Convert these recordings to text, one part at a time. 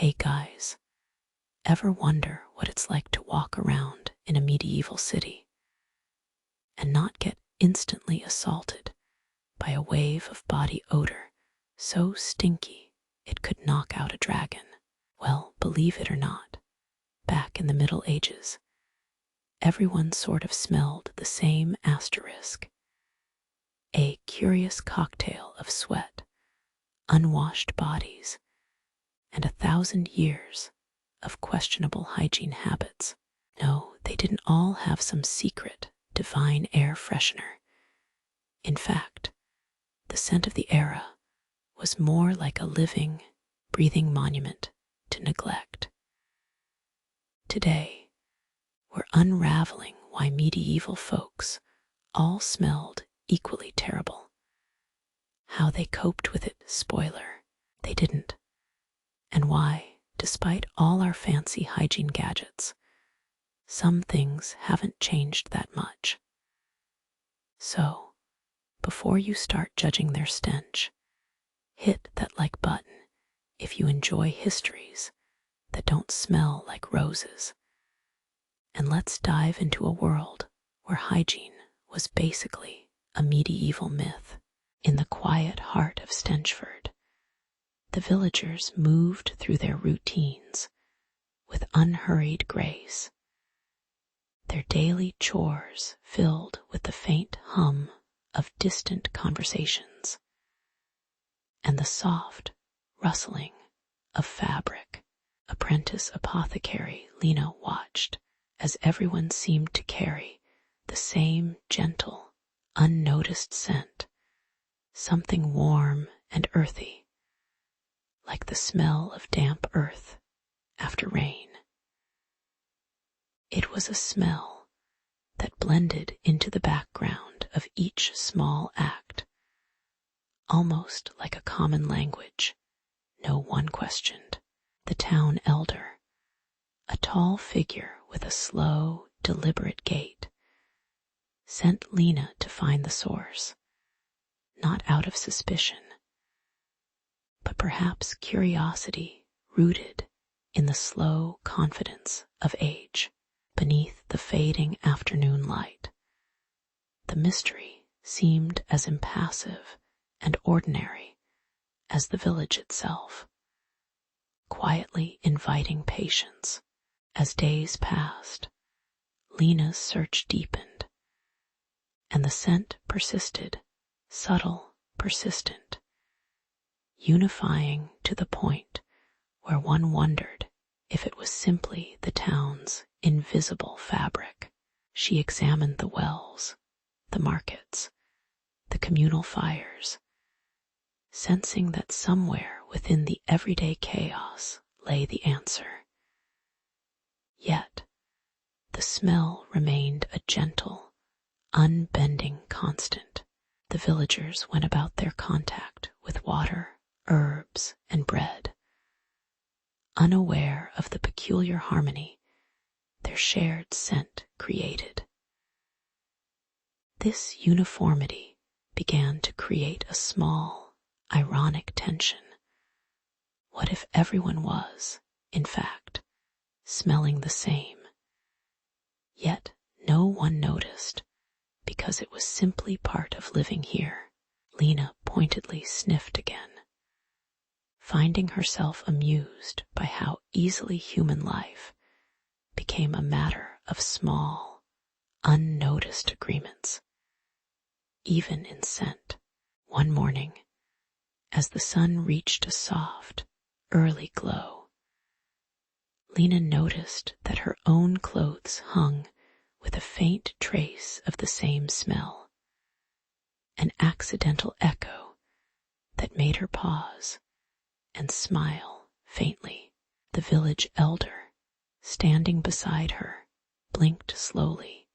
Hey guys, ever wonder what it's like to walk around in a medieval city and not get instantly assaulted by a wave of body odor so stinky it could knock out a dragon? Well, believe it or not, back in the Middle Ages, everyone sort of smelled the same asterisk, a curious cocktail of sweat, unwashed bodies, and 1,000 years of questionable hygiene habits. No, they didn't all have some secret, divine air freshener. In fact, the scent of the era was more like a living, breathing monument to neglect. Today, we're unraveling why medieval folks all smelled equally terrible. How they coped with it, spoiler, they didn't. And why, despite all our fancy hygiene gadgets, some things haven't changed that much. So, before you start judging their stench, hit that like button if you enjoy histories that don't smell like roses. And let's dive into a world where hygiene was basically a medieval myth. In the quiet heart of Stenchford, the villagers moved through their routines with unhurried grace, their daily chores filled with the faint hum of distant conversations and the soft rustling of fabric. Apprentice apothecary Lena watched as everyone seemed to carry the same gentle, unnoticed scent, something warm and earthy, like the smell of damp earth after rain. It was a smell that blended into the background of each small act, almost like a common language no one questioned. The town elder, a tall figure with a slow, deliberate gait, sent Lena to find the source, not out of suspicion, but perhaps curiosity rooted in the slow confidence of age. Beneath the fading afternoon light, the mystery seemed as impassive and ordinary as the village itself, quietly inviting patience. As days passed, Lena's search deepened, and the scent persisted, subtle, persistent, unifying to the point where one wondered if it was simply the town's invisible fabric. She examined the wells, the markets, the communal fires, sensing that somewhere within the everyday chaos lay the answer. Yet, the smell remained a gentle, unbending constant. The villagers went about their contact with water, herbs, and bread, unaware of the peculiar harmony their shared scent created. This uniformity began to create a small, ironic tension. What if everyone was, in fact, smelling the same? Yet no one noticed, because it was simply part of living here. Lena pointedly sniffed again, finding herself amused by how easily human life became a matter of small, unnoticed agreements, even in scent. One morning, as the sun reached a soft, early glow, Lena noticed that her own clothes hung with a faint trace of the same smell, an accidental echo that made her pause and smile faintly. The village elder, standing beside her, blinked slowly,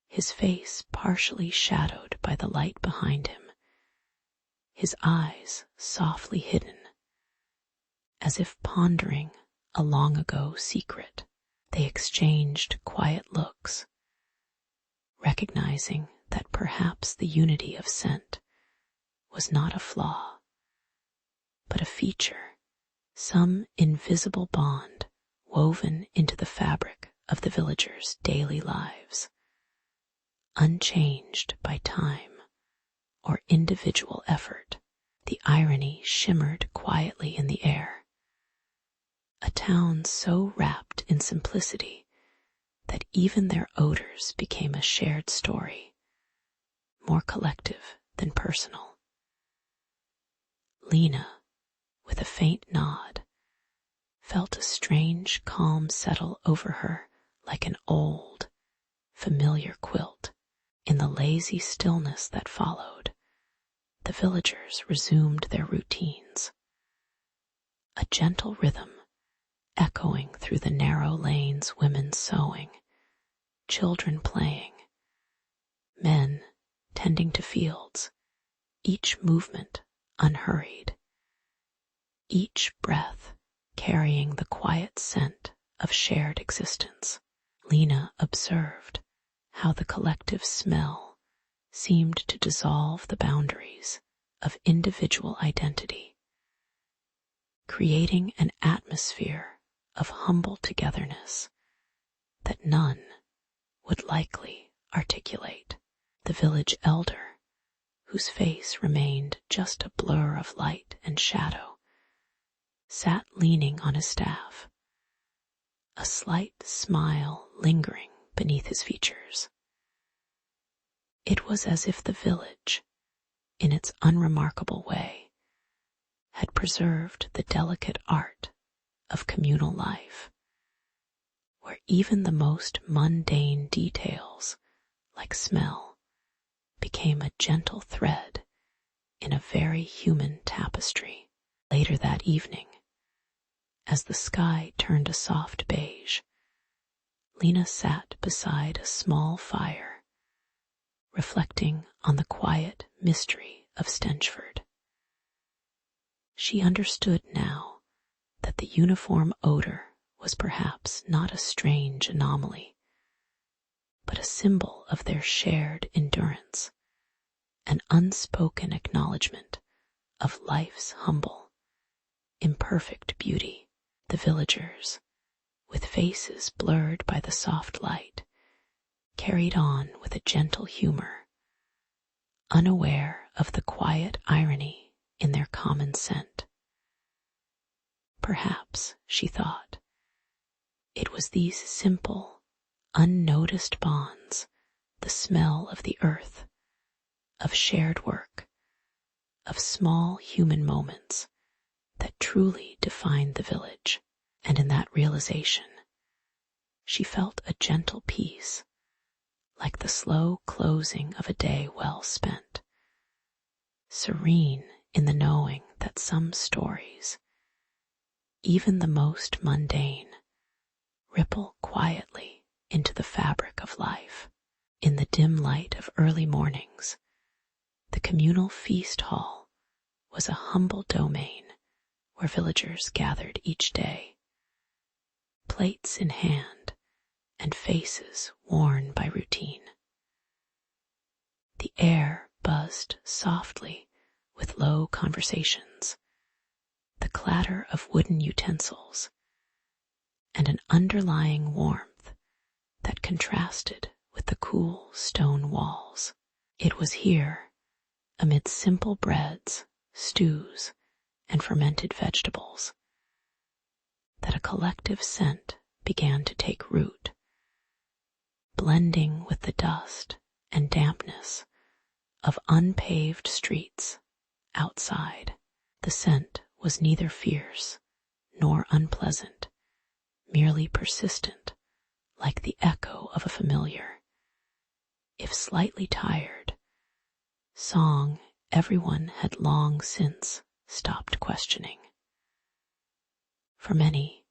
his face partially shadowed by the light behind him, his eyes softly hidden, as if pondering a long-ago secret. They exchanged quiet looks, recognizing that perhaps the unity of scent was not a flaw, but a feature some invisible bond woven into the fabric of the villagers' daily lives, unchanged by time or individual effort. The irony shimmered quietly in the air. A town so wrapped in simplicity that even their odors became a shared story, more collective than personal. Lena, with a faint nod, felt a strange calm settle over her like an old, familiar quilt. In the lazy stillness that followed, the villagers resumed their routines. A gentle rhythm echoing through the narrow lanes, women sewing, children playing, men tending to fields, each movement unhurried, each breath carrying the quiet scent of shared existence. Lena observed how the collective smell seemed to dissolve the boundaries of individual identity, creating an atmosphere of humble togetherness that none would likely articulate. The village elder, whose face remained just a blur of light and shadow, sat leaning on his staff, a slight smile lingering beneath his features. It was as if the village, in its unremarkable way, had preserved the delicate art of communal life, where even the most mundane details, like smell, became a gentle thread in a very human tapestry. Later that evening, as the sky turned a soft beige, Lena sat beside a small fire, reflecting on the quiet mystery of Stenchford. She understood now that the uniform odor was perhaps not a strange anomaly, but a symbol of their shared endurance, an unspoken acknowledgement of life's humble, imperfect beauty. The villagers, with faces blurred by the soft light, carried on with a gentle humor, unaware of the quiet irony in their common scent. Perhaps, she thought, it was these simple, unnoticed bonds, the smell of the earth, of shared work, of small human moments, that truly defined the village. And in that realization, she felt a gentle peace, like the slow closing of a day well spent, serene in the knowing that some stories, even the most mundane, ripple quietly into the fabric of life. In the dim light of early mornings, the communal feast hall was a humble domain where villagers gathered each day, plates in hand and faces worn by routine. The air buzzed softly with low conversations, the clatter of wooden utensils, and an underlying warmth that contrasted with the cool stone walls. It was here, amid simple breads, stews, and fermented vegetables, that a collective scent began to take root, blending with the dust and dampness of unpaved streets outside. The scent was neither fierce nor unpleasant, merely persistent, like the echo of a familiar, if slightly tired, song everyone had long since stopped questioning. For many,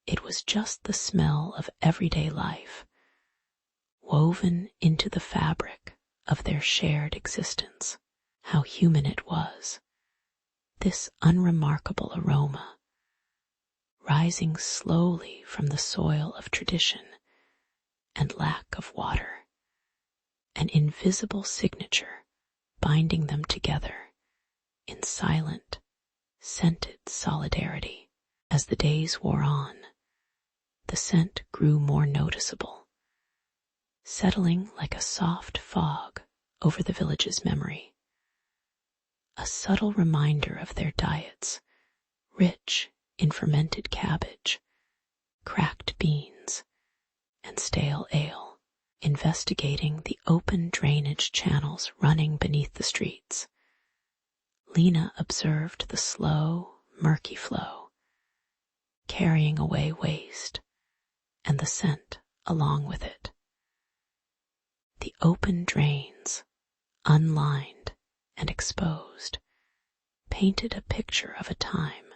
it was just the smell of everyday life, woven into the fabric of their shared existence. How human it was, this unremarkable aroma, rising slowly from the soil of tradition and lack of water, an invisible signature binding them together in silent, scented solidarity. As the days wore on, the scent grew more noticeable, settling like a soft fog over the village's memory. A subtle reminder of their diets, rich in fermented cabbage, cracked beans, and stale ale. Investigating the open drainage channels running beneath the streets, Lena observed the slow, murky flow, carrying away waste and the scent along with it. The open drains, unlined and exposed, painted a picture of a time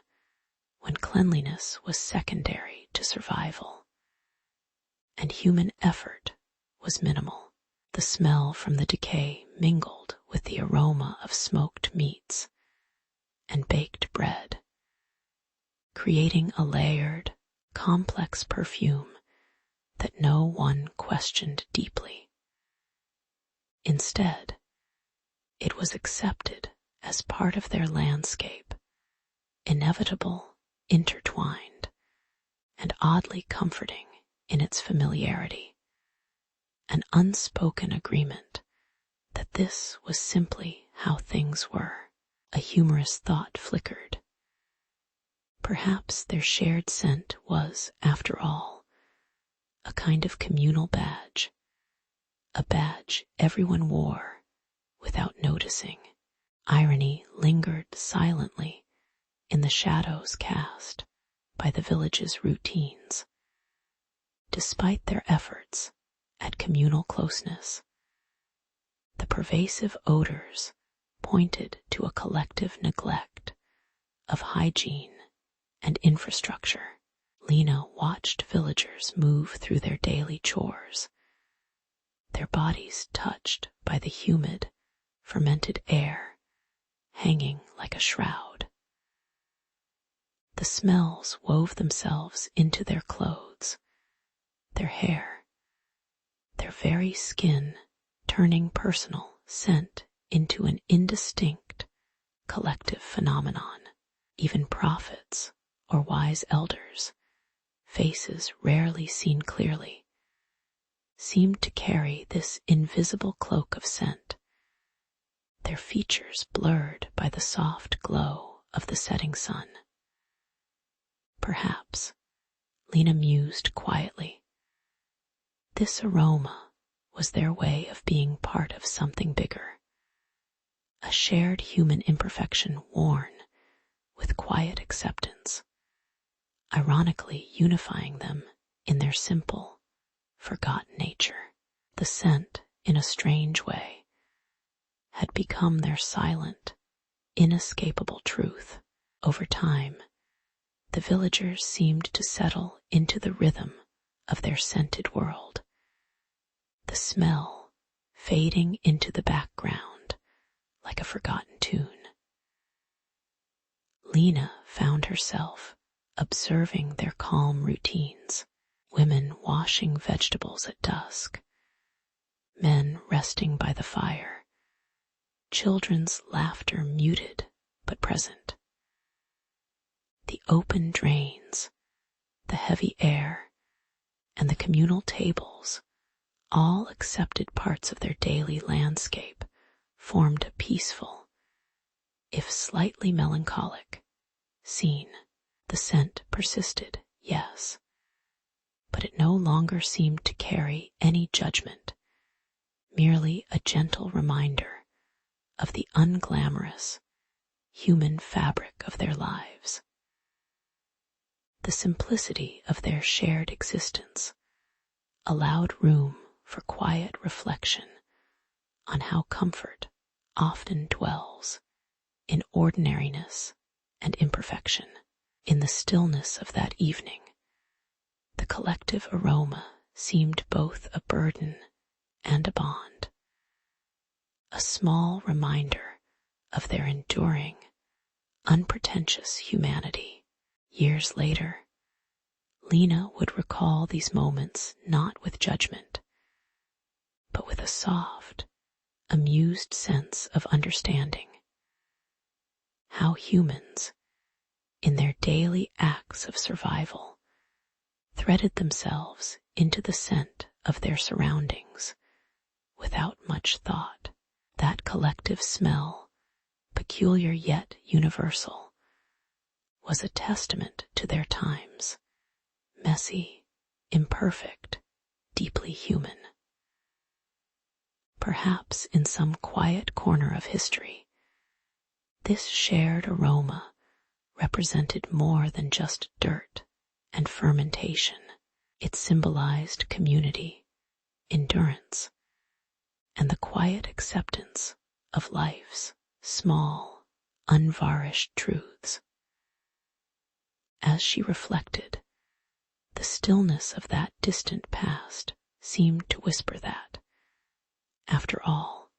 when cleanliness was secondary to survival, and human effort was minimal. The smell from the decay mingled with the aroma of smoked meats and baked bread, creating a layered, complex perfume that no one questioned deeply. Instead, it was accepted as part of their landscape, inevitable, intertwined, and oddly comforting in its familiarity. An unspoken agreement that this was simply how things were. A humorous thought flickered. Perhaps their shared scent was, after all, a kind of communal badge, a badge everyone wore without noticing. Irony lingered silently in the shadows cast by the village's routines. Despite their efforts at communal closeness, the pervasive odors pointed to a collective neglect of hygiene and infrastructure. Lena watched villagers move through their daily chores, their bodies touched by the humid, fermented air hanging like a shroud. The smells wove themselves into their clothes, their hair, their very skin, turning personal scent into an indistinct, collective phenomenon. Even prophets or wise elders, faces rarely seen clearly, seemed to carry this invisible cloak of scent, their features blurred by the soft glow of the setting sun. Perhaps, Lena mused quietly, this aroma was their way of being part of something bigger, a shared human imperfection worn with quiet acceptance, ironically unifying them in their simple, forgotten nature. The scent, in a strange way, had become their silent, inescapable truth. Over time, the villagers seemed to settle into the rhythm of their scented world, the smell fading into the background like a forgotten tune. Lena found herself observing their calm routines, women washing vegetables at dusk, men resting by the fire, children's laughter muted but present. The open drains, the heavy air, and the communal tables, all accepted parts of their daily landscape, formed a peaceful, if slightly melancholic, scene. The scent persisted, yes, but it no longer seemed to carry any judgment, merely a gentle reminder of the unglamorous, human fabric of their lives. The simplicity of their shared existence allowed room for quiet reflection on how comfort often dwells in ordinariness and imperfection. In the stillness of that evening, the collective aroma seemed both a burden and a bond, a small reminder of their enduring, unpretentious humanity. Years later, Lena would recall these moments not with judgment, but with a soft, amused sense of understanding. How humans, in their daily acts of survival, threaded themselves into the scent of their surroundings without much thought. That collective smell, peculiar yet universal, was a testament to their times, messy, imperfect, deeply human. Perhaps in some quiet corner of history, this shared aroma represented more than just dirt and fermentation. It symbolized community, endurance, and the quiet acceptance of life's small, unvarnished truths. As she reflected, the stillness of that distant past seemed to whisper that, after all,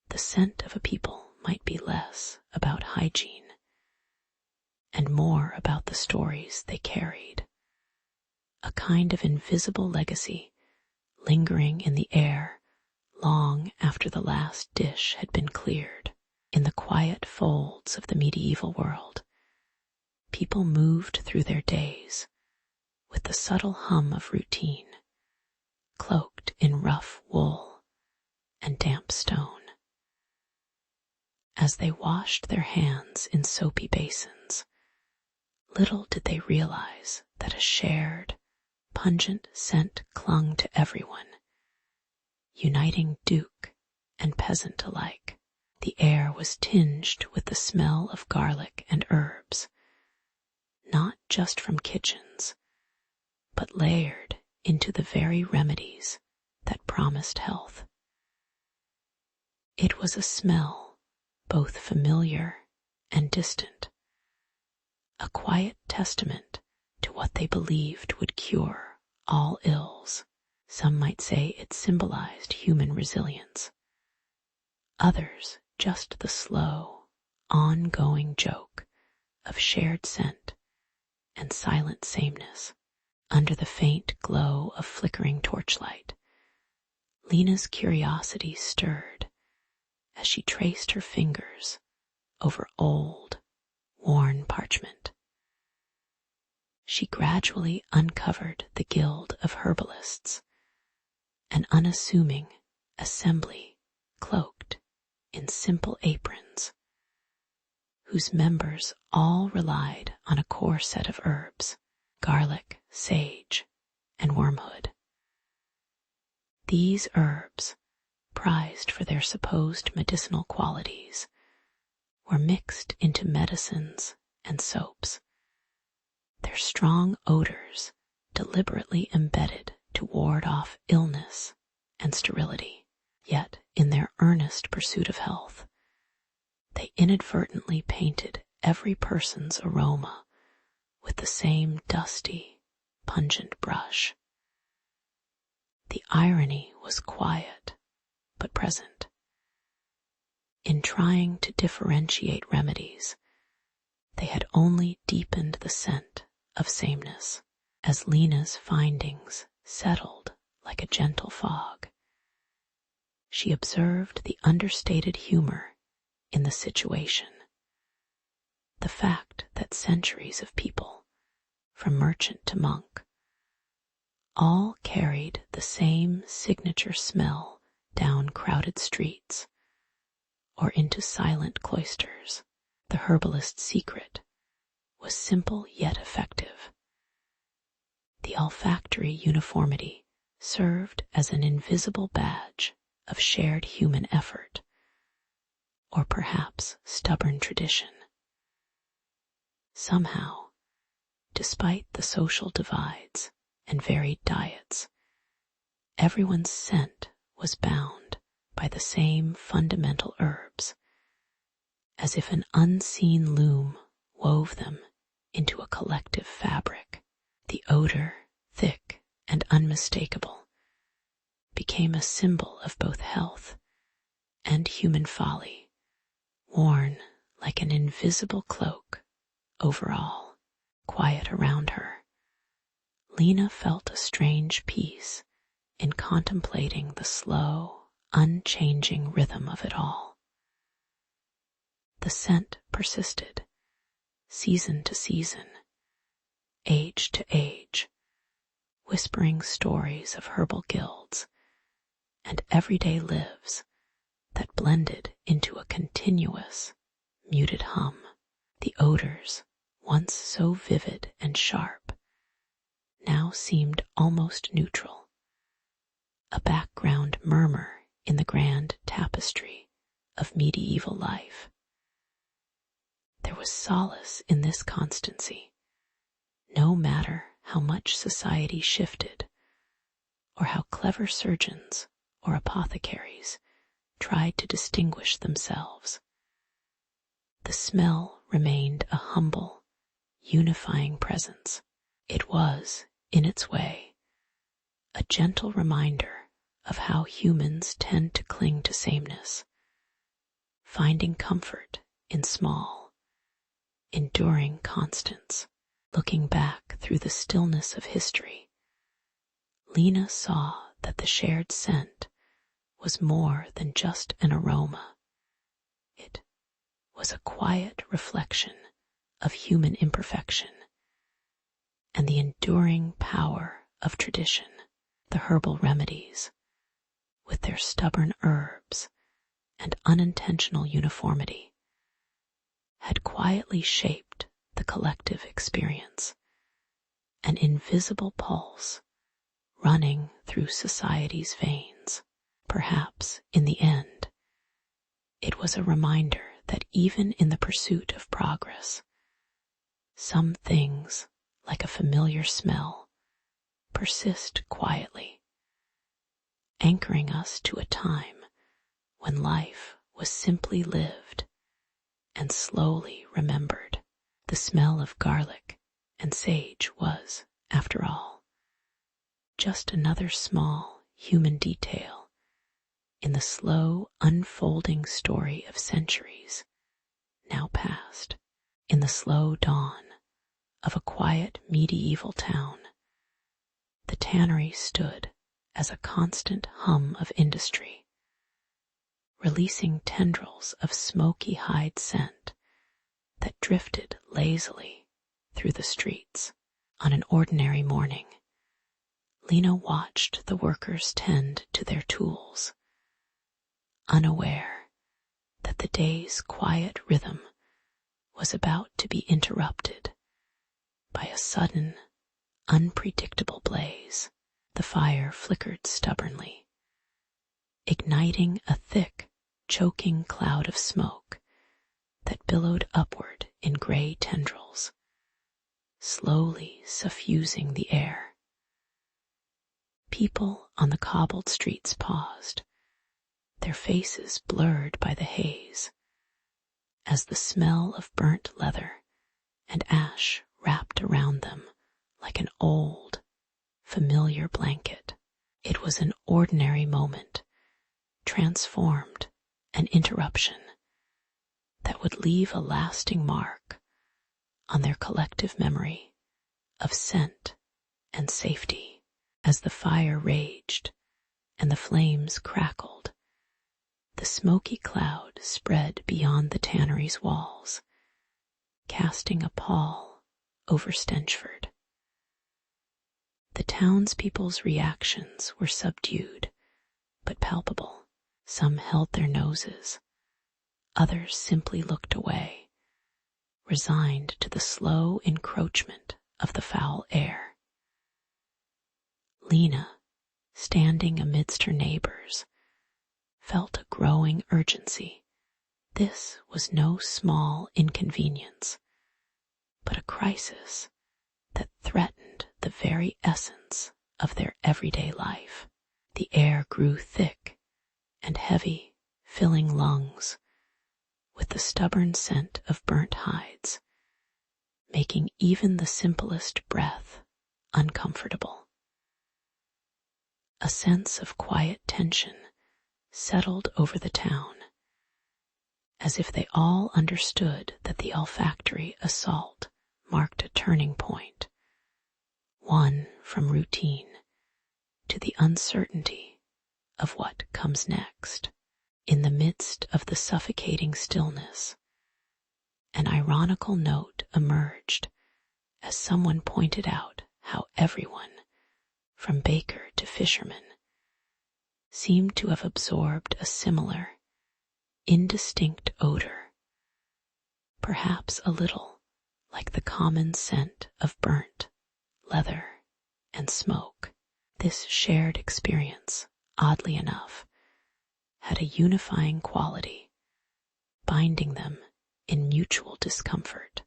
the scent of a people might be less about hygiene and more about the stories they carried, a kind of invisible legacy lingering in the air long after the last dish had been cleared. In the quiet folds of the medieval world, people moved through their days with the subtle hum of routine, cloaked in rough wool and damp stone. As they washed their hands in soapy basins, little did they realize that a shared, pungent scent clung to everyone, uniting duke and peasant alike. The air was tinged with the smell of garlic and herbs, not just from kitchens, but layered into the very remedies that promised health. It was a smell both familiar and distant, a quiet testament to what they believed would cure all ills. Some might say it symbolized human resilience. Others just the slow, ongoing joke of shared scent and silent sameness. Under the faint glow of flickering torchlight, Lena's curiosity stirred as she traced her fingers over old, worn parchment. She gradually uncovered the guild of herbalists, an unassuming assembly cloaked in simple aprons, whose members all relied on a core set of herbs: garlic, sage, and wormwood. These herbs, prized for their supposed medicinal qualities, were mixed into medicines and soaps, their strong odors deliberately embedded to ward off illness and sterility. Yet, in their earnest pursuit of health, they inadvertently painted every person's aroma with the same dusty, pungent brush. The irony was quiet, but present. In trying to differentiate remedies, they had only deepened the scent of sameness. As Lena's findings settled like a gentle fog, she observed the understated humor in the situation. The fact that centuries of people, from merchant to monk, all carried the same signature smell down crowded streets or into silent cloisters. The herbalist's secret was simple yet effective. The olfactory uniformity served as an invisible badge of shared human effort, or perhaps stubborn tradition. Somehow, despite the social divides and varied diets, everyone's scent was bound by the same fundamental herbs, as if an unseen loom wove them into a collective fabric. The odor, thick and unmistakable, became a symbol of both health and human folly, worn like an invisible cloak over all. Quiet around her, Lena felt a strange peace in contemplating the slow, unchanging rhythm of it all. The scent persisted, season to season, age to age, whispering stories of herbal guilds and everyday lives that blended into a continuous, muted hum. The odors, once so vivid and sharp, now seemed almost neutral, a background murmur in the grand tapestry of medieval life. There was solace in this constancy, no matter how much society shifted or how clever surgeons or apothecaries tried to distinguish themselves. The smell remained a humble, unifying presence. It was, in its way, a gentle reminder of how humans tend to cling to sameness, finding comfort in small, enduring constants. Looking back through the stillness of history, Lena saw that the shared scent was more than just an aroma. It was a quiet reflection of human imperfection and the enduring power of tradition. The herbal remedies, with their stubborn herbs and unintentional uniformity, had quietly shaped the collective experience, an invisible pulse running through society's veins. Perhaps, in the end, it was a reminder that even in the pursuit of progress, some things, like a familiar smell, persist quietly, anchoring us to a time when life was simply lived and slowly remembered. The smell of garlic and sage was, after all, just another small human detail in the slow unfolding story of centuries now past. In the slow dawn of a quiet medieval town, the tannery stood as a constant hum of industry, releasing tendrils of smoky hide scent that drifted lazily through the streets. On an ordinary morning, Lena watched the workers tend to their tools, unaware that the day's quiet rhythm was about to be interrupted by a sudden, unpredictable blaze. The fire flickered stubbornly, igniting a thick, choking cloud of smoke that billowed upward in gray tendrils, slowly suffusing the air. People on the cobbled streets paused, their faces blurred by the haze, as the smell of burnt leather and ash wrapped around them like an old, familiar blanket. It was an ordinary moment, transformed an interruption that would leave a lasting mark on their collective memory of scent and safety. As the fire raged and the flames crackled, the smoky cloud spread beyond the tannery's walls, casting a pall over Stenchford. The townspeople's reactions were subdued but palpable. Some held their noses, others simply looked away, resigned to the slow encroachment of the foul air. Lena, standing amidst her neighbors, felt a growing urgency. This was no small inconvenience, but a crisis that threatened the very essence of their everyday life. The air grew thick and heavy, filling lungs with the stubborn scent of burnt hides, making even the simplest breath uncomfortable. A sense of quiet tension settled over the town, as if they all understood that the olfactory assault marked a turning point, one from routine to the uncertainty of what comes next. In the midst of the suffocating stillness, An ironical note emerged as someone pointed out how everyone, from baker to fisherman, seemed to have absorbed a similar, indistinct odor, perhaps a little like the common scent of burnt leather and smoke. This shared experience, oddly enough, had a unifying quality, binding them in mutual discomfort.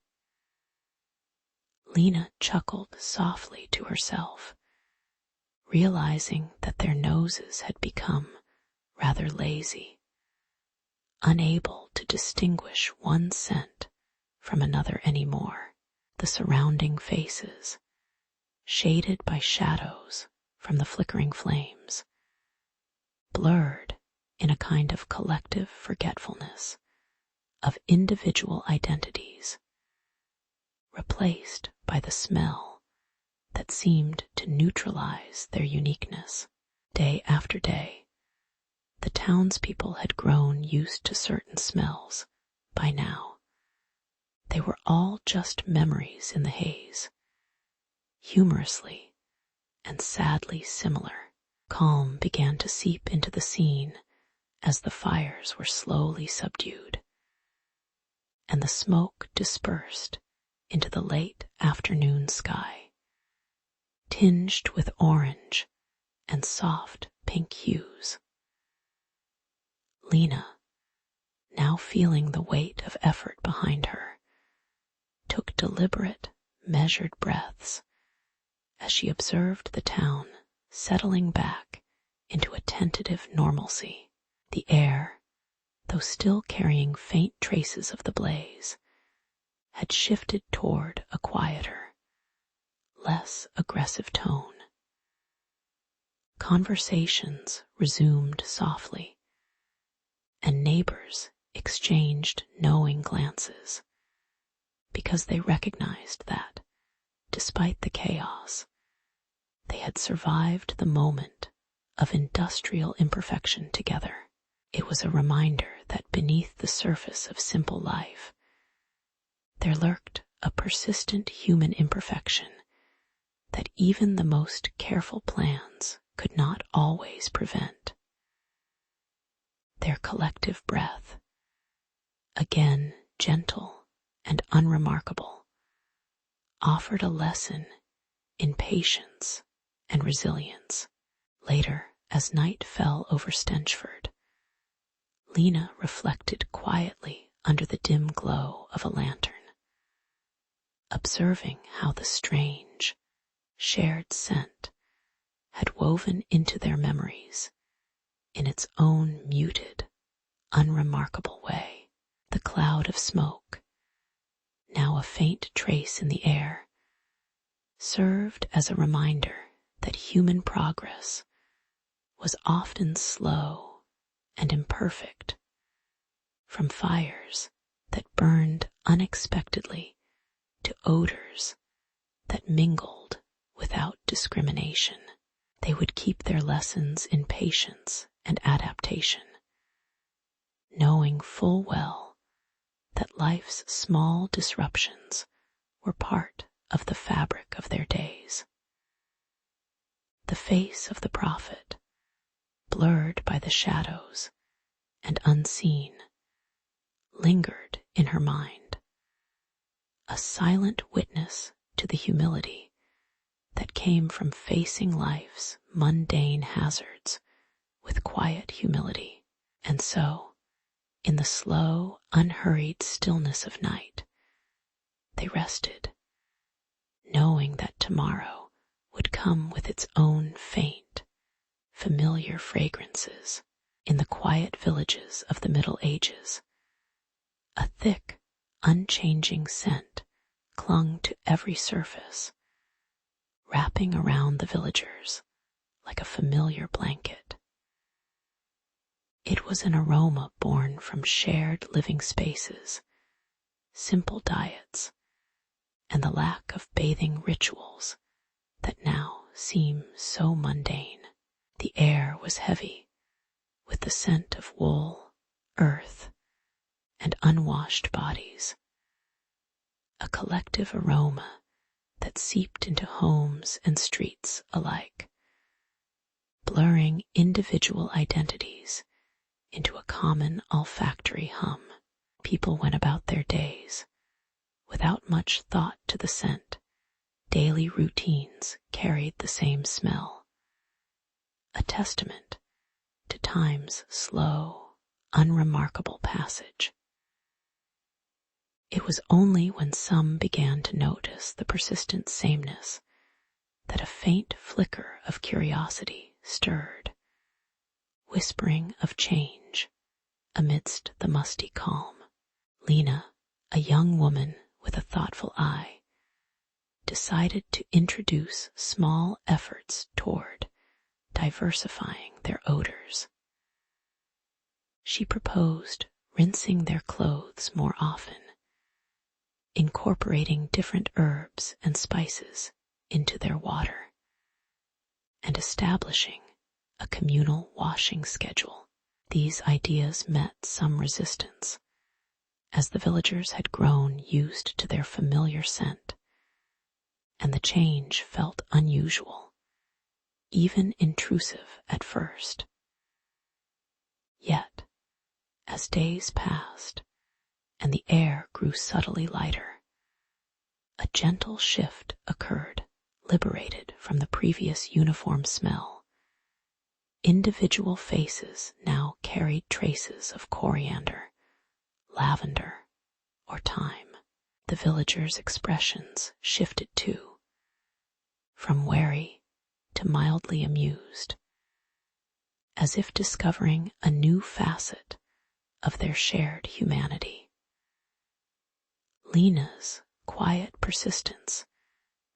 Lena chuckled softly to herself, realizing that their noses had become rather lazy, unable to distinguish one scent from another anymore. The surrounding faces, shaded by shadows from the flickering flames, blurred in a kind of collective forgetfulness of individual identities, replaced by the smell that seemed to neutralize their uniqueness. Day after day, the townspeople had grown used to certain smells by now. They were all just memories in the haze, humorously and sadly similar. Calm began to seep into the scene as the fires were slowly subdued, and the smoke dispersed into the late afternoon sky, tinged with orange and soft pink hues. Lena, now feeling the weight of effort behind her, took deliberate, measured breaths as she observed the town settling back into a tentative normalcy. The air, though still carrying faint traces of the blaze, had shifted toward a quieter, less aggressive tone. Conversations resumed softly, and neighbors exchanged knowing glances, because they recognized that, despite the chaos, they had survived the moment of industrial imperfection together. It was a reminder that beneath the surface of simple life, there lurked a persistent human imperfection that even the most careful plans could not always prevent. Their collective breath, again gentle and unremarkable, offered a lesson in patience and resilience. Later, as night fell over Stenchford, Lena reflected quietly under the dim glow of a lantern, observing how the strange, shared scent had woven into their memories in its own muted, unremarkable way. The cloud of smoke, now a faint trace in the air, served as a reminder that human progress was often slow and imperfect, from fires that burned unexpectedly to odors that mingled without discrimination. They would keep their lessons in patience and adaptation, knowing full well that life's small disruptions were part of the fabric of their days. The face of the prophet, blurred by the shadows and unseen, lingered in her mind, a silent witness to the humility that came from facing life's mundane hazards with quiet humility. And so, in the slow, unhurried stillness of night, they rested, knowing that tomorrow would come with its own faint, familiar fragrances. In the quiet villages of the Middle Ages, a thick, unchanging scent clung to every surface, wrapping around the villagers like a familiar blanket. It was an aroma born from shared living spaces, simple diets, and the lack of bathing rituals that now seem so mundane. The air was heavy with the scent of wool, earth, and unwashed bodies, a collective aroma that seeped into homes and streets alike, blurring individual identities into a common olfactory hum. People went about their days without much thought to the scent. Daily routines carried the same smell, a testament to time's slow, unremarkable passage. It was only when some began to notice the persistent sameness that a faint flicker of curiosity stirred, whispering of change amidst the musty calm. Lena, a young woman with a thoughtful eye, decided to introduce small efforts toward diversifying their odors. She proposed rinsing their clothes more often, incorporating different herbs and spices into their water, and establishing a communal washing schedule. These ideas met some resistance, as the villagers had grown used to their familiar scent, and the change felt unusual, even intrusive at first. Yet, as days passed and the air grew subtly lighter, a gentle shift occurred, liberated from the previous uniform smell. Individual faces now carried traces of coriander, lavender, or thyme. The villagers' expressions shifted too, from wary to mildly amused, as if discovering a new facet of their shared humanity. Lena's quiet persistence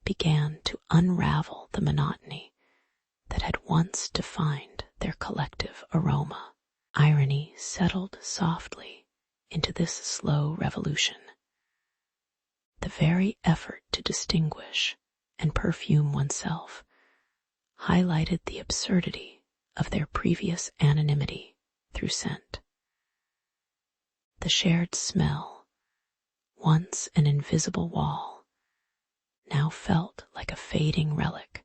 began to unravel the monotony that had once defined their collective aroma. Irony settled softly into this slow revolution. The very effort to distinguish and perfume oneself highlighted the absurdity of their previous anonymity through scent. The shared smell, once an invisible wall, now felt like a fading relic,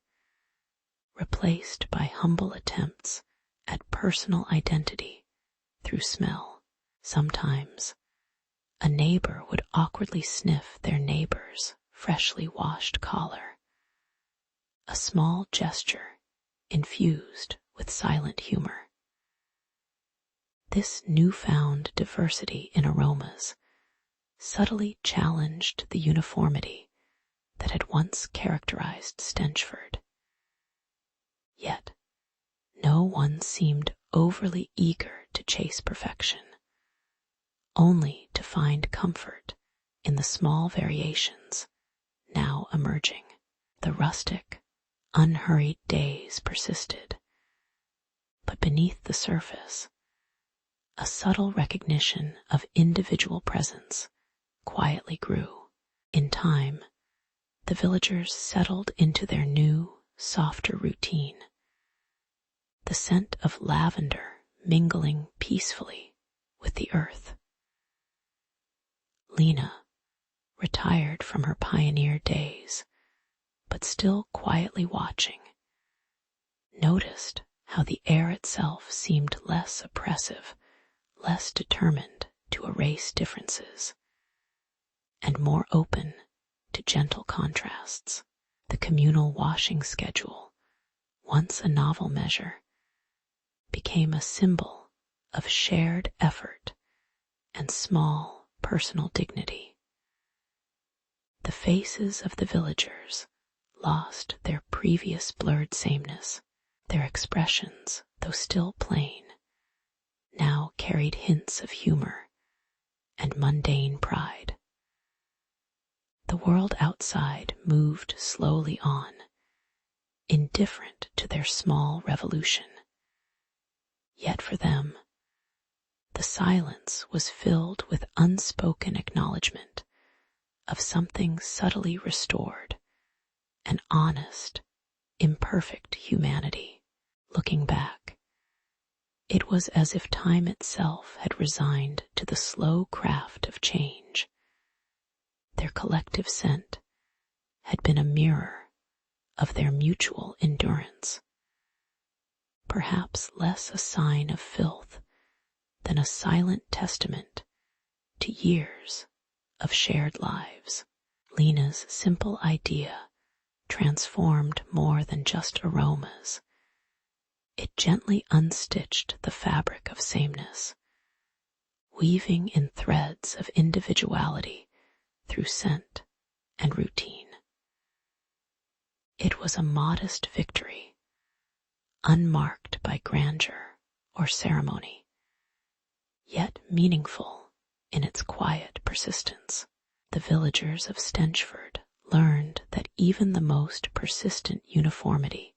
replaced by humble attempts at personal identity through smell. Sometimes, a neighbor would awkwardly sniff their neighbor's freshly washed collar, a small gesture infused with silent humor. This newfound diversity in aromas subtly challenged the uniformity that had once characterized Stenchford. Yet, no one seemed overly eager to chase perfection, only to find comfort in the small variations now emerging. The rustic, unhurried days persisted, but beneath the surface, a subtle recognition of individual presence quietly grew. In time, the villagers settled into their new, softer routine, the scent of lavender mingling peacefully with the earth. Lena, retired from her pioneer days, but still quietly watching, noticed how the air itself seemed less oppressive, less determined to erase differences, and more open to gentle contrasts. The communal washing schedule, once a novel measure, became a symbol of shared effort and small personal dignity. The faces of the villagers lost their previous blurred sameness. Their expressions, though still plain, now carried hints of humor and mundane pride. The world outside moved slowly on, indifferent to their small revolution. Yet for them, the silence was filled with unspoken acknowledgement of something subtly restored, an honest, imperfect humanity. Looking back, it was as if time itself had resigned to the slow craft of change, Their collective scent had been a mirror of their mutual endurance, perhaps less a sign of filth than a silent testament to years of shared lives. Lena's simple idea transformed more than just aromas. It gently unstitched the fabric of sameness, weaving in threads of individuality through scent and routine. It was a modest victory, unmarked by grandeur or ceremony, yet meaningful in its quiet persistence. The villagers of Stenchford learned that even the most persistent uniformity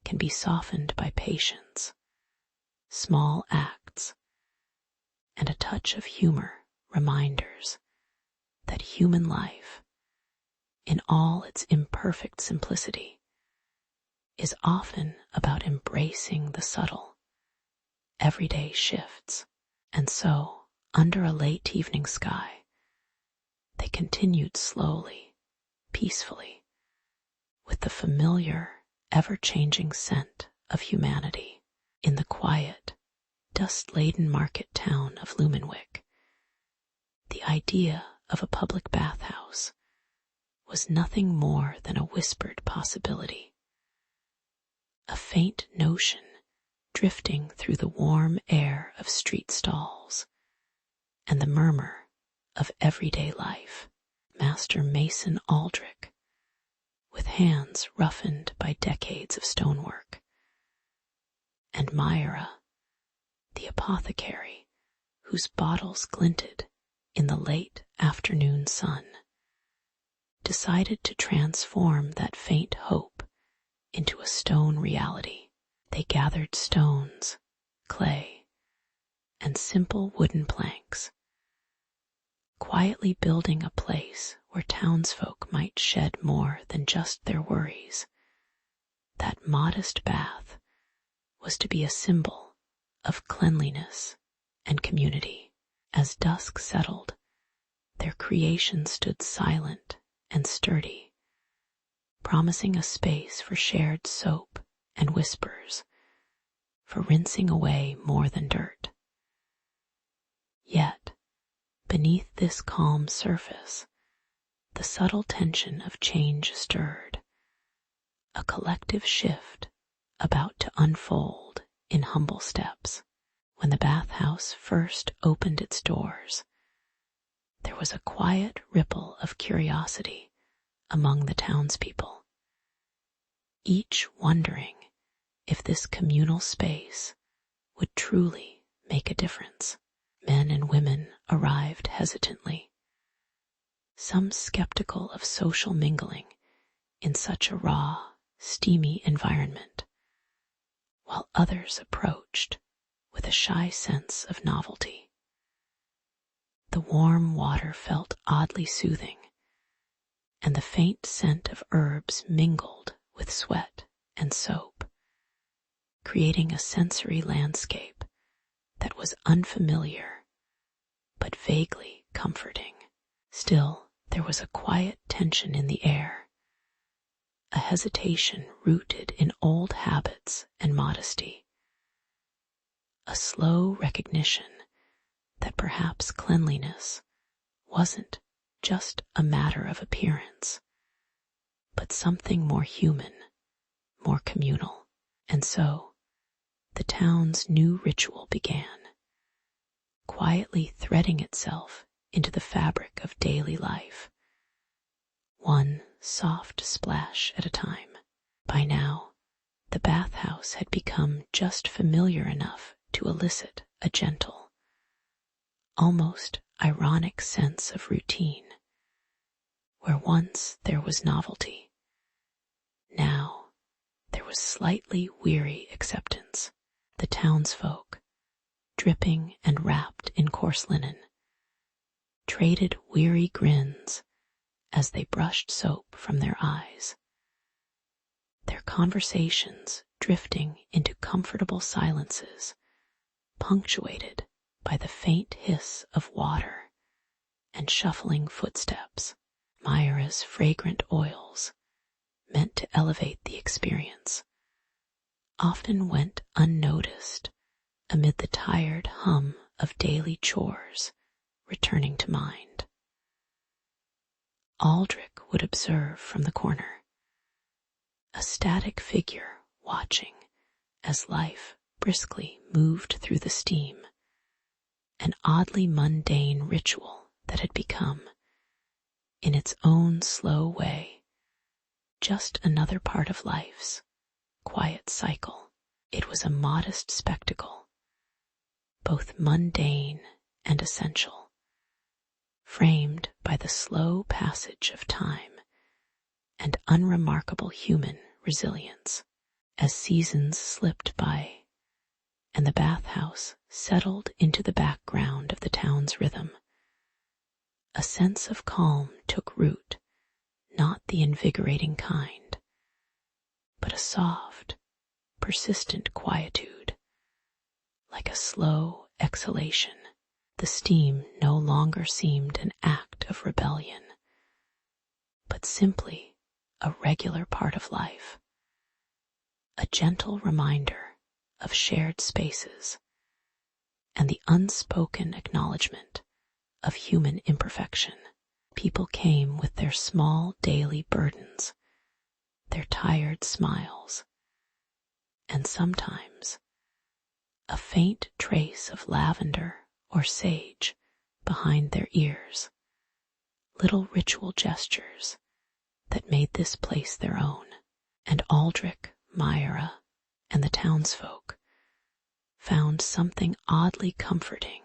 can be softened by patience, small acts, and a touch of humor, reminders that human life, in all its imperfect simplicity, is often about embracing the subtle, everyday shifts. And so, under a late evening sky, they continued slowly, peacefully, with the familiar, ever-changing scent of humanity. In the quiet, dust-laden market town of Lumenwick, the idea of a public bathhouse was nothing more than a whispered possibility, a faint notion drifting through the warm air of street stalls and the murmur of everyday life. Master Mason Aldrich, with hands roughened by decades of stonework, and Myra, the apothecary, whose bottles glinted in the late afternoon sun, decided to transform that faint hope into a stone reality. They gathered stones, clay, and simple wooden planks, quietly building a place where townsfolk might shed more than just their worries. That modest bath was to be a symbol of cleanliness and community. As dusk settled, their creation stood silent and sturdy, promising a space for shared soap and whispers, for rinsing away more than dirt. Yet, beneath this calm surface, the subtle tension of change stirred, a collective shift about to unfold in humble steps. When the bathhouse first opened its doors, there was a quiet ripple of curiosity among the townspeople, each wondering if this communal space would truly make a difference. Men and women arrived hesitantly, some skeptical of social mingling in such a raw, steamy environment, while others approached with a shy sense of novelty. The warm water felt oddly soothing, and the faint scent of herbs mingled with sweat and soap, creating a sensory landscape that was unfamiliar but vaguely comforting. Still, there was a quiet tension in the air, a hesitation rooted in old habits and modesty, a slow recognition that perhaps cleanliness wasn't just a matter of appearance, but something more human, more communal. And so, the town's new ritual began, quietly threading itself into the fabric of daily life, one soft splash at a time. By now, the bathhouse had become just familiar enough to elicit a gentle, almost ironic sense of routine. Where once there was novelty, now there was slightly weary acceptance. The townsfolk, dripping and wrapped in coarse linen, traded weary grins as they brushed soap from their eyes, their conversations drifting into comfortable silences, punctuated by the faint hiss of water and shuffling footsteps. Myra's fragrant oils, meant to elevate the experience, often went unnoticed amid the tired hum of daily chores returning to mind. Aldrich would observe from the corner, a static figure watching as life briskly moved through the steam, an oddly mundane ritual that had become, in its own slow way, just another part of life's quiet cycle. It was a modest spectacle, both mundane and essential, framed by the slow passage of time and unremarkable human resilience. As seasons slipped by and the bathhouse settled into the background of the town's rhythm, a sense of calm took root, not the invigorating kind, but a soft, persistent quietude, like a slow exhalation. The steam no longer seemed an act of rebellion, but simply a regular part of life, a gentle reminder of shared spaces and the unspoken acknowledgement of human imperfection. People came with their small daily burdens, their tired smiles, and sometimes a faint trace of lavender or sage behind their ears, little ritual gestures that made this place their own. And Aldrich, Myra, and the townsfolk found something oddly comforting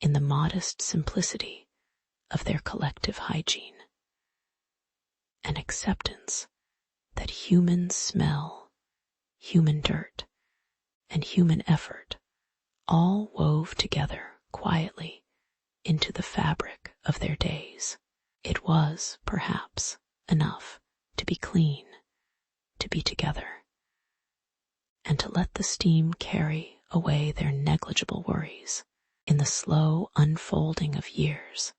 in the modest simplicity of their collective hygiene, an acceptance that human smell, human dirt, and human effort all wove together quietly into the fabric of their days. It was, perhaps, enough to be clean, to be together, and to let the steam carry away their negligible worries. In the slow unfolding of years,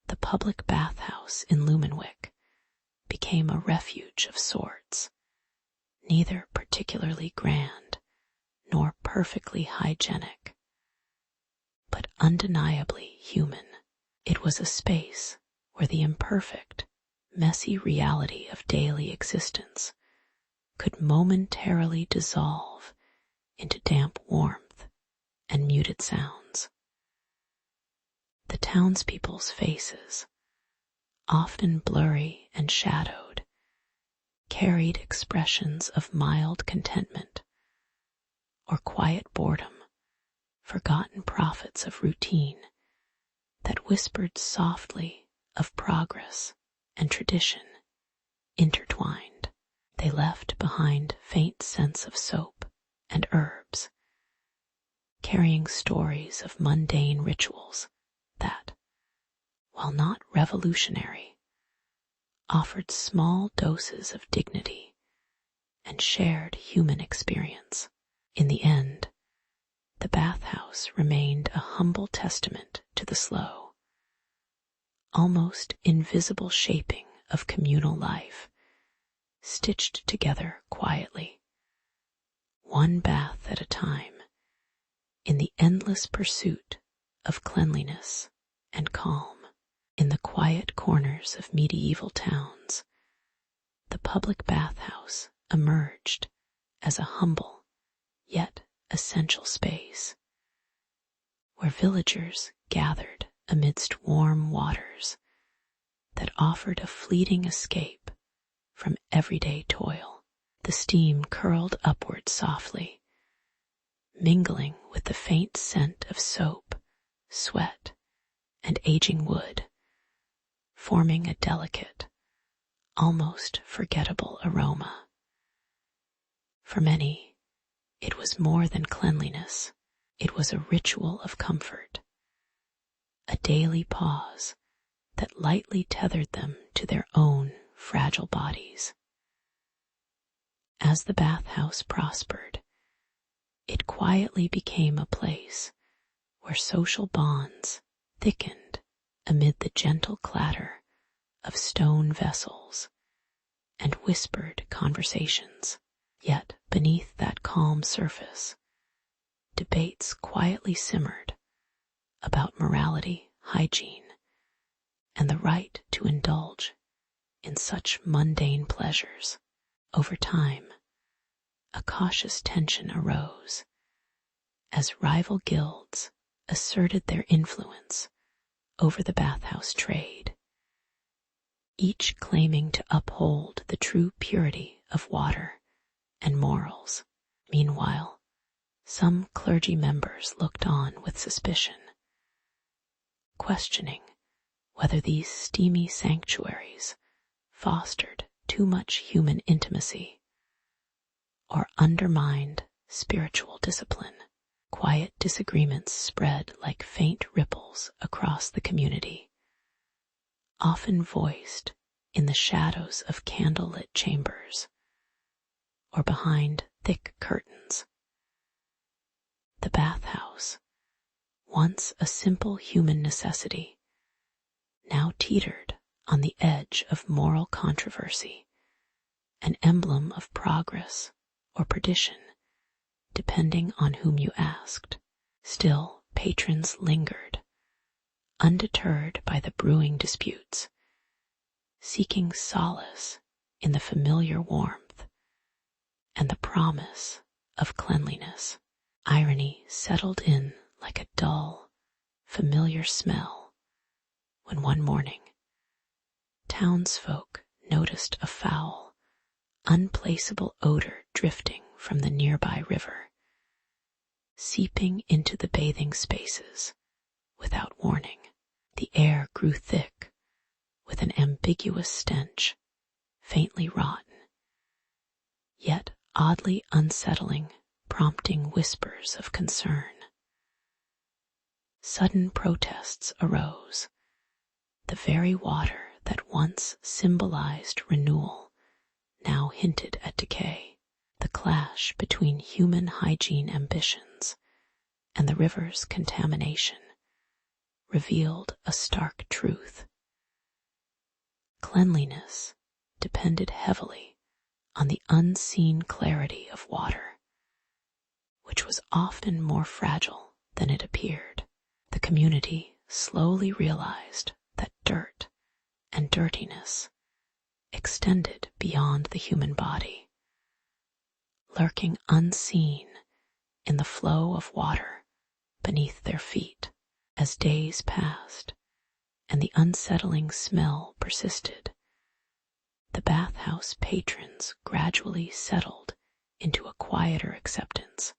the public bathhouse in Lumenwick became a refuge of sorts, neither particularly grand nor perfectly hygienic, but undeniably human. It was a space where the imperfect, messy reality of daily existence could momentarily dissolve into damp warmth and muted sounds. The townspeople's faces, often blurry and shadowed, carried expressions of mild contentment or quiet boredom, forgotten prophets of routine that whispered softly of progress and tradition intertwined. They left behind faint scents of soap and herbs, carrying stories of mundane rituals that, while not revolutionary, offered small doses of dignity and shared human experience. In the end, the bathhouse remained a humble testament to the slow, almost invisible shaping of communal life, stitched together quietly, one bath at a time, in the endless pursuit of cleanliness and calm. In the quiet corners of medieval towns, the public bathhouse emerged as a humble yet essential space, where villagers gathered amidst warm waters that offered a fleeting escape from everyday toil. The steam curled upward softly, mingling with the faint scent of soap, sweat, and aging wood, forming a delicate, almost forgettable aroma. For many, it was more than cleanliness. It was a ritual of comfort, a daily pause that lightly tethered them to their own fragile bodies. As the bathhouse prospered, it quietly became a place where social bonds thickened amid the gentle clatter of stone vessels and whispered conversations. Yet beneath that calm surface, debates quietly simmered about morality, hygiene, and the right to indulge in such mundane pleasures. Over time, a cautious tension arose as rival guilds asserted their influence over the bathhouse trade, each claiming to uphold the true purity of water and morals. Meanwhile, some clergy members looked on with suspicion, questioning whether these steamy sanctuaries fostered too much human intimacy or undermined spiritual discipline. Quiet disagreements spread like faint ripples across the community, often voiced in the shadows of candlelit chambers or behind thick curtains. The bathhouse, once a simple human necessity, now teetered on the edge of moral controversy, an emblem of progress or perdition, depending on whom you asked. Still, patrons lingered, undeterred by the brewing disputes, seeking solace in the familiar warmth and the promise of cleanliness. Irony settled in like a dull, familiar smell when one morning townsfolk noticed a foul, unplaceable odor drifting from the nearby river, seeping into the bathing spaces without warning. The air grew thick with an ambiguous stench, faintly rotten, yet oddly unsettling, prompting whispers of concern. Sudden protests arose. The very water that once symbolized renewal now hinted at decay. The clash between human hygiene ambitions and the river's contamination revealed a stark truth. Cleanliness depended heavily on the unseen clarity of water, which was often more fragile than it appeared. The community slowly realized that dirt and dirtiness extended beyond the human body, lurking unseen in the flow of water beneath their feet. As days passed and the unsettling smell persisted, the bathhouse patrons gradually settled into a quieter acceptance,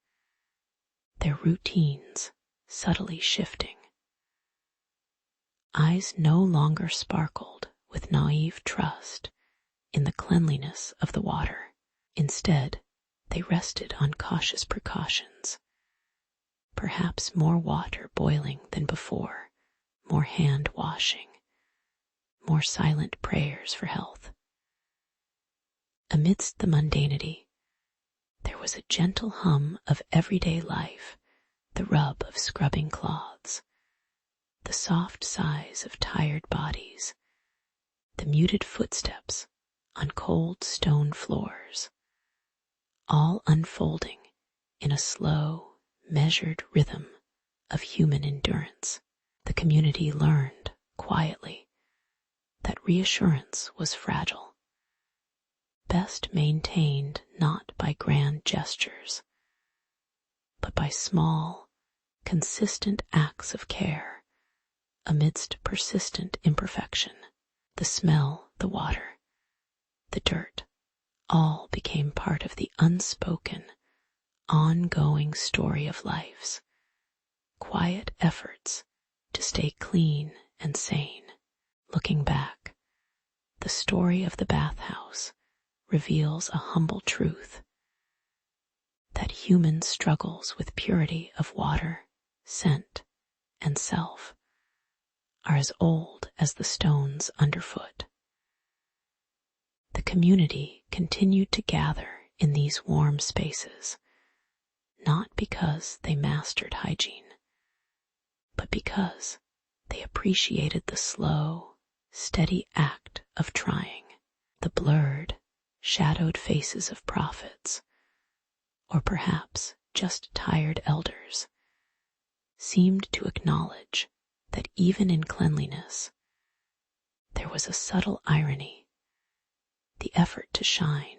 their routines subtly shifting. Eyes no longer sparkled with naive trust in the cleanliness of the water. Instead, they rested on cautious precautions. Perhaps more water boiling than before, more hand washing, more silent prayers for health. Amidst the mundanity, there was a gentle hum of everyday life, the rub of scrubbing cloths, the soft sighs of tired bodies, the muted footsteps on cold stone floors, all unfolding in a slow, measured rhythm of human endurance. The community learned, quietly, that reassurance was fragile, best maintained not by grand gestures, but by small, consistent acts of care amidst persistent imperfection. The smell, the water, the dirt, all became part of the unspoken, ongoing story of life's quiet efforts to stay clean and sane. Looking back, the story of the bathhouse reveals a humble truth, that human struggles with purity of water, scent, and self are as old as the stones underfoot. The community continued to gather in these warm spaces, not because they mastered hygiene, but because They appreciated the slow, steady act of trying, the blurred, shadowed faces of prophets, or perhaps just tired elders, seemed to acknowledge that even in cleanliness there was a subtle irony. The effort to shine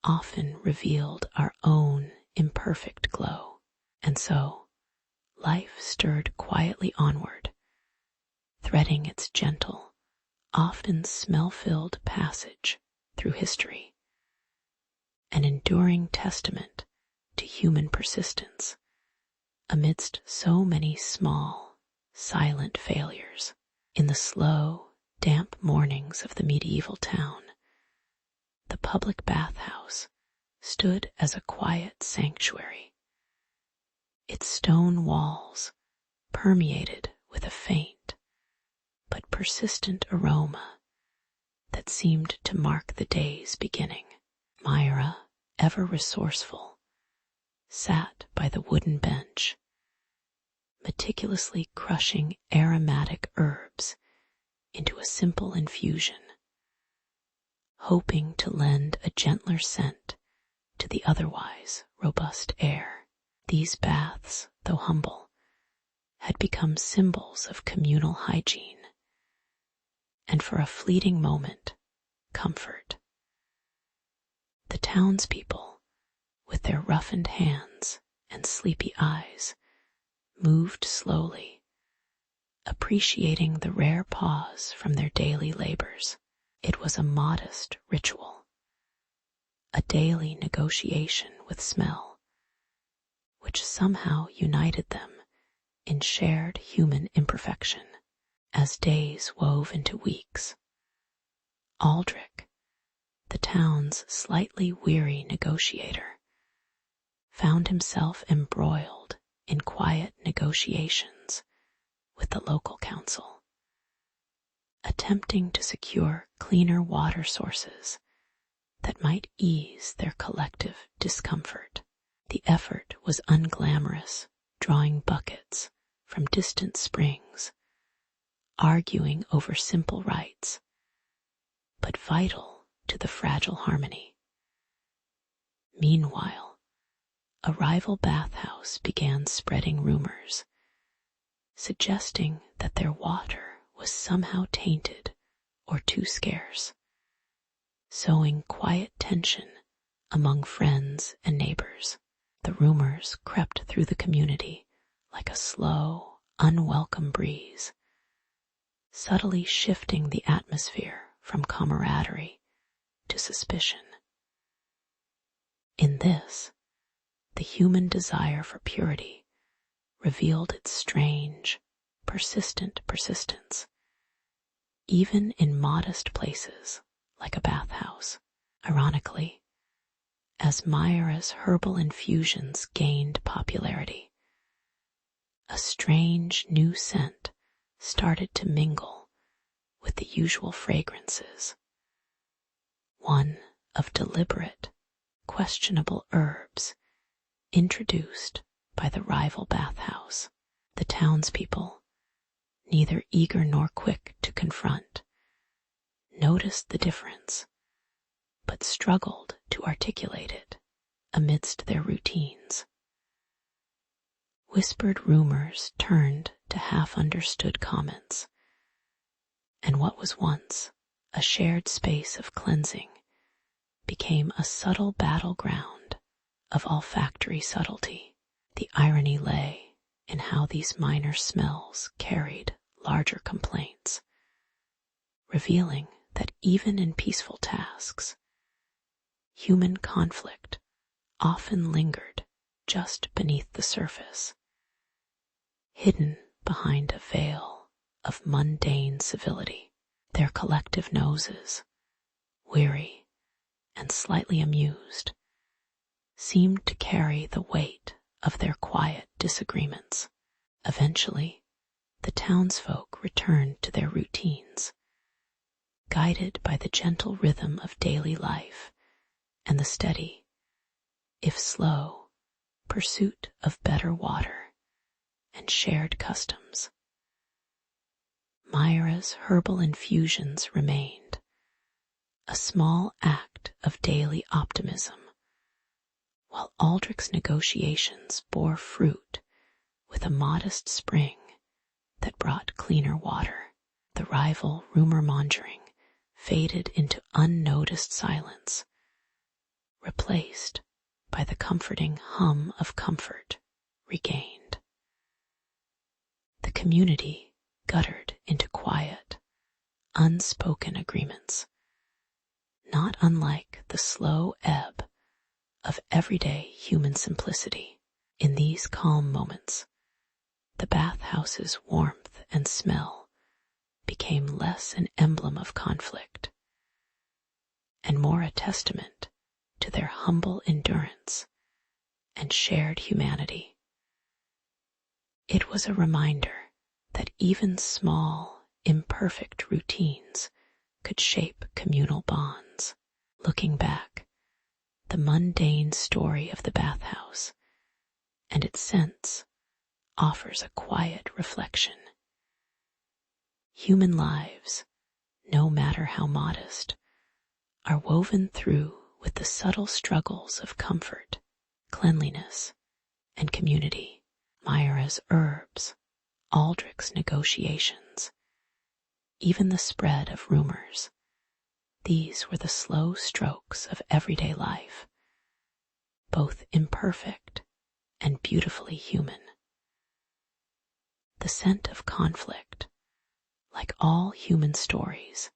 often revealed our own imperfect glow, and so life stirred quietly onward, threading its gentle, often smell-filled passage through history, an enduring testament to human persistence amidst so many small, silent failures. In the slow, damp mornings of the medieval town, the public bathhouse stood as a quiet sanctuary, its stone walls permeated with a faint but persistent aroma that seemed to mark the day's beginning. Myra, ever resourceful, sat by the wooden bench, meticulously crushing aromatic herbs into a simple infusion, hoping to lend a gentler scent to the otherwise robust air. These baths, though humble, had become symbols of communal hygiene, and for a fleeting moment, comfort. The townspeople, with their roughened hands and sleepy eyes, moved slowly, appreciating the rare pause from their daily labors. It was a modest ritual, a daily negotiation with smell, which somehow united them in shared human imperfection. As days wove into weeks, Aldrich, the town's slightly weary negotiator, found himself embroiled in quiet negotiations with the local council, attempting to secure cleaner water sources that might ease their collective discomfort. The effort was unglamorous, drawing buckets from distant springs, arguing over simple rights, but vital to the fragile harmony. Meanwhile, a rival bathhouse began spreading rumors, suggesting that their water was somehow tainted or too scarce, sowing quiet tension among friends and neighbors. The rumors crept through the community like a slow, unwelcome breeze, subtly shifting the atmosphere from camaraderie to suspicion. In this, the human desire for purity revealed its strange, persistent persistence, even in modest places like a bathhouse. Ironically, as Myra's herbal infusions gained popularity, a strange new scent started to mingle with the usual fragrances, one of deliberate, questionable herbs introduced by the rival bathhouse. The townspeople, neither eager nor quick to confront, noticed the difference, but struggled to articulate it amidst their routines. Whispered rumors turned to half-understood comments, and what was once a shared space of cleansing became a subtle battleground of olfactory subtlety. The irony lay in how these minor smells carried larger complaints, revealing that even in peaceful tasks, human conflict often lingered just beneath the surface, hidden behind a veil of mundane civility. Their collective noses, weary and slightly amused, seemed to carry the weight of their quiet disagreements. Eventually, the townsfolk returned to their routines, guided by the gentle rhythm of daily life and the steady, if slow, pursuit of better water and shared customs. Myra's herbal infusions remained, a small act of daily optimism, while Aldrich's negotiations bore fruit with a modest spring that brought cleaner water. The rival rumor-mongering faded into unnoticed silence, replaced by the comforting hum of comfort regained. The community guttered into quiet, unspoken agreements, not unlike the slow ebb of everyday human simplicity. In these calm moments, the bathhouse's warmth and smell became less an emblem of conflict and more a testament to their humble endurance and shared humanity. It was a reminder that even small, imperfect routines could shape communal bonds. Looking back, the mundane story of the bathhouse and its scents offers a quiet reflection. Human lives, no matter how modest, are woven through with the subtle struggles of comfort, cleanliness, and community. Myra's herbs, Aldrich's negotiations, even the spread of rumors. These were the slow strokes of everyday life, both imperfect and beautifully human. The scent of conflict, like all human stories,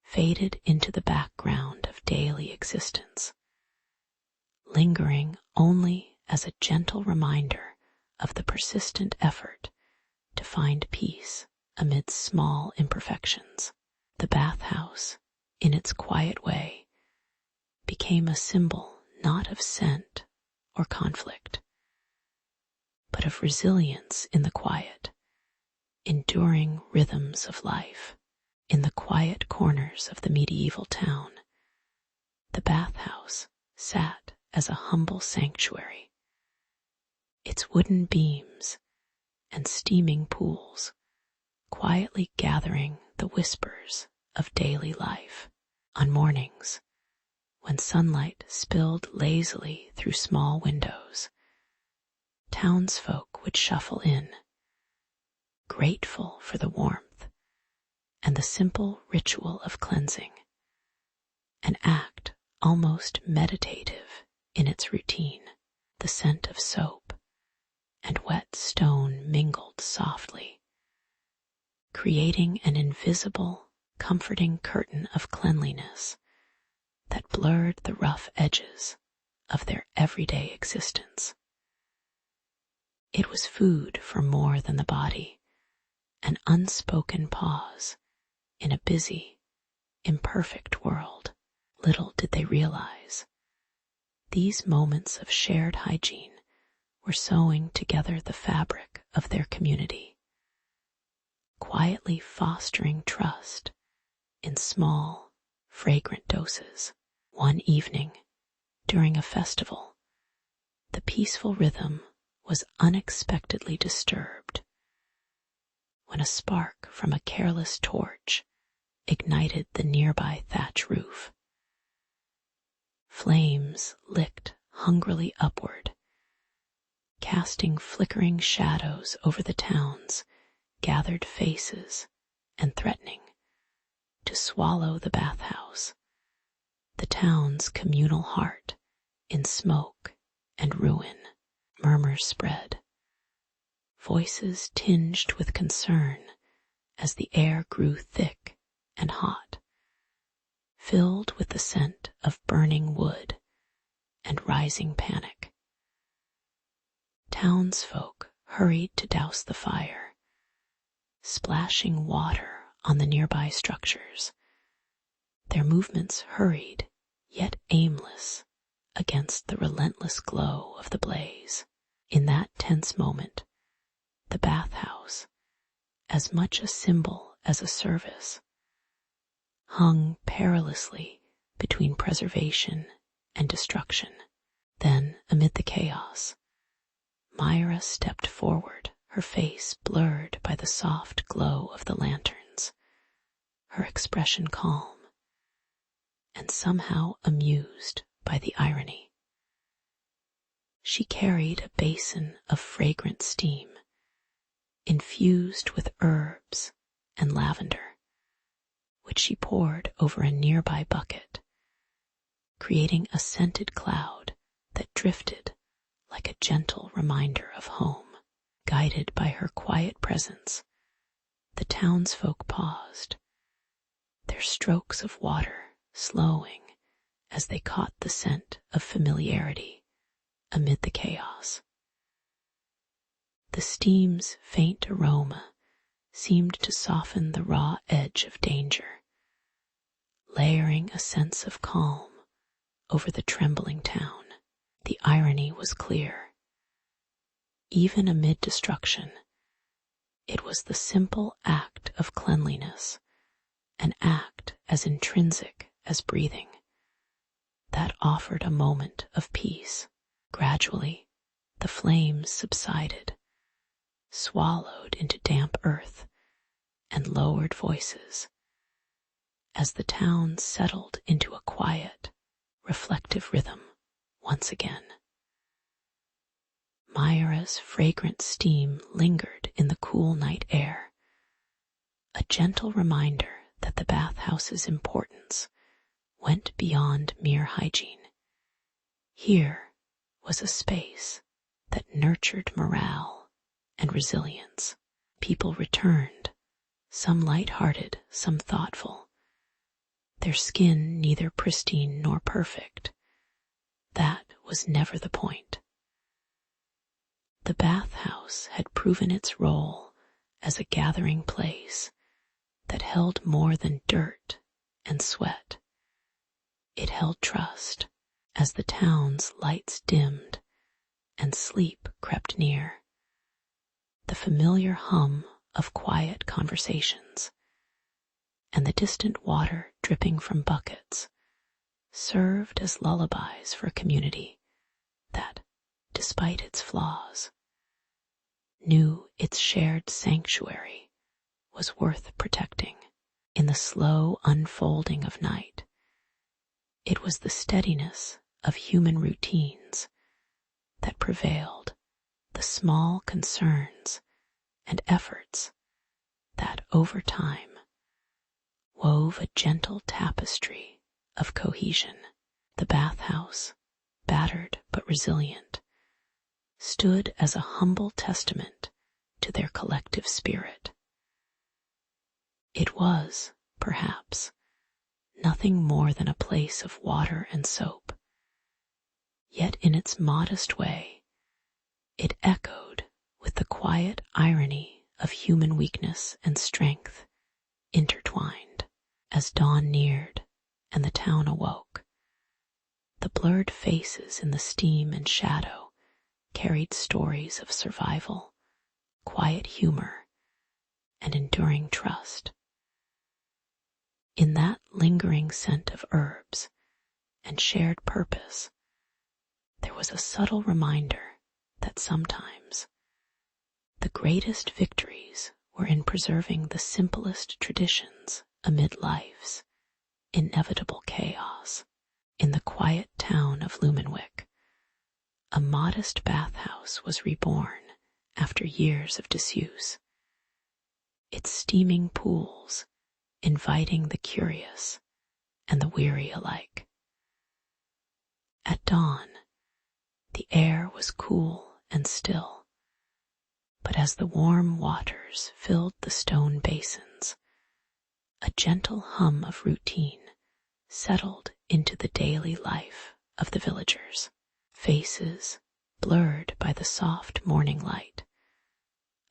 faded into the background of daily existence, lingering only as a gentle reminder of the persistent effort to find peace amidst small imperfections. The bathhouse, in its quiet way, became a symbol not of scent or conflict, but of resilience in the quiet, enduring rhythms of life. In the quiet corners of the medieval town, the bathhouse sat as a humble sanctuary, its wooden beams and steaming pools quietly gathering the whispers of daily life. On mornings, when sunlight spilled lazily through small windows, townsfolk would shuffle in, grateful for the warmth and the simple ritual of cleansing, an act almost meditative in its routine. The scent of soap and wet stone mingled softly, creating an invisible, comforting curtain of cleanliness that blurred the rough edges of their everyday existence. It was food for more than the body, an unspoken pause in a busy, imperfect world. Little did they realize, these moments of shared hygiene were sewing together the fabric of their community, quietly fostering trust in small, fragrant doses. One evening, during a festival, the peaceful rhythm was unexpectedly disturbed when a spark from a careless torch ignited the nearby thatch roof. Flames licked hungrily upward, casting flickering shadows over the town's gathered faces and threatening to swallow the bathhouse, the town's communal heart in smoke and ruin. Murmurs spread, voices tinged with concern as the air grew thick and hot, filled with the scent of burning wood and rising panic. Townsfolk hurried to douse the fire, splashing water on the nearby structures, their movements hurried yet aimless against the relentless glow of the blaze. In that tense moment, the bathhouse, as much a symbol as a service, hung perilously between preservation and destruction. Then, amid the chaos, Myra stepped forward, her face blurred by the soft glow of the lanterns, her expression calm, and somehow amused by the irony. She carried a basin of fragrant steam, infused with herbs and lavender, which she poured over a nearby bucket, creating a scented cloud that drifted like a gentle reminder of home. Guided by her quiet presence, the townsfolk paused, their strokes of water slowing as they caught the scent of familiarity amid the chaos. The steam's faint aroma seemed to soften the raw edge of danger, layering a sense of calm over the trembling town. The irony was clear. Even amid destruction, it was the simple act of cleanliness, an act as intrinsic as breathing, that offered a moment of peace. Gradually, the flames subsided, swallowed into damp earth and lowered voices, as the town settled into a quiet, reflective rhythm once again. Myra's fragrant steam lingered in the cool night air, a gentle reminder that the bathhouse's importance went beyond mere hygiene. Here was a space that nurtured morale and resilience. People returned, some light-hearted, some thoughtful, their skin neither pristine nor perfect. That was never the point. The bathhouse had proven its role as a gathering place that held more than dirt and sweat. It held trust as the town's lights dimmed and sleep crept near. The familiar hum of quiet conversations and the distant water dripping from buckets served as lullabies for a community that, despite its flaws, knew its shared sanctuary was worth protecting. In the slow unfolding of night, it was the steadiness of human routines that prevailed, the small concerns and efforts that, over time, wove a gentle tapestry of cohesion. The bathhouse, battered but resilient, stood as a humble testament to their collective spirit. It was, perhaps, nothing more than a place of water and soap, yet in its modest way, it echoed with the quiet irony of human weakness and strength intertwined. As dawn neared and the town awoke, the blurred faces in the steam and shadow carried stories of survival, quiet humor, and enduring trust. In that lingering scent of herbs and shared purpose, there was a subtle reminder that sometimes the greatest victories were in preserving the simplest traditions amid life's inevitable chaos. In the quiet town of Lumenwick, a modest bathhouse was reborn after years of disuse, its steaming pools inviting the curious and the weary alike. At dawn, the air was cool and still, but as the warm waters filled the stone basins, a gentle hum of routine settled into the daily life of the villagers. Faces, blurred by the soft morning light,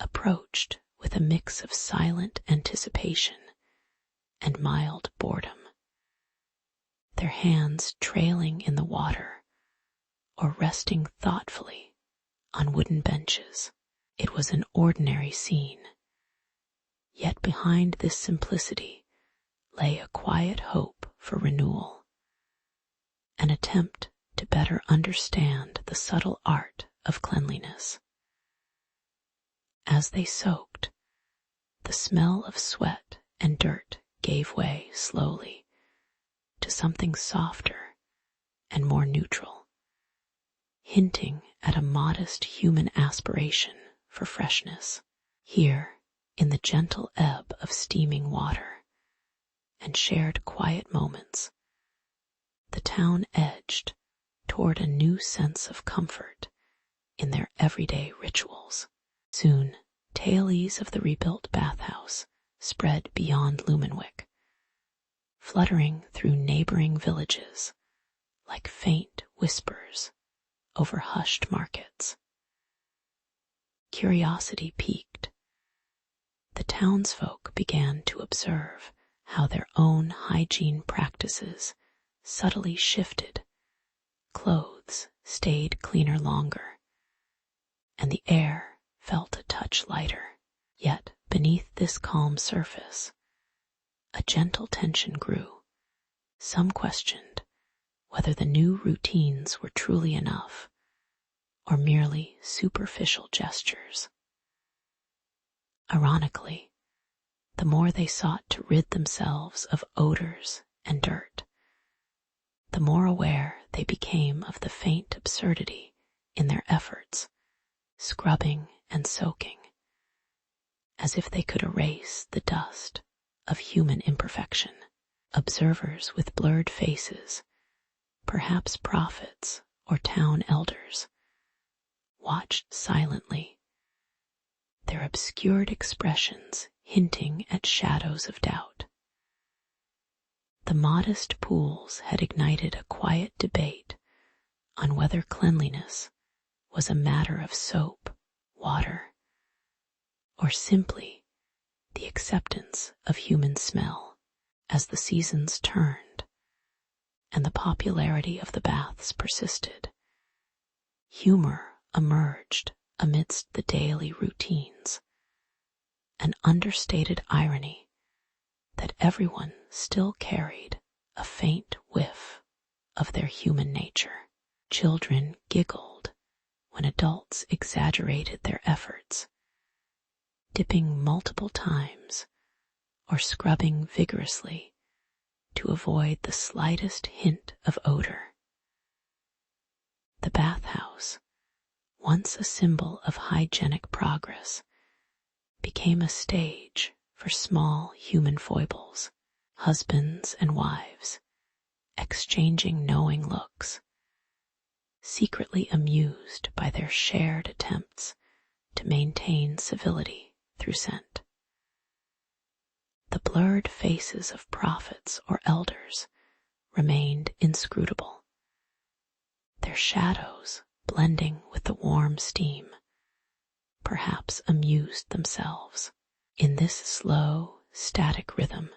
approached with a mix of silent anticipation and mild boredom, their hands trailing in the water or resting thoughtfully on wooden benches. It was an ordinary scene, yet behind this simplicity lay a quiet hope for renewal, an attempt to better understand the subtle art of cleanliness. As they soaked, the smell of sweat and dirt gave way slowly to something softer and more neutral, hinting at a modest human aspiration for freshness. Here, in the gentle ebb of steaming water and shared quiet moments, the town edged toward a new sense of comfort in their everyday rituals. Soon, tales of the rebuilt bathhouse spread beyond Lumenwick, fluttering through neighboring villages like faint whispers over hushed markets. Curiosity piqued. The townsfolk began to observe how their own hygiene practices subtly shifted. Clothes stayed cleaner longer, and the air felt a touch lighter. Yet beneath this calm surface, a gentle tension grew. Some questioned whether the new routines were truly enough or merely superficial gestures. Ironically, the more they sought to rid themselves of odors and dirt, the more aware they became of the faint absurdity in their efforts, scrubbing and soaking, as if they could erase the dust of human imperfection. Observers with blurred faces, perhaps prophets or town elders, watched silently, their obscured expressions hinting at shadows of doubt. The modest pools had ignited a quiet debate on whether cleanliness was a matter of soap, water, or simply the acceptance of human smell. As the seasons turned and the popularity of the baths persisted, humor emerged amidst the daily routines, an understated irony that everyone still carried a faint whiff of their human nature. Children giggled when adults exaggerated their efforts, dipping multiple times or scrubbing vigorously to avoid the slightest hint of odor. The bathhouse, once a symbol of hygienic progress, became a stage for small human foibles. Husbands and wives, exchanging knowing looks, secretly amused by their shared attempts to maintain civility through scent. The blurred faces of prophets or elders remained inscrutable, their shadows blending with the warm steam, perhaps amused themselves. In this slow, static rhythm,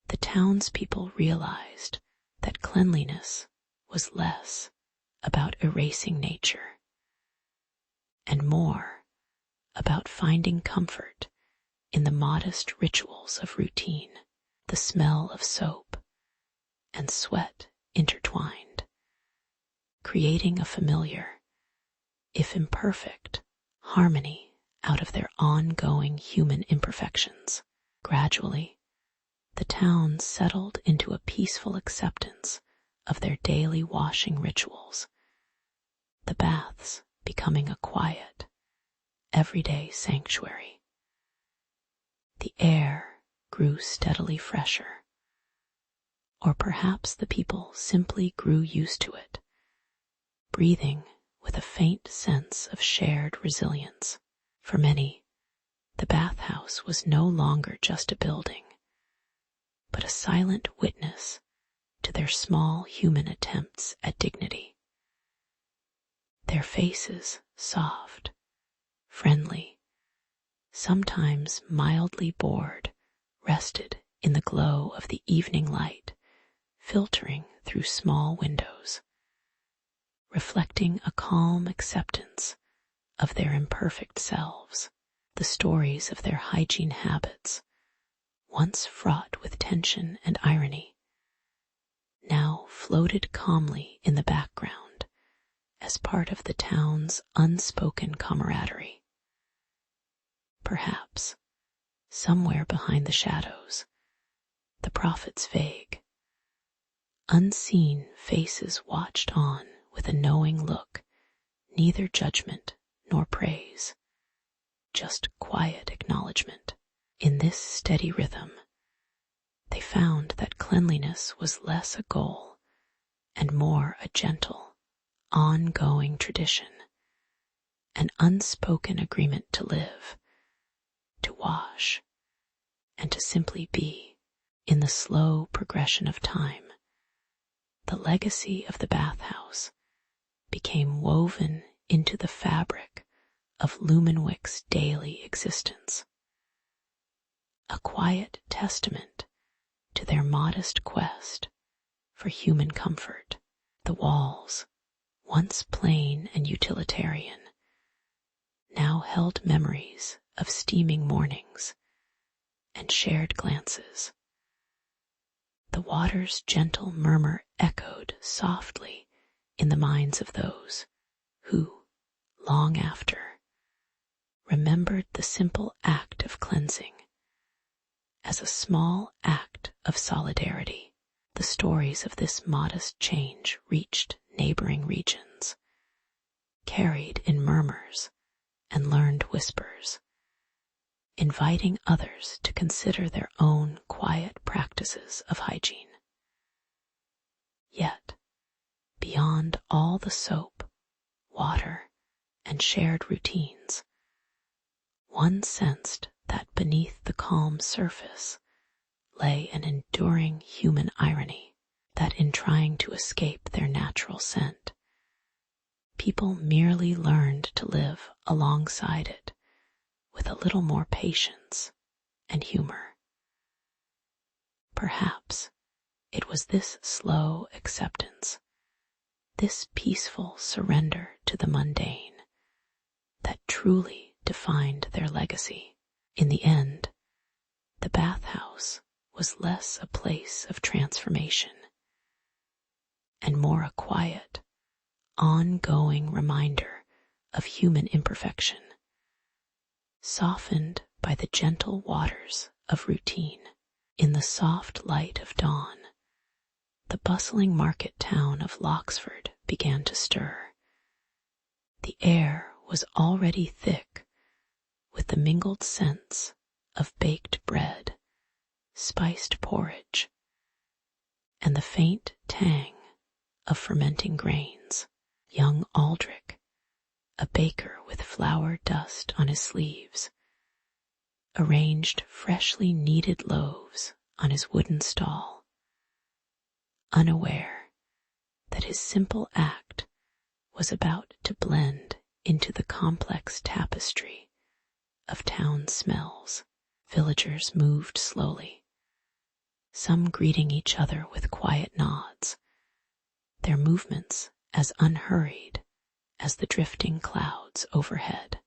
the townspeople realized that cleanliness was less about erasing nature and more about finding comfort in the modest rituals of routine. The smell of soap and sweat intertwined, creating a familiar, if imperfect, harmony out of their ongoing human imperfections. Gradually, the town settled into a peaceful acceptance of their daily washing rituals, the baths becoming a quiet, everyday sanctuary. The air grew steadily fresher, or perhaps the people simply grew used to it, breathing with a faint sense of shared resilience. For many, the bathhouse was no longer just a building, but a silent witness to their small human attempts at dignity. Their faces soft, friendly, sometimes mildly bored, rested in the glow of the evening light filtering through small windows, reflecting a calm acceptance of their imperfect selves. The stories of their hygiene habits, once fraught with tension and irony, now floated calmly in the background as part of the town's unspoken camaraderie. Perhaps, somewhere behind the shadows, the prophet's vague, unseen faces watched on with a knowing look, neither judgment nor praise, just quiet acknowledgement. In this steady rhythm, they found that cleanliness was less a goal and more a gentle, ongoing tradition, an unspoken agreement to live, to wash, and to simply be. In the slow progression of time, the legacy of the bathhouse became woven into the fabric of Lumenwick's daily existence, a quiet testament to their modest quest for human comfort. The walls, once plain and utilitarian, now held memories of steaming mornings and shared glances. The water's gentle murmur echoed softly in the minds of those who, long after, remembered the simple act of cleansing as a small act of solidarity. The stories of this modest change reached neighboring regions, carried in murmurs and learned whispers, inviting others to consider their own quiet practices of hygiene. Yet, beyond all the soap, water, and shared routines, one sensed that beneath the calm surface lay an enduring human irony, that in trying to escape their natural scent, people merely learned to live alongside it with a little more patience and humor. Perhaps it was this slow acceptance, this peaceful surrender to the mundane, that truly defined their legacy. In the end, the bathhouse was less a place of transformation and more a quiet, ongoing reminder of human imperfection, softened by the gentle waters of routine. In the soft light of dawn, the bustling market town of Loxford began to stir. The air was already thick with the mingled scents of baked bread, spiced porridge, and the faint tang of fermenting grains. Young Aldrich, a baker with flour dust on his sleeves, arranged freshly kneaded loaves on his wooden stall, unaware that his simple act was about to blend into the complex tapestry of town smells. Villagers moved slowly, some greeting each other with quiet nods, their movements as unhurried as the drifting clouds overhead.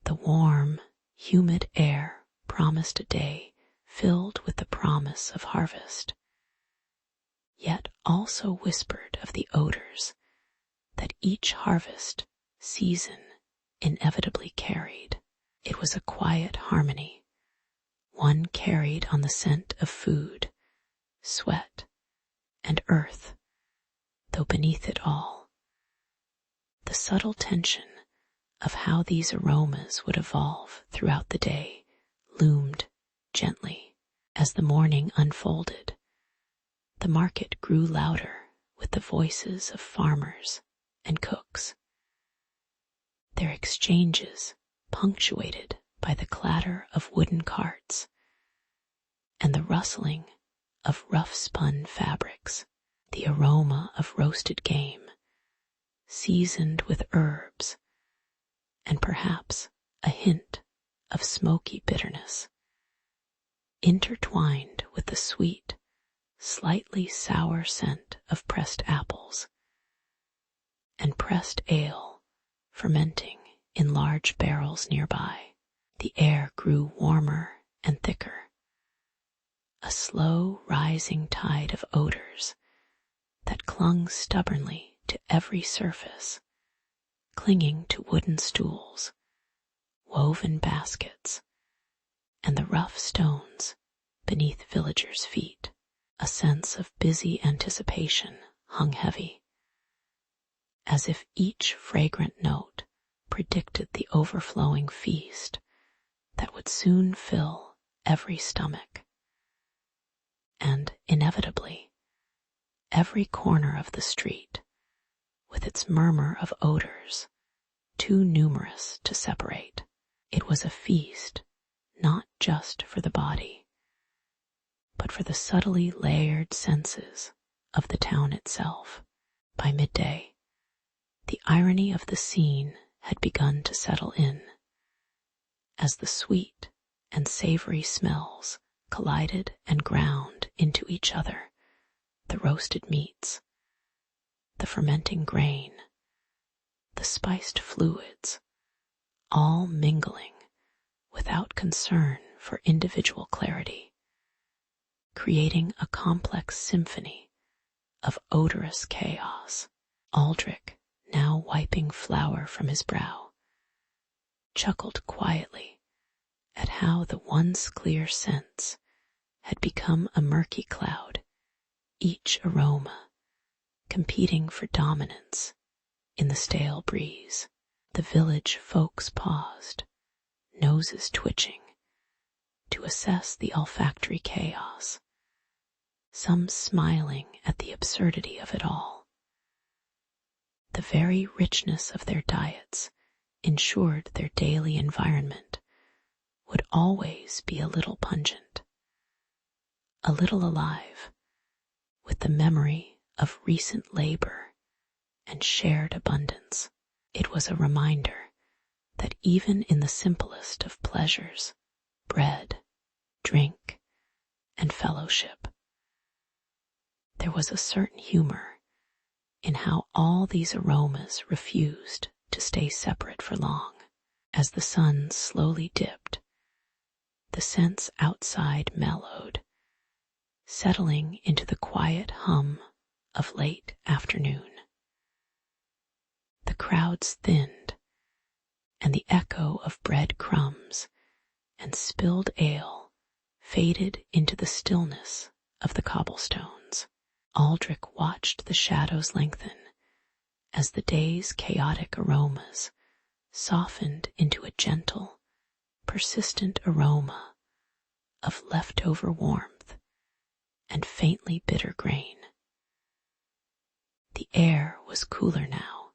The warm, humid air promised a day filled with the promise of harvest, yet also whispered of the odors that each harvest season inevitably carried. It was a quiet harmony, one carried on the scent of food, sweat, and earth, though beneath it all, the subtle tension of how these aromas would evolve throughout the day loomed gently. As the morning unfolded, the market grew louder with the voices of farmers and cooks, their exchanges punctuated by the clatter of wooden carts and the rustling of rough-spun fabrics. The aroma of roasted game, seasoned with herbs, and perhaps a hint of smoky bitterness, intertwined with the sweet, slightly sour scent of pressed apples and pressed ale fermenting in large barrels nearby. The air grew warmer and thicker, a slow rising tide of odors that clung stubbornly to every surface, clinging to wooden stools, woven baskets, and the rough stones beneath villagers' feet. A sense of busy anticipation hung heavy, as if each fragrant note predicted the overflowing feast that would soon fill every stomach. And inevitably, every corner of the street, with its murmur of odors, too numerous to separate. It was a feast not just for the body, but for the subtly layered senses of the town itself. By midday, the irony of the scene had begun to settle in, as the sweet and savory smells collided and ground into each other. The roasted meats, the fermenting grain, the spiced fluids, all mingling without concern for individual clarity, creating a complex symphony of odorous chaos. Aldrich, now wiping flour from his brow, chuckled quietly at how the once clear scents had become a murky cloud, each aroma competing for dominance in the stale breeze. The village folks paused, noses twitching, to assess the olfactory chaos, some smiling at the absurdity of it all. The very richness of their diets ensured their daily environment would always be a little pungent, a little alive with the memory of recent labor and shared abundance. It was a reminder that even in the simplest of pleasures, bread, drink, and fellowship, there was a certain humor in how all these aromas refused to stay separate for long. As the sun slowly dipped, the scents outside mellowed, settling into the quiet hum of late afternoon. The crowds thinned, and the echo of bread crumbs and spilled ale faded into the stillness of the cobblestones. Aldrich watched the shadows lengthen as the day's chaotic aromas softened into a gentle, persistent aroma of leftover warmth and faintly bitter grain. The air was cooler now,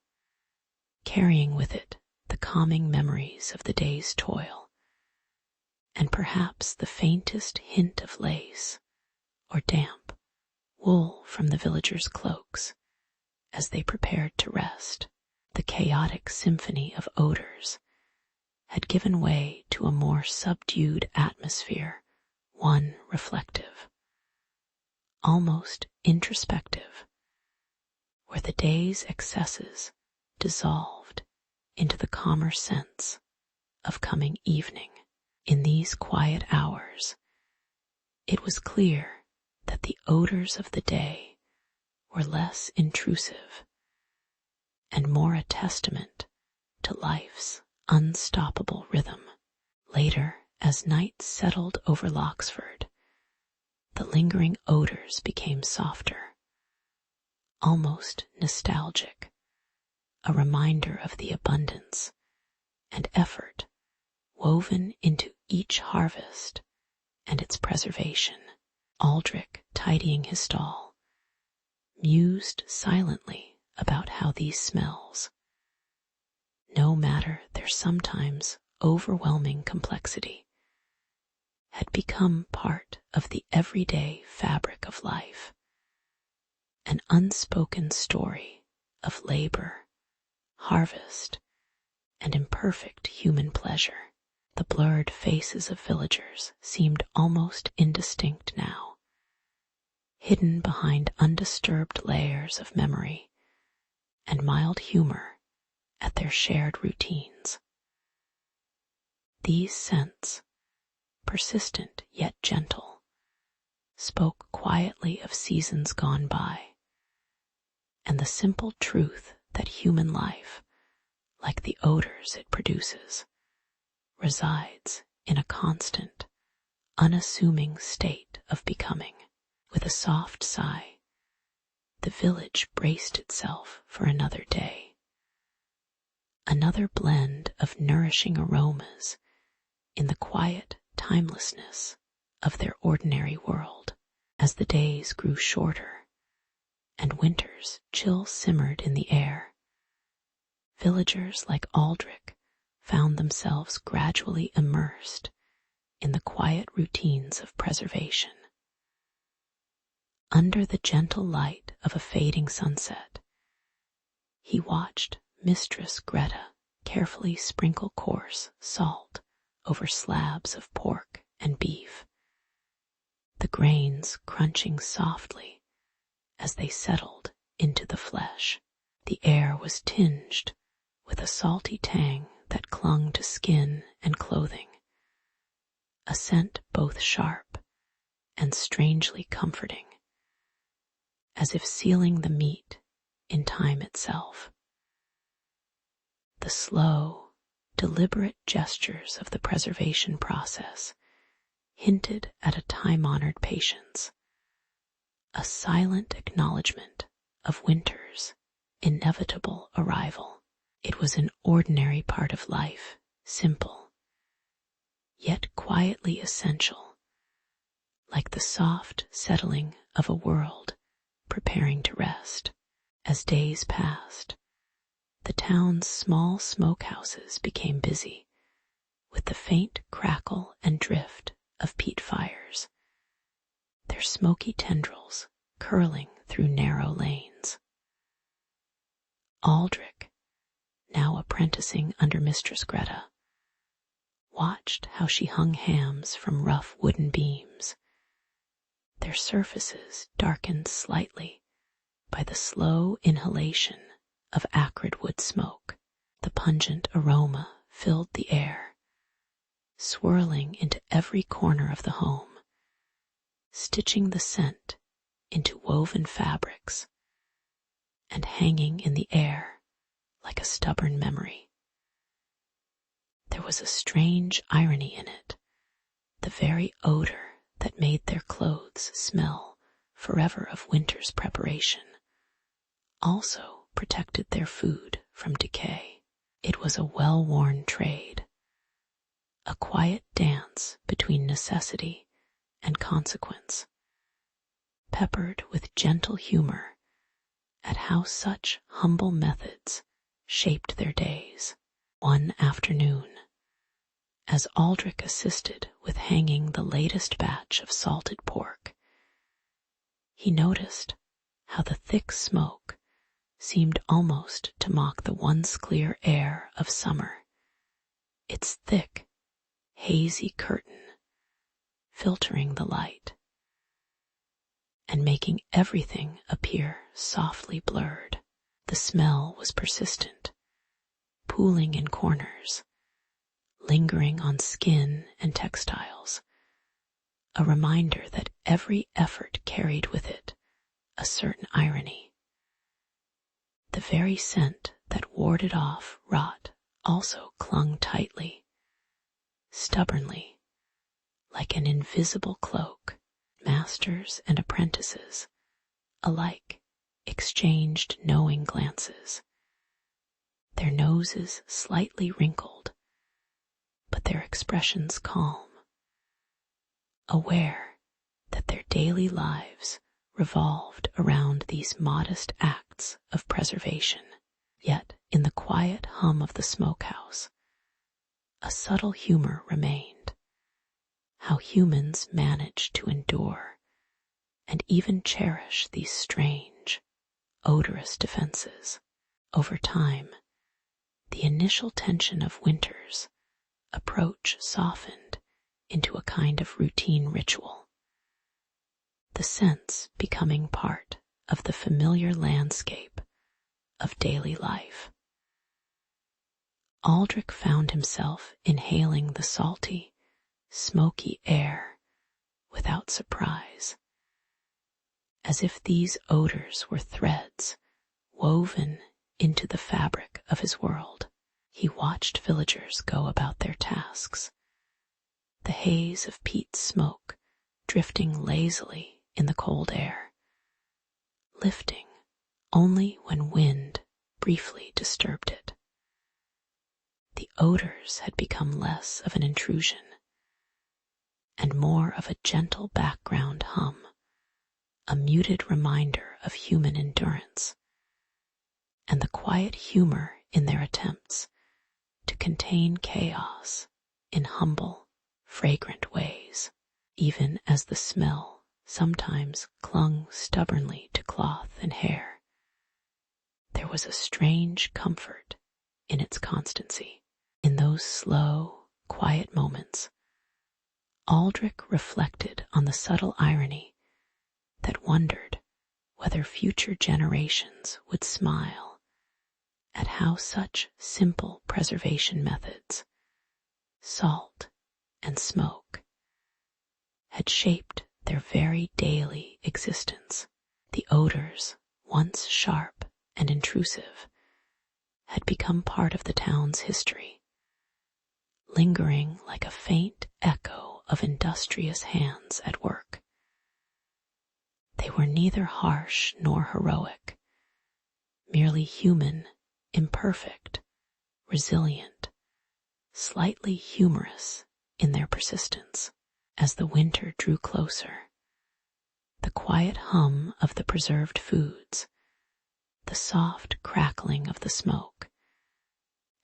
carrying with it the calming memories of the day's toil, and perhaps the faintest hint of lace or damp wool from the villagers' cloaks as they prepared to rest. The chaotic symphony of odors had given way to a more subdued atmosphere, one reflective, almost introspective, where the day's excesses dissolved into the calmer sense of coming evening. In these quiet hours, it was clear that the odors of the day were less intrusive and more a testament to life's unstoppable rhythm. Later, as night settled over Loxford, the lingering odors became softer, almost nostalgic, a reminder of the abundance and effort woven into each harvest and its preservation. Aldrich, tidying his stall, mused silently about how these smells, no matter their sometimes overwhelming complexity, had become part of the everyday fabric of life, an unspoken story of labor, harvest, and imperfect human pleasure. The blurred faces of villagers seemed almost indistinct now, hidden behind undisturbed layers of memory and mild humor at their shared routines. These scents, persistent yet gentle, spoke quietly of seasons gone by, and the simple truth that human life, like the odors it produces, resides in a constant, unassuming state of becoming. With a soft sigh, the village braced itself for another day. Another blend of nourishing aromas in the quiet timelessness of their ordinary world. As the days grew shorter and winter's chill simmered in the air, villagers like Aldrich found themselves gradually immersed in the quiet routines of preservation. Under the gentle light of a fading sunset, he watched Mistress Greta carefully sprinkle coarse salt over slabs of pork and beef, the grains crunching softly as they settled into the flesh. The air was tinged with a salty tang that clung to skin and clothing, a scent both sharp and strangely comforting, as if sealing the meat in time itself. The slow, deliberate gestures of the preservation process hinted at a time-honored patience, a silent acknowledgement of winter's inevitable arrival. It was an ordinary part of life, simple, yet quietly essential, like the soft settling of a world preparing to rest. As days passed, the town's small smokehouses became busy with the faint crackle and drift of peat fires, their smoky tendrils curling through narrow lanes. Aldrich, now apprenticing under Mistress Greta, watched how she hung hams from rough wooden beams, their surfaces darkened slightly by the slow inhalation of acrid wood smoke. The pungent aroma filled the air, swirling into every corner of the home, stitching the scent into woven fabrics and hanging in the air like a stubborn memory. There was a strange irony in it. The very odor that made their clothes smell forever of winter's preparation also protected their food from decay. It was a well-worn trade, a quiet dance between necessity and consequence, peppered with gentle humor at how such humble methods shaped their days. One afternoon, as Aldrich assisted with hanging the latest batch of salted pork, he noticed how the thick smoke seemed almost to mock the once clear air of summer, its thick, hazy curtain filtering the light and making everything appear softly blurred. The smell was persistent, pooling in corners, lingering on skin and textiles, a reminder that every effort carried with it a certain irony. The very scent that warded off rot also clung tightly, stubbornly, like an invisible cloak. Masters and apprentices alike exchanged knowing glances, their noses slightly wrinkled, but their expressions calm, aware that their daily lives revolved around these modest acts of preservation. Yet, in the quiet hum of the smokehouse, a subtle humor remained. How humans manage to endure and even cherish these strange, odorous defenses. Over time, the initial tension of winter's approach softened into a kind of routine ritual, the scents becoming part of the familiar landscape of daily life. Aldrich found himself inhaling the salty, smoky air without surprise, as if these odors were threads woven into the fabric of his world. He watched villagers go about their tasks, the haze of peat smoke drifting lazily in the cold air, lifting only when wind briefly disturbed it. The odors had become less of an intrusion and more of a gentle background hum, a muted reminder of human endurance and the quiet humor in their attempts to contain chaos in humble, fragrant ways, even as the smell sometimes clung stubbornly to cloth and hair. There was a strange comfort in its constancy. In those slow, quiet moments, Aldrich reflected on the subtle irony that wondered whether future generations would smile at how such simple preservation methods, salt and smoke, had shaped their very daily existence. The odors, once sharp and intrusive, had become part of the town's history, lingering like a faint echo of industrious hands at work. They were neither harsh nor heroic, merely human, imperfect, resilient, slightly humorous in their persistence. As the winter drew closer, the quiet hum of the preserved foods, the soft crackling of the smoke,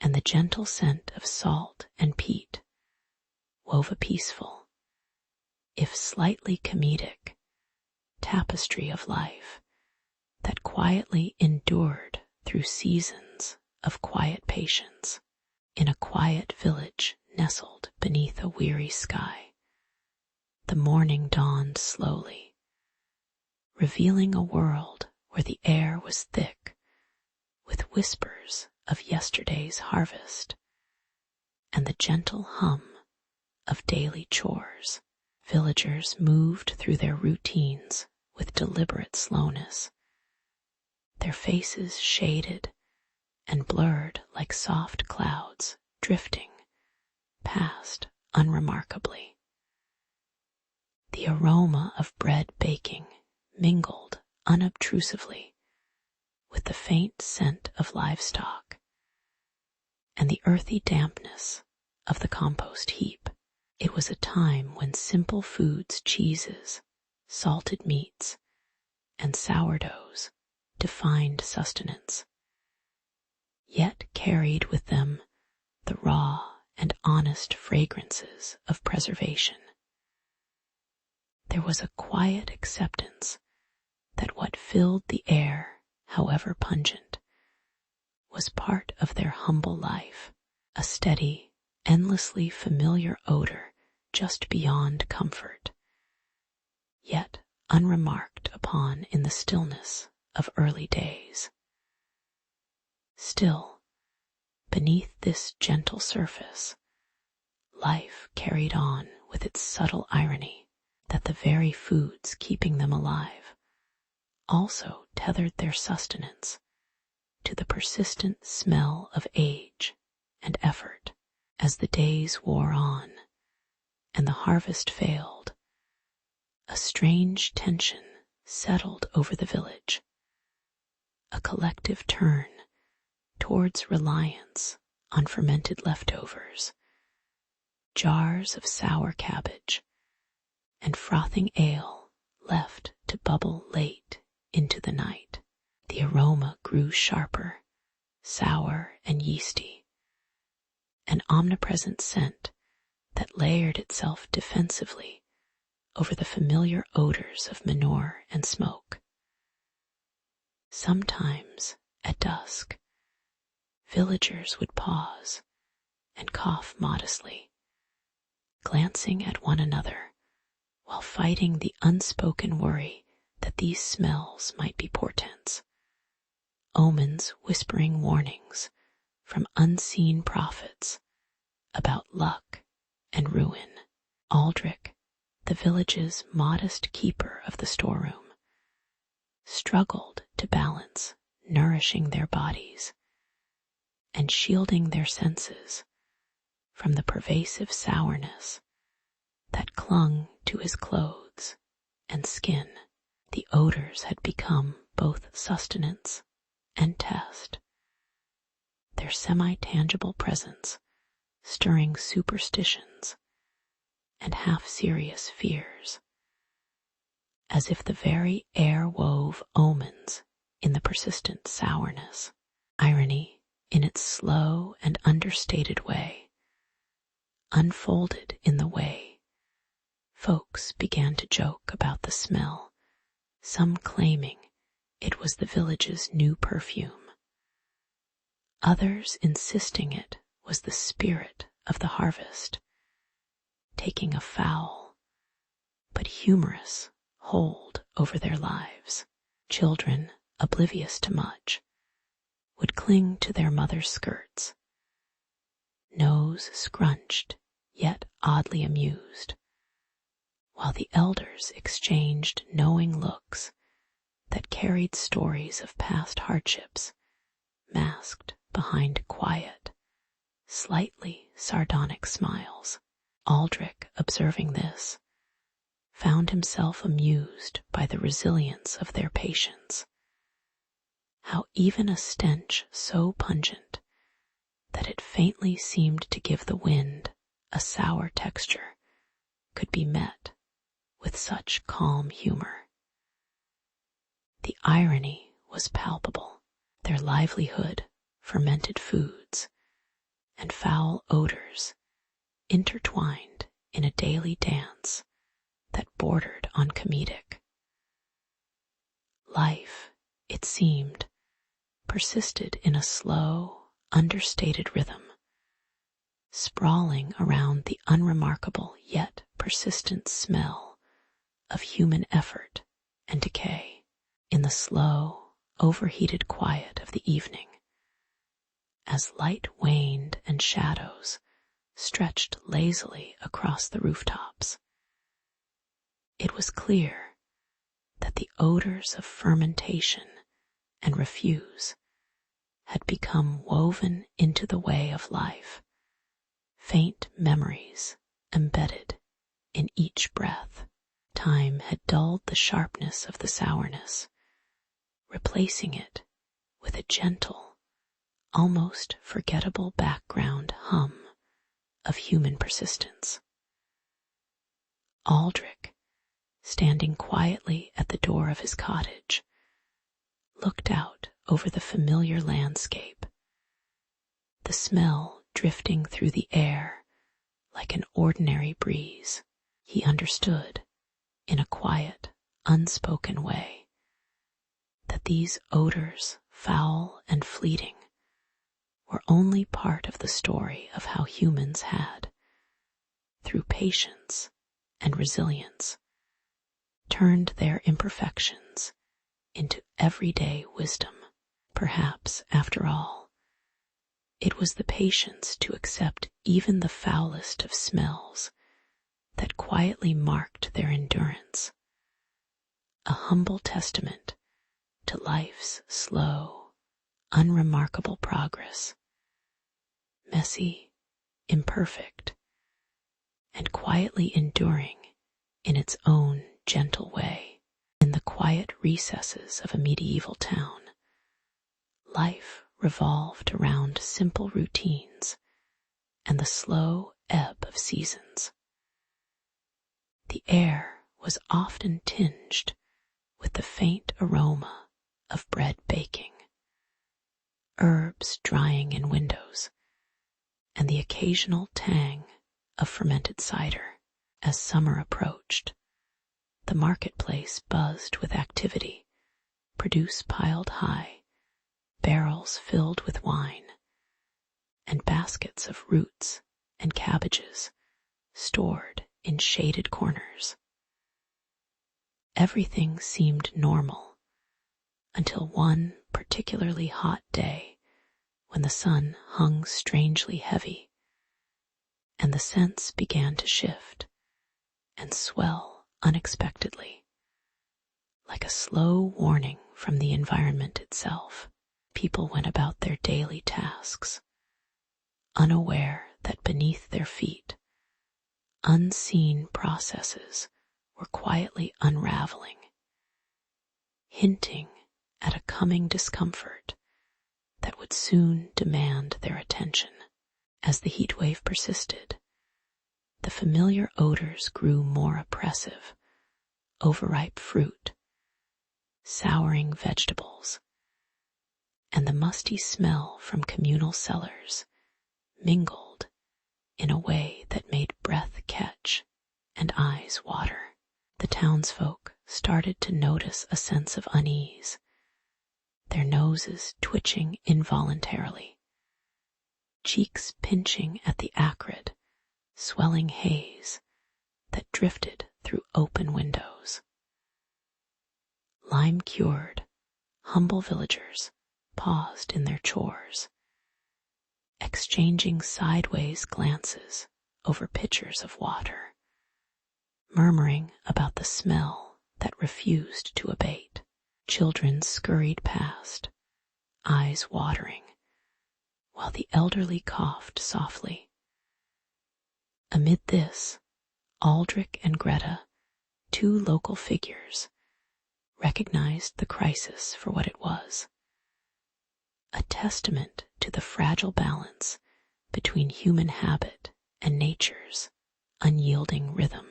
and the gentle scent of salt and peat wove a peaceful, if slightly comedic, tapestry of life that quietly endured through seasons of quiet patience. In a quiet village nestled beneath a weary sky, the morning dawned slowly, revealing a world where the air was thick with whispers of yesterday's harvest and the gentle hum of daily chores. Villagers moved through their routines with deliberate slowness, their faces shaded and blurred like soft clouds drifting past unremarkably. The aroma of bread baking mingled unobtrusively with the faint scent of livestock and the earthy dampness of the compost heap. It was a time when simple foods, cheeses, salted meats, and sourdoughs defined sustenance, yet carried with them the raw and honest fragrances of preservation. There was a quiet acceptance that what filled the air, however pungent, was part of their humble life, a steady, endlessly familiar odor just beyond comfort, yet unremarked upon in the stillness of early days. Still, beneath this gentle surface, life carried on with its subtle irony that the very foods keeping them alive also tethered their sustenance to the persistent smell of age and effort. As the days wore on and the harvest failed, a strange tension settled over the village, a collective turn towards reliance on fermented leftovers, jars of sour cabbage, and frothing ale left to bubble late into the night. The aroma grew sharper, sour and yeasty, an omnipresent scent that layered itself defensively over the familiar odors of manure and smoke. Sometimes, at dusk, villagers would pause and cough modestly, glancing at one another while fighting the unspoken worry that these smells might be portents, omens whispering warnings from unseen prophets about luck and ruin. Aldrich, the village's modest keeper of the storeroom, struggled to balance nourishing their bodies and shielding their senses from the pervasive sourness that clung to his clothes and skin. The odors had become both sustenance and test, their semi-tangible presence stirring superstitions and half-serious fears, as if the very air wove omens in the persistent sourness. Irony, in its slow and understated way, unfolded in the way folks began to joke about the smell, some claiming it was the village's new perfume, others insisting it was the spirit of the harvest, taking a foul but humorous hold over their lives. Children, oblivious to much, would cling to their mother's skirts, nose scrunched yet oddly amused, while the elders exchanged knowing looks that carried stories of past hardships masked behind quiet, slightly sardonic smiles. Aldrich, observing this, found himself amused by the resilience of their patience. How even a stench so pungent that it faintly seemed to give the wind a sour texture could be met with such calm humor. The irony was palpable. Their livelihood, fermented foods, and foul odors intertwined in a daily dance that bordered on comedic. Life, it seemed, persisted in a slow, understated rhythm, sprawling around the unremarkable yet persistent smell of human effort and decay. In the slow, overheated quiet of the evening, as light waned and shadows stretched lazily across the rooftops, it was clear that the odors of fermentation and refuse had become woven into the way of life, faint memories embedded in each breath. Time had dulled the sharpness of the sourness, replacing it with a gentle, almost forgettable background hum of human persistence. Aldrich, standing quietly at the door of his cottage, looked out over the familiar landscape, the smell drifting through the air like an ordinary breeze. He understood, in a quiet, unspoken way, that these odors, foul and fleeting, were only part of the story of how humans had, through patience and resilience, turned their imperfections into everyday wisdom. Perhaps, after all, it was the patience to accept even the foulest of smells that quietly marked their endurance, a humble testament to life's slow, unremarkable progress, messy, imperfect, and quietly enduring in its own gentle way. In the quiet recesses of a medieval town, life revolved around simple routines and the slow ebb of seasons. The air was often tinged with the faint aroma of bread baking, herbs drying in windows, and the occasional tang of fermented cider. As summer approached, the marketplace buzzed with activity, produce piled high, barrels filled with wine, and baskets of roots and cabbages stored in shaded corners. Everything seemed normal until one particularly hot day when the sun hung strangely heavy and the scents began to shift and swell unexpectedly, like a slow warning from the environment itself. People went about their daily tasks, unaware that beneath their feet, unseen processes were quietly unraveling, hinting at a coming discomfort that would soon demand their attention. As the heat wave persisted, the familiar odors grew more oppressive: overripe fruit, souring vegetables, and the musty smell from communal cellars mingled in a way that made breath catch and eyes water. The townsfolk started to notice a sense of unease, their noses twitching involuntarily, cheeks pinching at the acrid, swelling haze that drifted through open windows. Lime-cured, humble villagers paused in their chores, exchanging sideways glances over pitchers of water, murmuring about the smell that refused to abate. Children scurried past, eyes watering, while the elderly coughed softly. Amid this, Aldrich and Greta, two local figures, recognized the crisis for what it was: a testament to the fragile balance between human habit and nature's unyielding rhythm.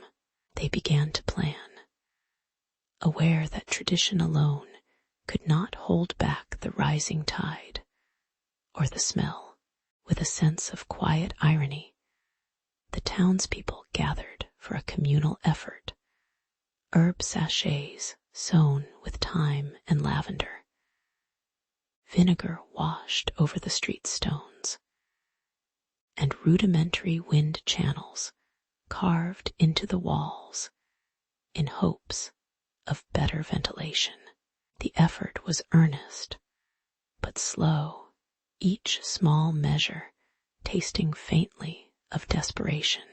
They began to plan, aware that tradition alone could not hold back the rising tide or the smell. With a sense of quiet irony, the townspeople gathered for a communal effort: herb sachets sown with thyme and lavender, vinegar washed over the street stones, and rudimentary wind channels carved into the walls in hopes of better ventilation. The effort was earnest, but slow, each small measure tasting faintly of desperation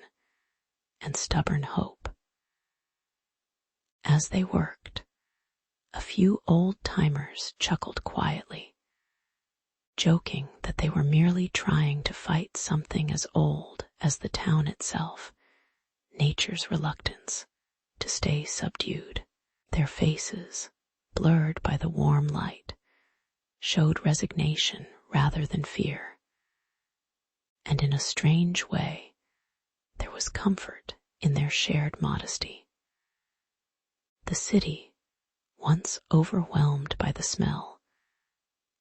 and stubborn hope. As they worked, a few old-timers chuckled quietly, joking that they were merely trying to fight something as old as the town itself: nature's reluctance to stay subdued. Their faces, blurred by the warm light, showed resignation rather than fear, and in a strange way, there was comfort in their shared modesty. The city, once overwhelmed by the smell,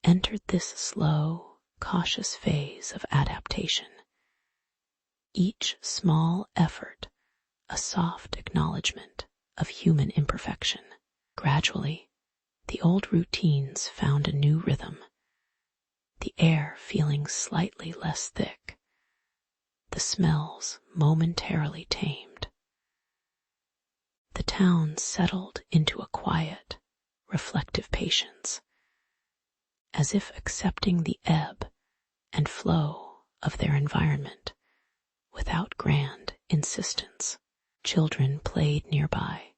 entered this slow, cautious phase of adaptation, each small effort a soft acknowledgement of human imperfection. Gradually, the old routines found a new rhythm, the air feeling slightly less thick, the smells momentarily tamed. The town settled into a quiet, reflective patience, as if accepting the ebb and flow of their environment without grand insistence. Children played nearby,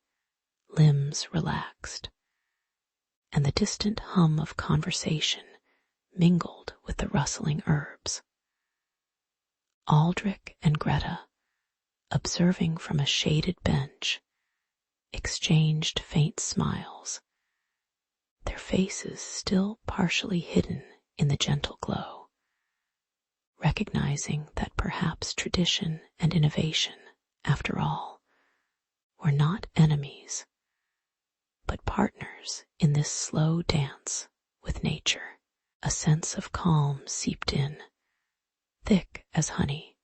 limbs relaxed, and the distant hum of conversation mingled with the rustling herbs. Aldrich and Greta, observing from a shaded bench, exchanged faint smiles, their faces still partially hidden in the gentle glow, recognizing that perhaps tradition and innovation, after all, were not enemies, but partners in this slow dance with nature. A sense of calm seeped in, thick as honey,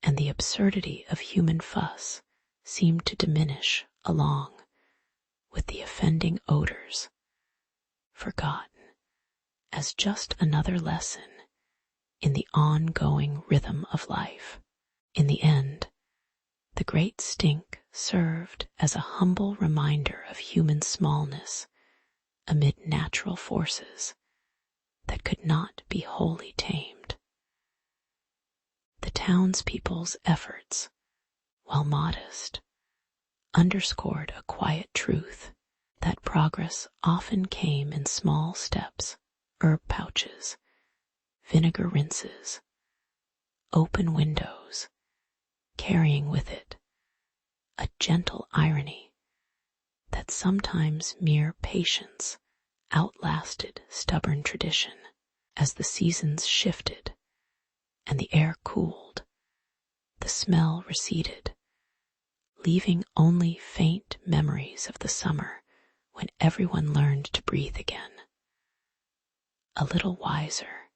and the absurdity of human fuss seemed to diminish along with the offending odors, forgotten as just another lesson in the ongoing rhythm of life. In the end, the great stink served as a humble reminder of human smallness amid natural forces that could not be wholly tamed. The townspeople's efforts, while modest, underscored a quiet truth: that progress often came in small steps: herb pouches, vinegar rinses, open windows, carrying with it a gentle irony that sometimes mere patience outlasted stubborn tradition. As the seasons shifted and the air cooled, the smell receded, leaving only faint memories of the summer when everyone learned to breathe again. A little wiser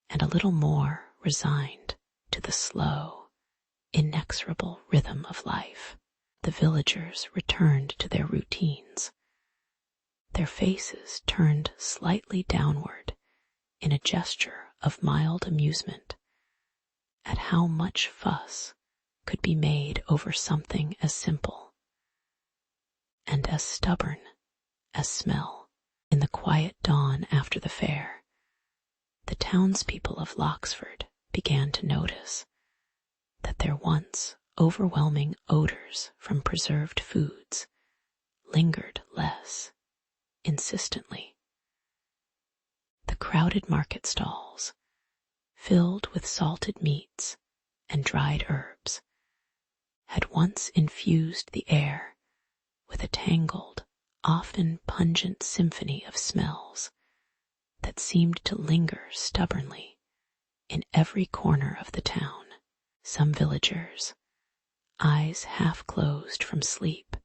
and a little more resigned to the slow, inexorable rhythm of life, the villagers returned to their routines, their faces turned slightly downward in a gesture of mild amusement at how much fuss could be made over something as simple and as stubborn as smell. In the quiet dawn after the fair, the townspeople of Loxford began to notice that their once overwhelming odors from preserved foods lingered less insistently. The crowded market stalls, filled with salted meats and dried herbs, had once infused the air with a tangled, often pungent symphony of smells that seemed to linger stubbornly in every corner of the town. Some villagers, eyes half closed from sleep,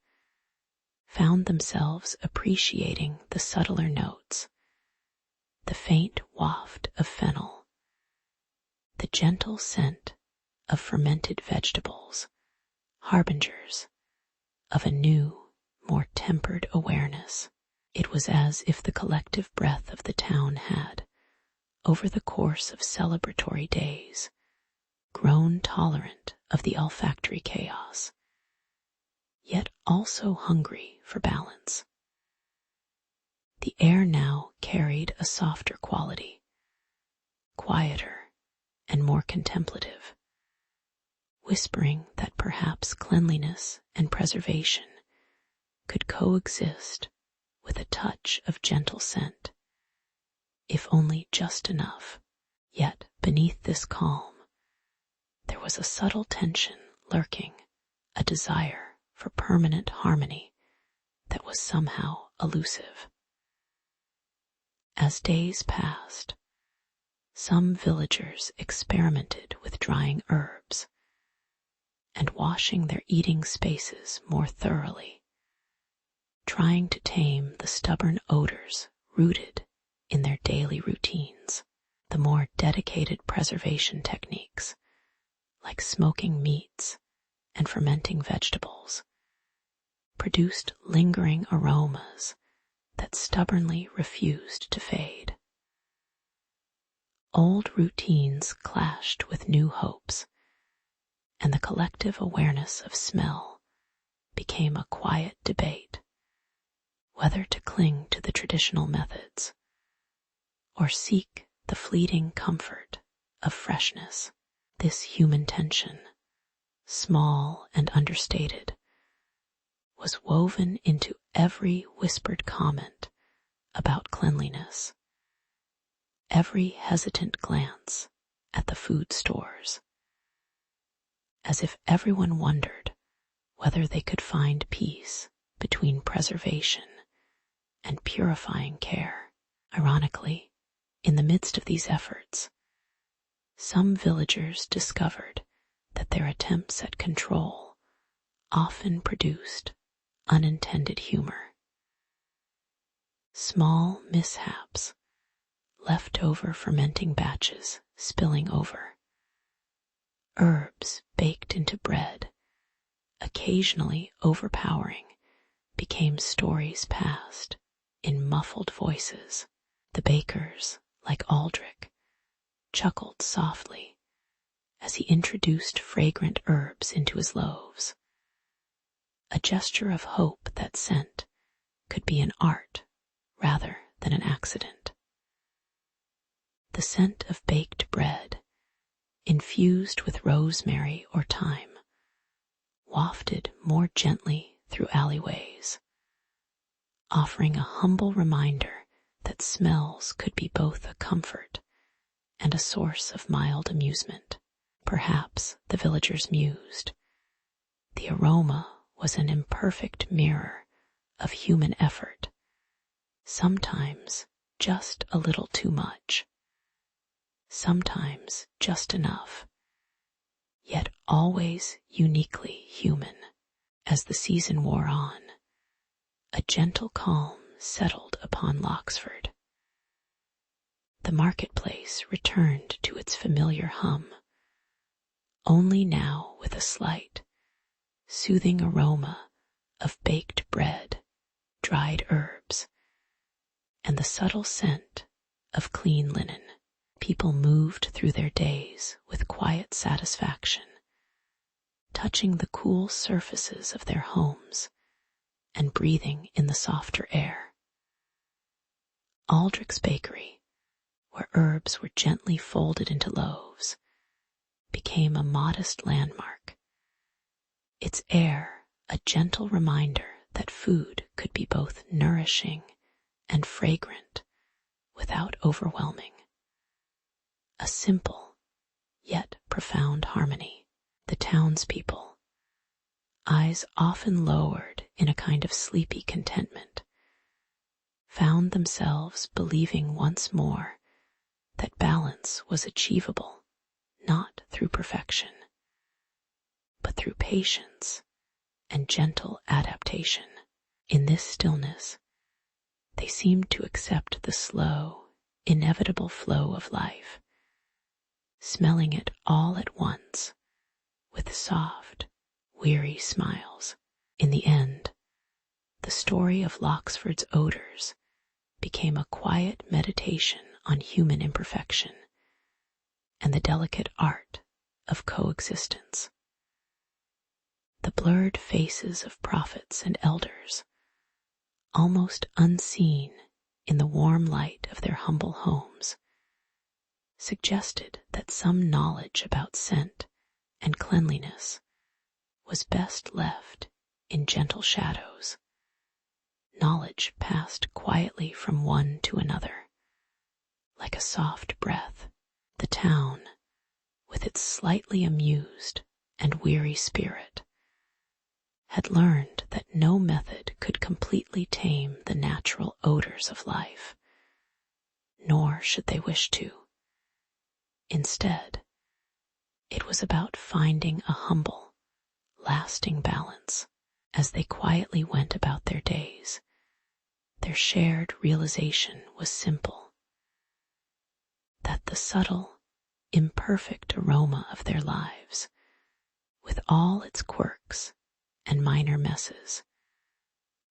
found themselves appreciating the subtler notes, the faint waft of fennel, the gentle scent of fermented vegetables, harbingers of a new, more tempered awareness. It was as if the collective breath of the town had, over the course of celebratory days, grown tolerant of the olfactory chaos, yet also hungry for balance. The air now carried a softer quality, quieter and more contemplative, whispering that perhaps cleanliness and preservation could coexist with a touch of gentle scent, if only just enough. Yet beneath this calm, there was a subtle tension lurking, a desire for permanent harmony that was somehow elusive. As days passed, some villagers experimented with drying herbs and washing their eating spaces more thoroughly, trying to tame the stubborn odors rooted in their daily routines. The more dedicated preservation techniques, like smoking meats and fermenting vegetables, produced lingering aromas that stubbornly refused to fade. Old routines clashed with new hopes, and the collective awareness of smell became a quiet debate whether to cling to the traditional methods or seek the fleeting comfort of freshness. This human tension, small and understated, was woven into every whispered comment about cleanliness, every hesitant glance at the food stores, as if everyone wondered whether they could find peace between preservation and purifying care. Ironically, in the midst of these efforts, some villagers discovered that their attempts at control often produced unintended humor. Small mishaps, leftover fermenting batches spilling over, herbs baked into bread, occasionally overpowering, became stories passed in muffled voices. The bakers, like Aldrich, chuckled softly as he introduced fragrant herbs into his loaves, a gesture of hope that scent could be an art rather than an accident. The scent of baked bread, infused with rosemary or thyme, wafted more gently through alleyways, offering a humble reminder that smells could be both a comfort and a source of mild amusement. Perhaps, the villagers mused, the aroma was an imperfect mirror of human effort, sometimes just a little too much, sometimes just enough, yet always uniquely human. As the season wore on, a gentle calm settled upon Loxford. The marketplace returned to its familiar hum, only now with a slight, soothing aroma of baked bread, dried herbs, and the subtle scent of clean linen. People moved through their days with quiet satisfaction, touching the cool surfaces of their homes and breathing in the softer air. Aldrich's bakery, where herbs were gently folded into loaves, became a modest landmark, its air a gentle reminder that food could be both nourishing and fragrant without overwhelming. A simple, yet profound harmony. The townspeople, eyes often lowered in a kind of sleepy contentment, found themselves believing once more that balance was achievable not through perfection, but through patience and gentle adaptation. In this stillness, they seemed to accept the slow, inevitable flow of life, smelling it all at once with soft, weary smiles. In the end, the story of Loxford's odors became a quiet meditation on human imperfection and the delicate art of coexistence. The blurred faces of prophets and elders, almost unseen in the warm light of their humble homes, suggested that some knowledge about scent and cleanliness was best left in gentle shadows. Knowledge passed quietly from one to another, like a soft breath. The town, with its slightly amused and weary spirit, had learned that no method could completely tame the natural odors of life, nor should they wish to. Instead, it was about finding a humble, lasting balance. As they quietly went about their days, their shared realization was simple: that the subtle, imperfect aroma of their lives, with all its quirks and minor messes,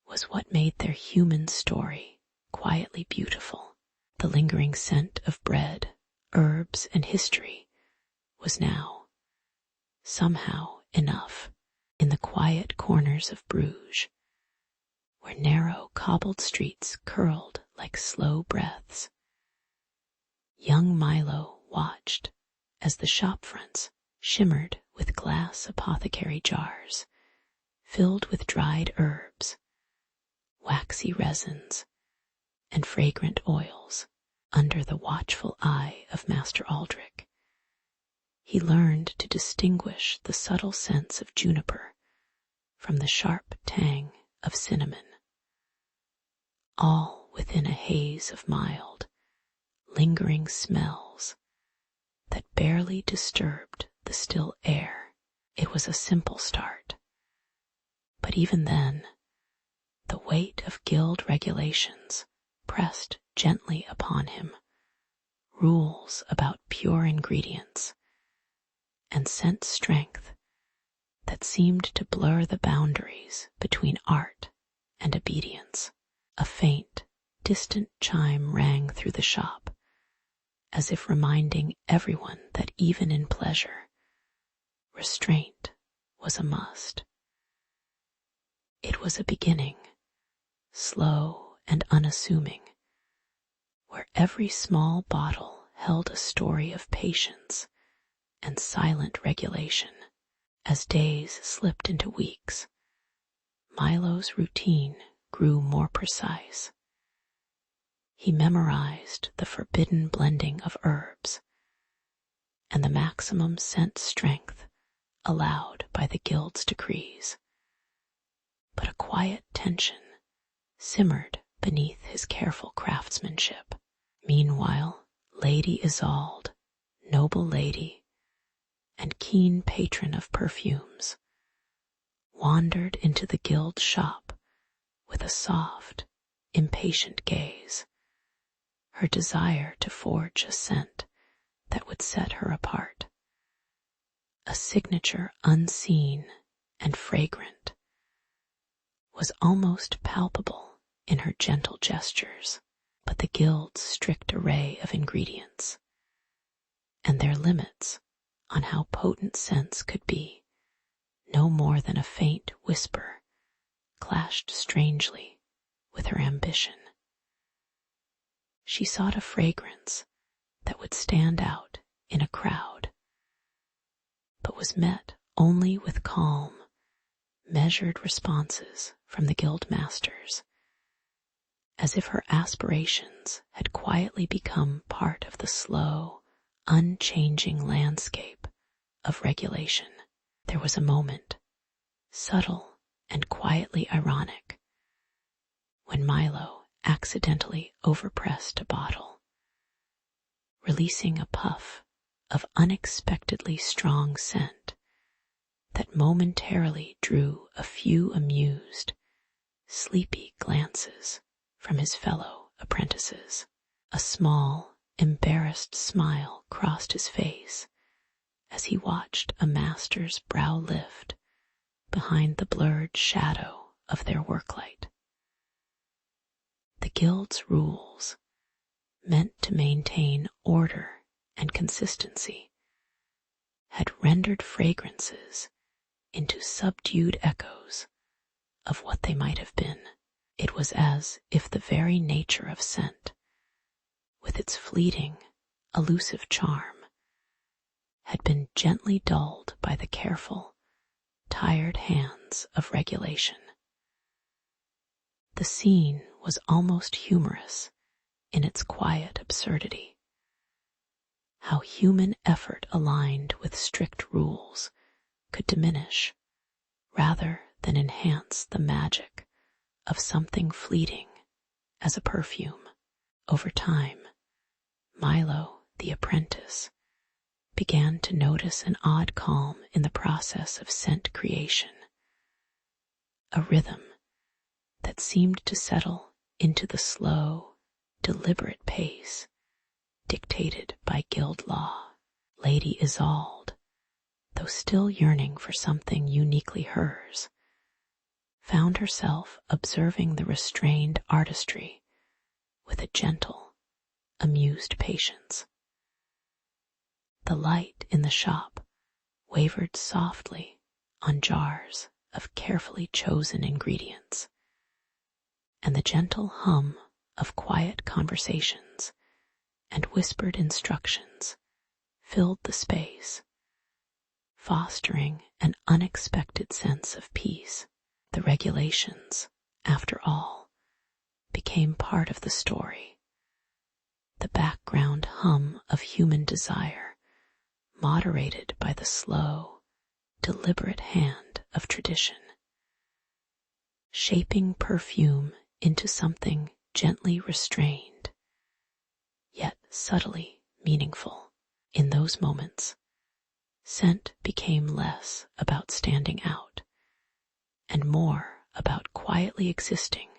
was what made their human story quietly beautiful. The lingering scent of bread, herbs, and history was now, somehow, enough. In the quiet corners of Bruges, where narrow cobbled streets curled like slow breaths, young Milo watched as the shop fronts shimmered with glass apothecary jars filled with dried herbs, waxy resins, and fragrant oils. Under the watchful eye of Master Aldrich, he learned to distinguish the subtle scents of juniper from the sharp tang of cinnamon, all within a haze of mild, lingering smells that barely disturbed the still air. It was a simple start, but even then, the weight of guild regulations pressed gently upon him, rules about pure ingredients and scent strength that seemed to blur the boundaries between art and obedience. A faint, distant chime rang through the shop, as if reminding everyone that even in pleasure, restraint was a must. It was a beginning, slow and unassuming, where every small bottle held a story of patience and silent regulation. As days slipped into weeks, Milo's routine grew more precise. He memorized the forbidden blending of herbs and the maximum scent strength allowed by the guild's decrees. But a quiet tension simmered beneath his careful craftsmanship. Meanwhile, Lady Isolde, noble lady and keen patron of perfumes, wandered into the guild shop with a soft, impatient gaze, her desire to forge a scent that would set her apart, a signature unseen and fragrant, was almost palpable in her gentle gestures. But the guild's strict array of ingredients, and their limits on how potent scents could be, no more than a faint whisper, clashed strangely with her ambition. She sought a fragrance that would stand out in a crowd, but was met only with calm, measured responses from the guild masters, as if her aspirations had quietly become part of the slow, unchanging landscape of regulation. There was a moment, subtle and quietly ironic, when Milo accidentally overpressed a bottle, releasing a puff of unexpectedly strong scent that momentarily drew a few amused, sleepy glances from his fellow apprentices. A small, embarrassed smile crossed his face as he watched a master's brow lift behind the blurred shadow of their worklight. The guild's rules, meant to maintain order and consistency, had rendered fragrances into subdued echoes of what they might have been. It was as if the very nature of scent, with its fleeting, elusive charm, had been gently dulled by the careful, tired hands of regulation. The scene was almost humorous in its quiet absurdity. How human effort aligned with strict rules could diminish, rather than enhance, the magic of something fleeting as a perfume. Over time, Milo, the apprentice, began to notice an odd calm in the process of scent creation, a rhythm that seemed to settle into the slow, deliberate pace dictated by guild law. Lady Isolde, though still yearning for something uniquely hers, found herself observing the restrained artistry with a gentle, amused patience. The light in the shop wavered softly on jars of carefully chosen ingredients, and the gentle hum of quiet conversations and whispered instructions filled the space, fostering an unexpected sense of peace. The regulations, after all, became part of the story, the background hum of human desire, moderated by the slow, deliberate hand of tradition, shaping perfume into something gently restrained, yet subtly meaningful. In those moments, scent became less about standing out and more about quietly existing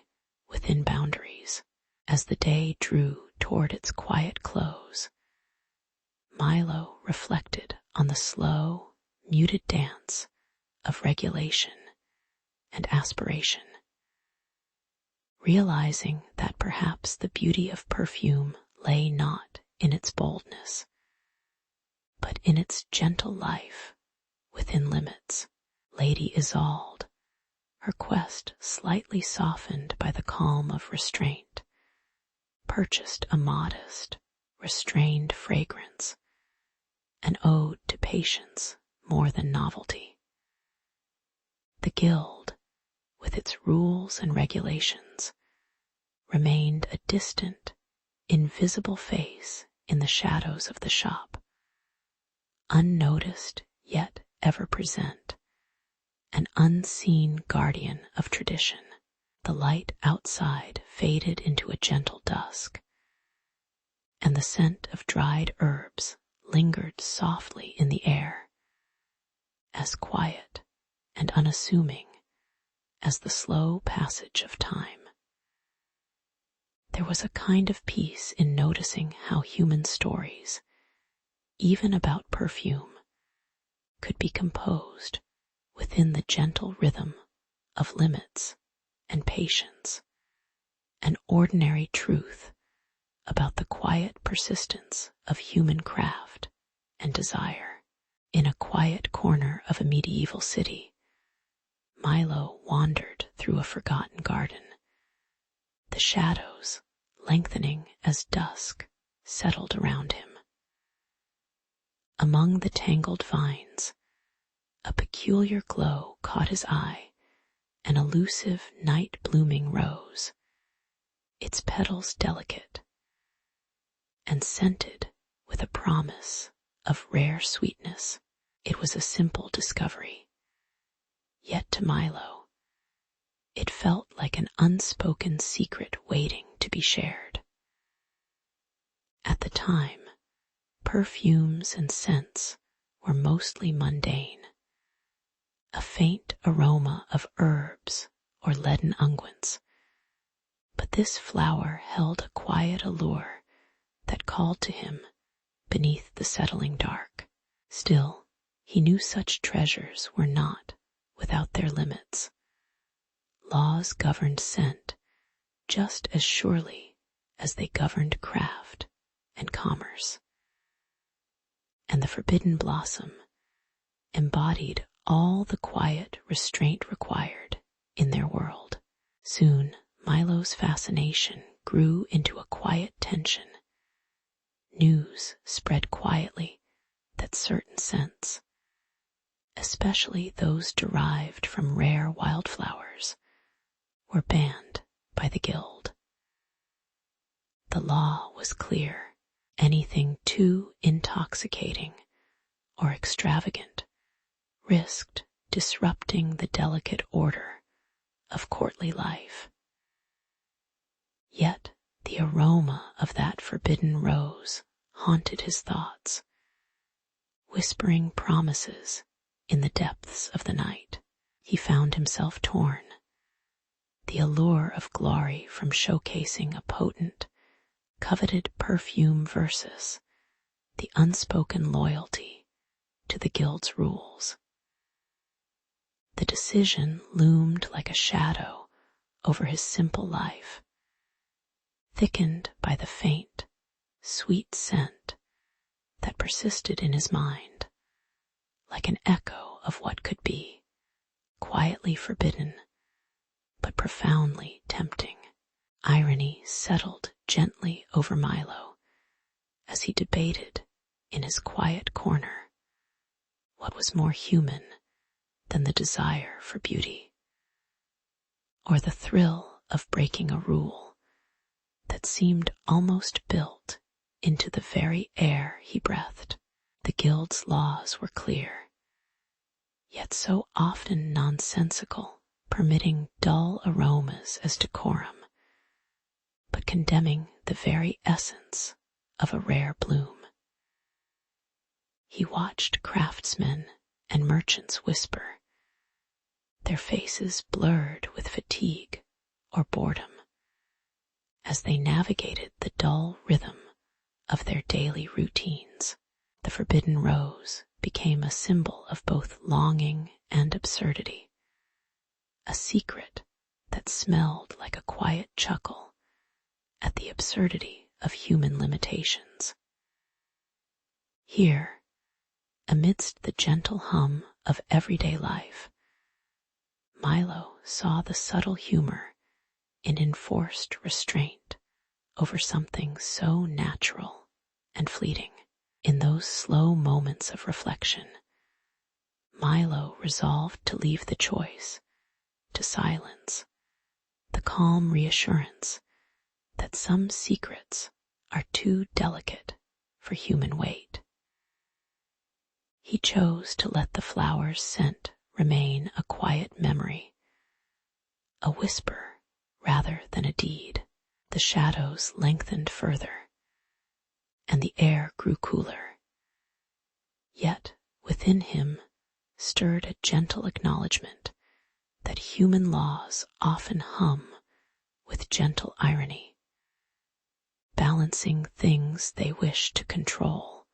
within boundaries. As the day drew toward its quiet close, Milo reflected on the slow, muted dance of regulation and aspiration, realizing that perhaps the beauty of perfume lay not in its boldness, but in its gentle life within limits. Lady Isolde, her quest slightly softened by the calm of restraint, purchased a modest, restrained fragrance, an ode to patience more than novelty. The guild, with its rules and regulations, remained a distant, invisible face in the shadows of the shop, unnoticed yet ever present, an unseen guardian of tradition. The light outside faded into a gentle dusk, and the scent of dried herbs lingered softly in the air, as quiet and unassuming as the slow passage of time. There was a kind of peace in noticing how human stories, even about perfume, could be composed within the gentle rhythm of limits and patience, an ordinary truth about the quiet persistence of human craft and desire. In a quiet corner of a medieval city, Milo wandered through a forgotten garden, the shadows lengthening as dusk settled around him. Among the tangled vines, a peculiar glow caught his eye, an elusive night-blooming rose, its petals delicate and scented with a promise of rare sweetness. It was a simple discovery, yet to Milo, it felt like an unspoken secret waiting to be shared. At the time, perfumes and scents were mostly mundane, a faint aroma of herbs or leaden unguents, but this flower held a quiet allure that called to him beneath the settling dark. Still, he knew such treasures were not without their limits. Laws governed scent just as surely as they governed craft and commerce. And the forbidden blossom embodied all the quiet restraint required in their world. Soon, Milo's fascination grew into a quiet tension. News spread quietly that certain scents, especially those derived from rare wildflowers, were banned by the guild. The law was clear. Anything too intoxicating or extravagant risked disrupting the delicate order of courtly life. Yet the aroma of that forbidden rose haunted his thoughts, whispering promises in the depths of the night. He found himself torn, the allure of glory from showcasing a potent, coveted perfume versus the unspoken loyalty to the guild's rules. The decision loomed like a shadow over his simple life, thickened by the faint, sweet scent that persisted in his mind, like an echo of what could be, quietly forbidden, but profoundly tempting. Irony settled gently over Milo as he debated in his quiet corner what was more human than the desire for beauty, or the thrill of breaking a rule that seemed almost built into the very air he breathed. The guild's laws were clear, yet so often nonsensical, permitting dull aromas as decorum, but condemning the very essence of a rare bloom. He watched craftsmen and merchants whisper, their faces blurred with fatigue or boredom, as they navigated the dull rhythm of their daily routines. The forbidden rose became a symbol of both longing and absurdity, a secret that smelled like a quiet chuckle at the absurdity of human limitations. Here, amidst the gentle hum of everyday life, Milo saw the subtle humor in enforced restraint over something so natural and fleeting. In those slow moments of reflection, Milo resolved to leave the choice to silence, the calm reassurance that some secrets are too delicate for human weight. He chose to let the flower's scent remain a quiet memory, a whisper rather than a deed. The shadows lengthened further, and the air grew cooler. Yet within him stirred a gentle acknowledgement that human laws often hum with gentle irony, balancing things they wish to control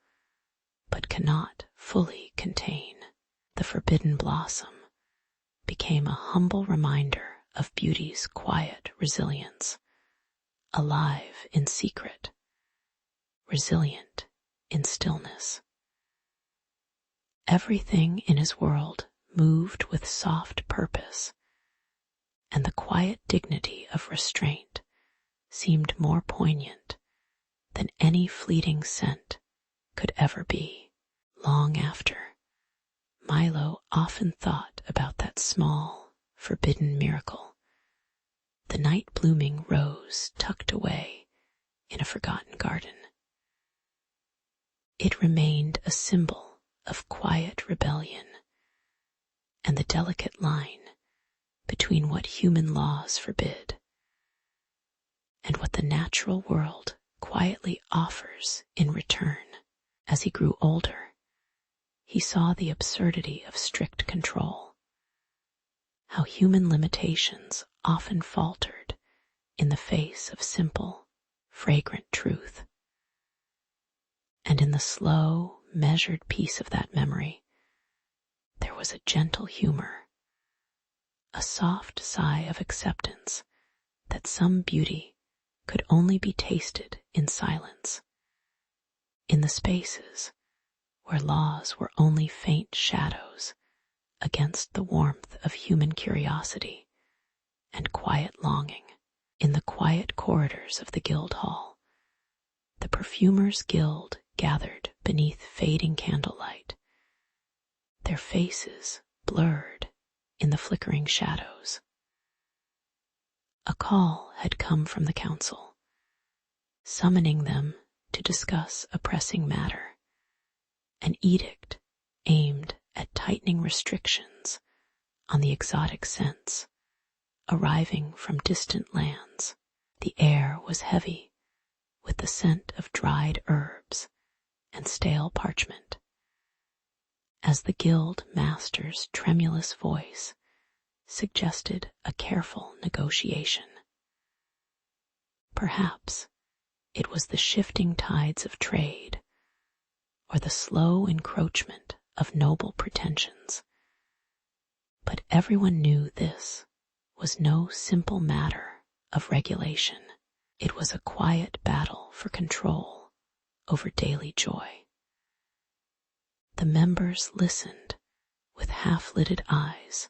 but cannot fully contain. The forbidden blossom became a humble reminder of beauty's quiet resilience, alive in secret, resilient in stillness. Everything in his world moved with soft purpose, and the quiet dignity of restraint seemed more poignant than any fleeting scent could ever be. Long after, Milo often thought about that small, forbidden miracle, the night blooming rose tucked away in a forgotten garden. It remained a symbol of quiet rebellion and the delicate line between what human laws forbid and what the natural world quietly offers in return. As he grew older, he saw the absurdity of strict control, how human limitations often faltered in the face of simple, fragrant truth. And in the slow, measured peace of that memory, there was a gentle humor, a soft sigh of acceptance that some beauty could only be tasted in silence, in the spaces where laws were only faint shadows against the warmth of human curiosity and quiet longing. In the quiet corridors of the guild hall, the perfumers' guild gathered beneath fading candlelight, their faces blurred in the flickering shadows. A call had come from the council, summoning them to discuss a pressing matter, an edict aimed at tightening restrictions on the exotic scents arriving from distant lands. The air was heavy with the scent of dried herbs and stale parchment, as the guild master's tremulous voice suggested a careful negotiation. Perhaps it was the shifting tides of trade or the slow encroachment of noble pretensions, but everyone knew this was no simple matter of regulation. It was a quiet battle for control over daily joy. The members listened with half-lidded eyes,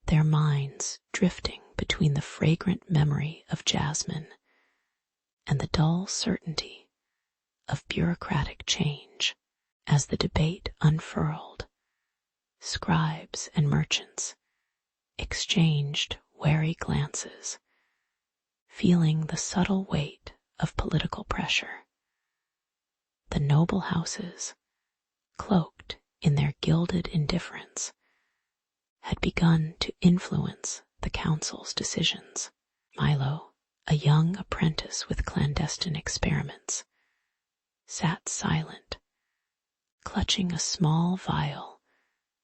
their minds drifting between the fragrant memory of jasmine and the dull certainty of bureaucratic change. As the debate unfurled, scribes and merchants exchanged wary glances, feeling the subtle weight of political pressure. The noble houses, cloaked in their gilded indifference, had begun to influence the council's decisions. Milo, a young apprentice with clandestine experiments, sat silent, clutching a small vial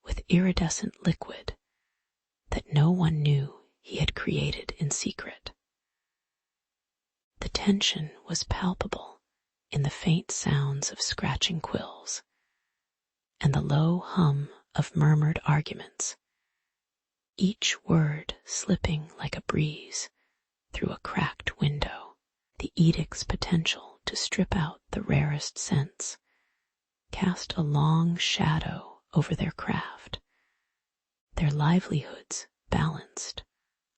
with iridescent liquid that no one knew he had created in secret. The tension was palpable in the faint sounds of scratching quills and the low hum of murmured arguments, each word slipping like a breeze through a cracked window. The edict's potential to strip out the rarest scents cast a long shadow over their craft, their livelihoods balanced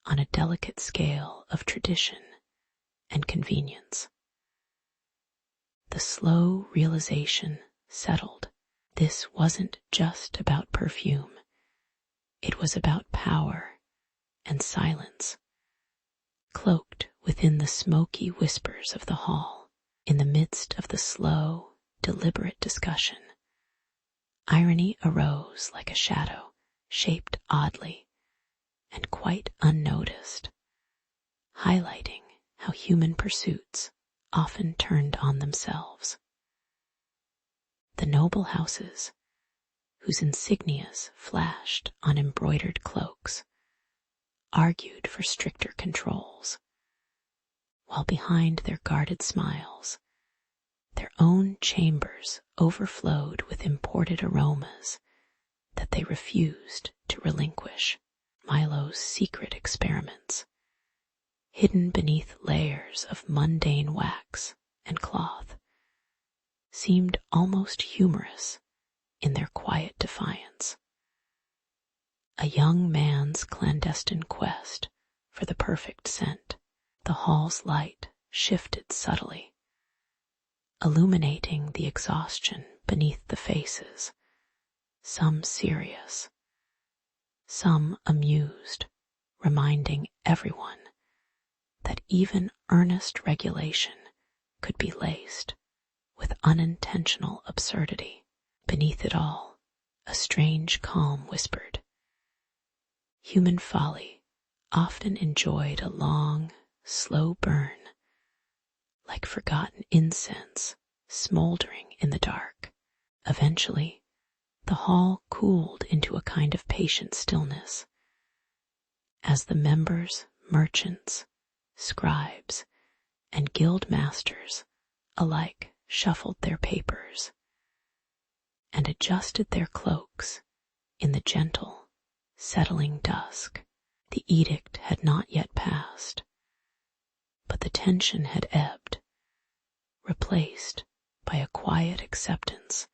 on a delicate scale of tradition and convenience. The slow realization settled. This wasn't just about perfume. It was about power and silence, cloaked within the smoky whispers of the hall. In the midst of the slow, deliberate discussion, Irony arose like a shadow, shaped oddly and quite unnoticed, highlighting how human pursuits often turned on themselves. The noble houses, whose insignias flashed on embroidered cloaks, argued for stricter controls, while behind their guarded smiles, their own chambers overflowed with imported aromas that they refused to relinquish. Milo's secret experiments, hidden beneath layers of mundane wax and cloth, seemed almost humorous in their quiet defiance. A young man's clandestine quest for the perfect scent. The hall's light shifted subtly, illuminating the exhaustion beneath the faces, some serious, some amused, reminding everyone that even earnest regulation could be laced with unintentional absurdity. Beneath it all, a strange calm whispered. Human folly often enjoyed a long, slow burn, like forgotten incense smoldering in the dark. Eventually, the hall cooled into a kind of patient stillness, as the members, merchants, scribes, and guild masters alike shuffled their papers and adjusted their cloaks in the gentle, settling dusk. The edict had not yet passed, but the tension had ebbed, replaced by a quiet acceptance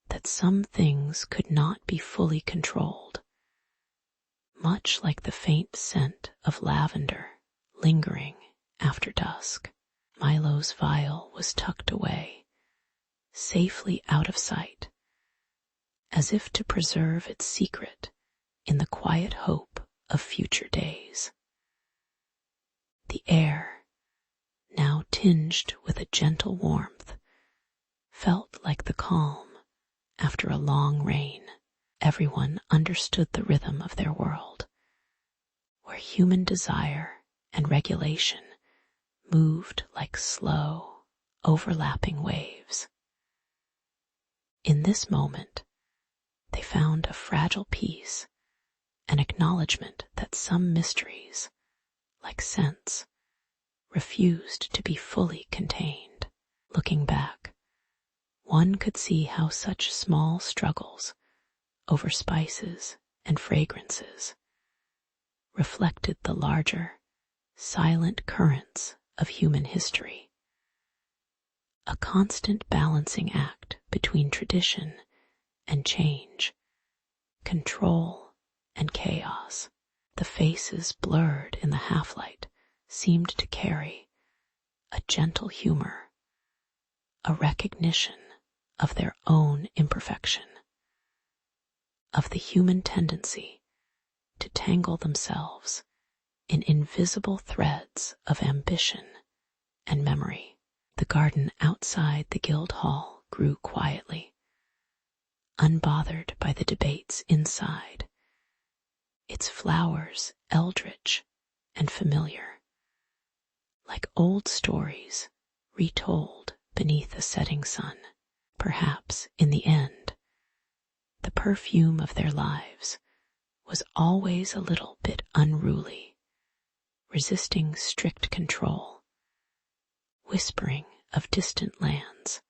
that some things could not be fully controlled, much like the faint scent of lavender lingering after dusk. Milo's vial was tucked away, safely out of sight, as if to preserve its secret in the quiet hope of future days. The air, now tinged with a gentle warmth, felt like the calm after a long rain. Everyone understood the rhythm of their world, where human desire and regulation moved like slow, overlapping waves. In this moment, they found a fragile peace, an acknowledgement that some mysteries, like scents, refused to be fully contained. Looking back, one could see how such small struggles over spices and fragrances reflected the larger, silent currents of human history, a constant balancing act between tradition and change, control and chaos. The faces blurred in the half-light seemed to carry a gentle humor, a recognition of their own imperfection, of the human tendency to tangle themselves in invisible threads of ambition and memory. The garden outside the guild hall grew quietly, unbothered by the debates inside, its flowers eldritch and familiar, like old stories retold beneath a setting sun. Perhaps, in the end, the perfume of their lives was always a little bit unruly, resisting strict control, whispering of distant lands,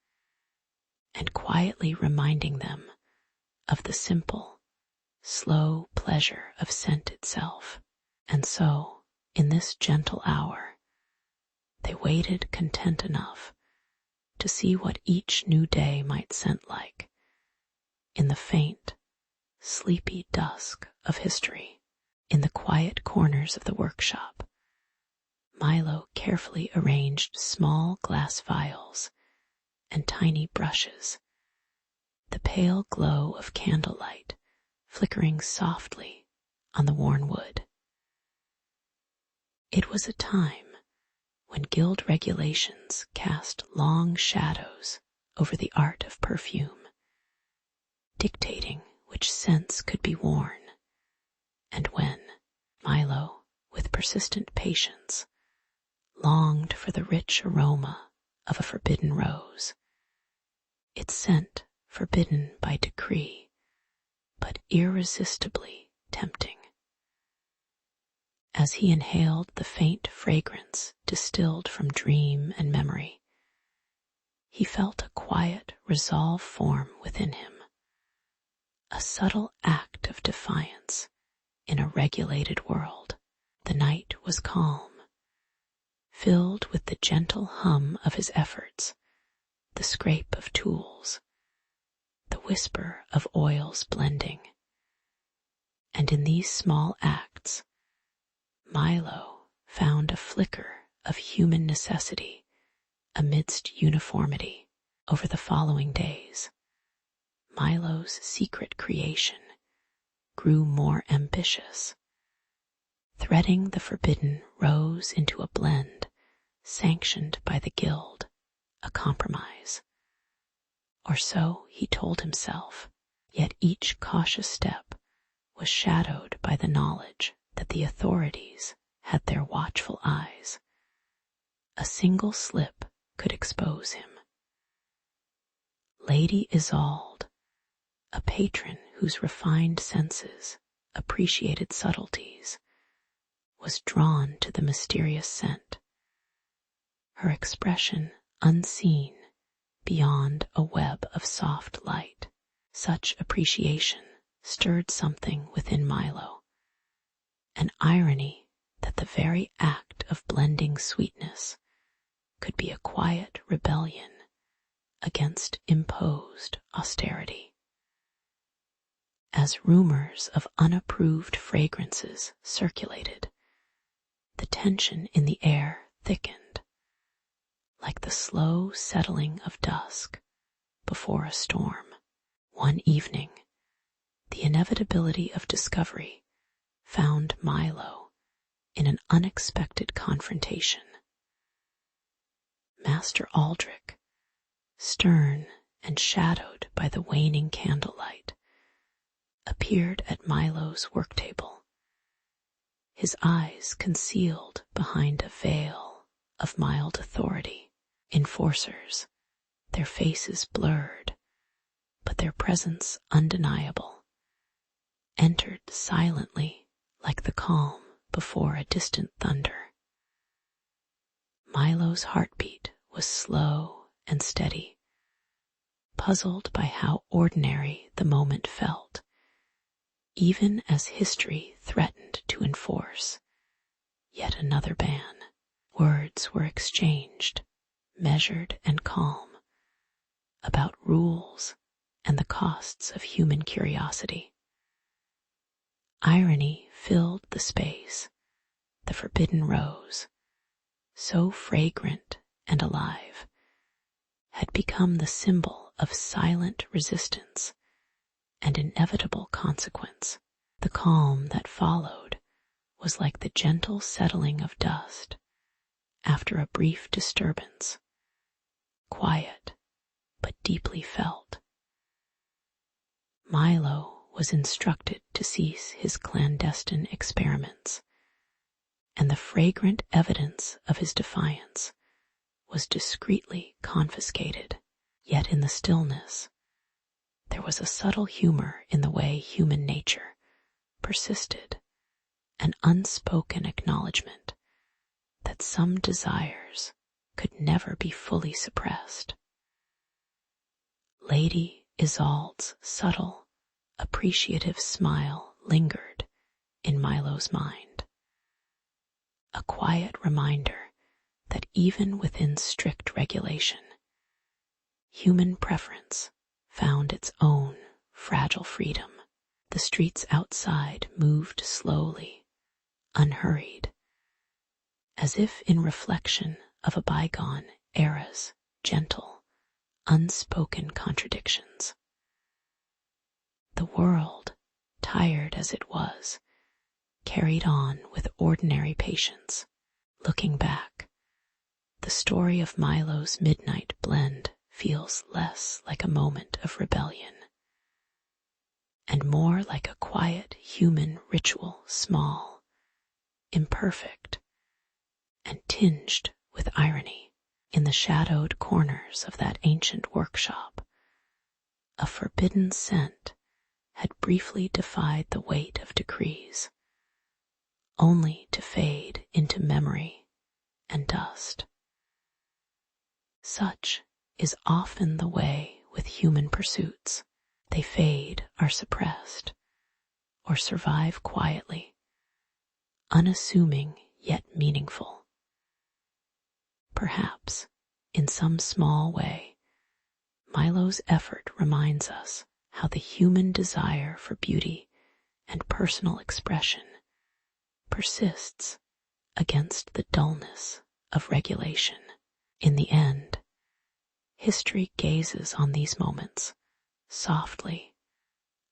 and quietly reminding them of the simple, slow pleasure of scent itself. And so, in this gentle hour, they waited content enough to see what each new day might scent like in the faint, sleepy dusk of history. In the quiet corners of the workshop, Milo carefully arranged small glass vials and tiny brushes, the pale glow of candlelight flickering softly on the worn wood. It was a time when guild regulations cast long shadows over the art of perfume, dictating which scents could be worn. And when Milo, with persistent patience, longed for the rich aroma of a forbidden rose, its scent forbidden by decree, but irresistibly tempting. As he inhaled the faint fragrance distilled from dream and memory, he felt a quiet resolve form within him, a subtle act of defiance in a regulated world. The night was calm, filled with the gentle hum of his efforts, the scrape of tools, the whisper of oils blending. And in these small acts, Milo found a flicker of human necessity amidst uniformity. Over the following days, Milo's secret creation grew more ambitious, threading the forbidden rose into a blend sanctioned by the guild, a compromise. Or so he told himself, yet each cautious step was shadowed by the knowledge that the authorities had their watchful eyes. A single slip could expose him. Lady Isolde, a patron whose refined senses appreciated subtleties, was drawn to the mysterious scent, her expression unseen beyond a web of soft light. Such appreciation stirred something within Milo, an irony that the very act of blending sweetness could be a quiet rebellion against imposed austerity. As rumors of unapproved fragrances circulated, the tension in the air thickened, like the slow settling of dusk before a storm. One evening, the inevitability of discovery found Milo in an unexpected confrontation. Master Aldrich, stern and shadowed by the waning candlelight, appeared at Milo's work table, his eyes concealed behind a veil of mild authority. Enforcers, their faces blurred, but their presence undeniable, entered silently like the calm before a distant thunder. Milo's heartbeat was slow and steady, puzzled by how ordinary the moment felt, even as history threatened to enforce yet another ban. Words were exchanged, measured and calm, about rules and the costs of human curiosity. Irony filled the space. The forbidden rose, so fragrant and alive, had become the symbol of silent resistance and inevitable consequence. The calm that followed was like the gentle settling of dust after a brief disturbance, quiet but deeply felt. Milo was instructed to cease his clandestine experiments, and the fragrant evidence of his defiance was discreetly confiscated. Yet in the stillness, there was a subtle humor in the way human nature persisted, an unspoken acknowledgement that some desires could never be fully suppressed. Lady Isolde's subtle, appreciative smile lingered in Milo's mind, a quiet reminder that even within strict regulation, human preference found its own fragile freedom. The streets outside moved slowly, unhurried, as if in reflection of a bygone era's gentle, unspoken contradictions. The world, tired as it was, carried on with ordinary patience. Looking back, the story of Milo's midnight blend feels less like a moment of rebellion and more like a quiet human ritual, small, imperfect, and tinged with irony. In the shadowed corners of that ancient workshop, a forbidden scent had briefly defied the weight of decrees, only to fade into memory and dust. Such is often the way with human pursuits. They fade, are suppressed, or survive quietly, unassuming yet meaningful. Perhaps, in some small way, Milo's effort reminds us how the human desire for beauty and personal expression persists against the dullness of regulation. In the end, history gazes on these moments, softly,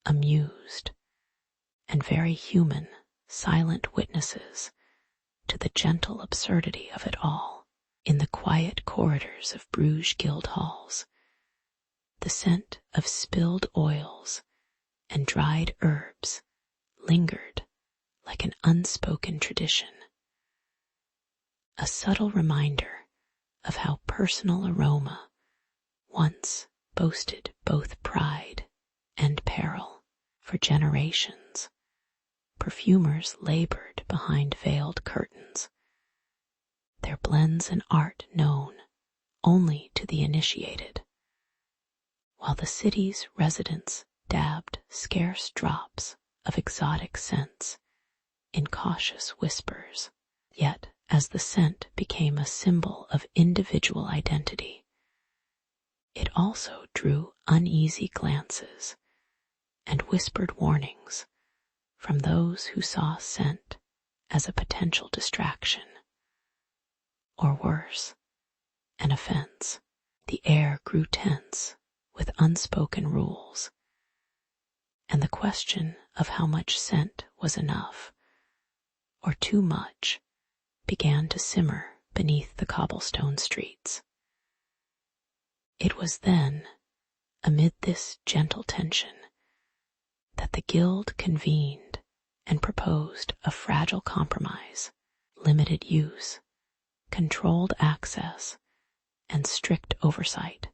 amused, and very human, silent witnesses to the gentle absurdity of it all. In the quiet corridors of Bruges guild halls, the scent of spilled oils and dried herbs lingered like an unspoken tradition, a subtle reminder of how personal aroma once boasted both pride and peril. For generations, perfumers labored behind veiled curtains, their blends an art known only to the initiated, while the city's residents dabbed scarce drops of exotic scents in cautious whispers. Yet, as the scent became a symbol of individual identity, it also drew uneasy glances and whispered warnings from those who saw scent as a potential distraction, or worse, an offense. The air grew tense with unspoken rules, and the question of how much scent was enough or too much began to simmer beneath the cobblestone streets. It was then, amid this gentle tension, that the guild convened and proposed a fragile compromise: limited use, controlled access, and strict oversight.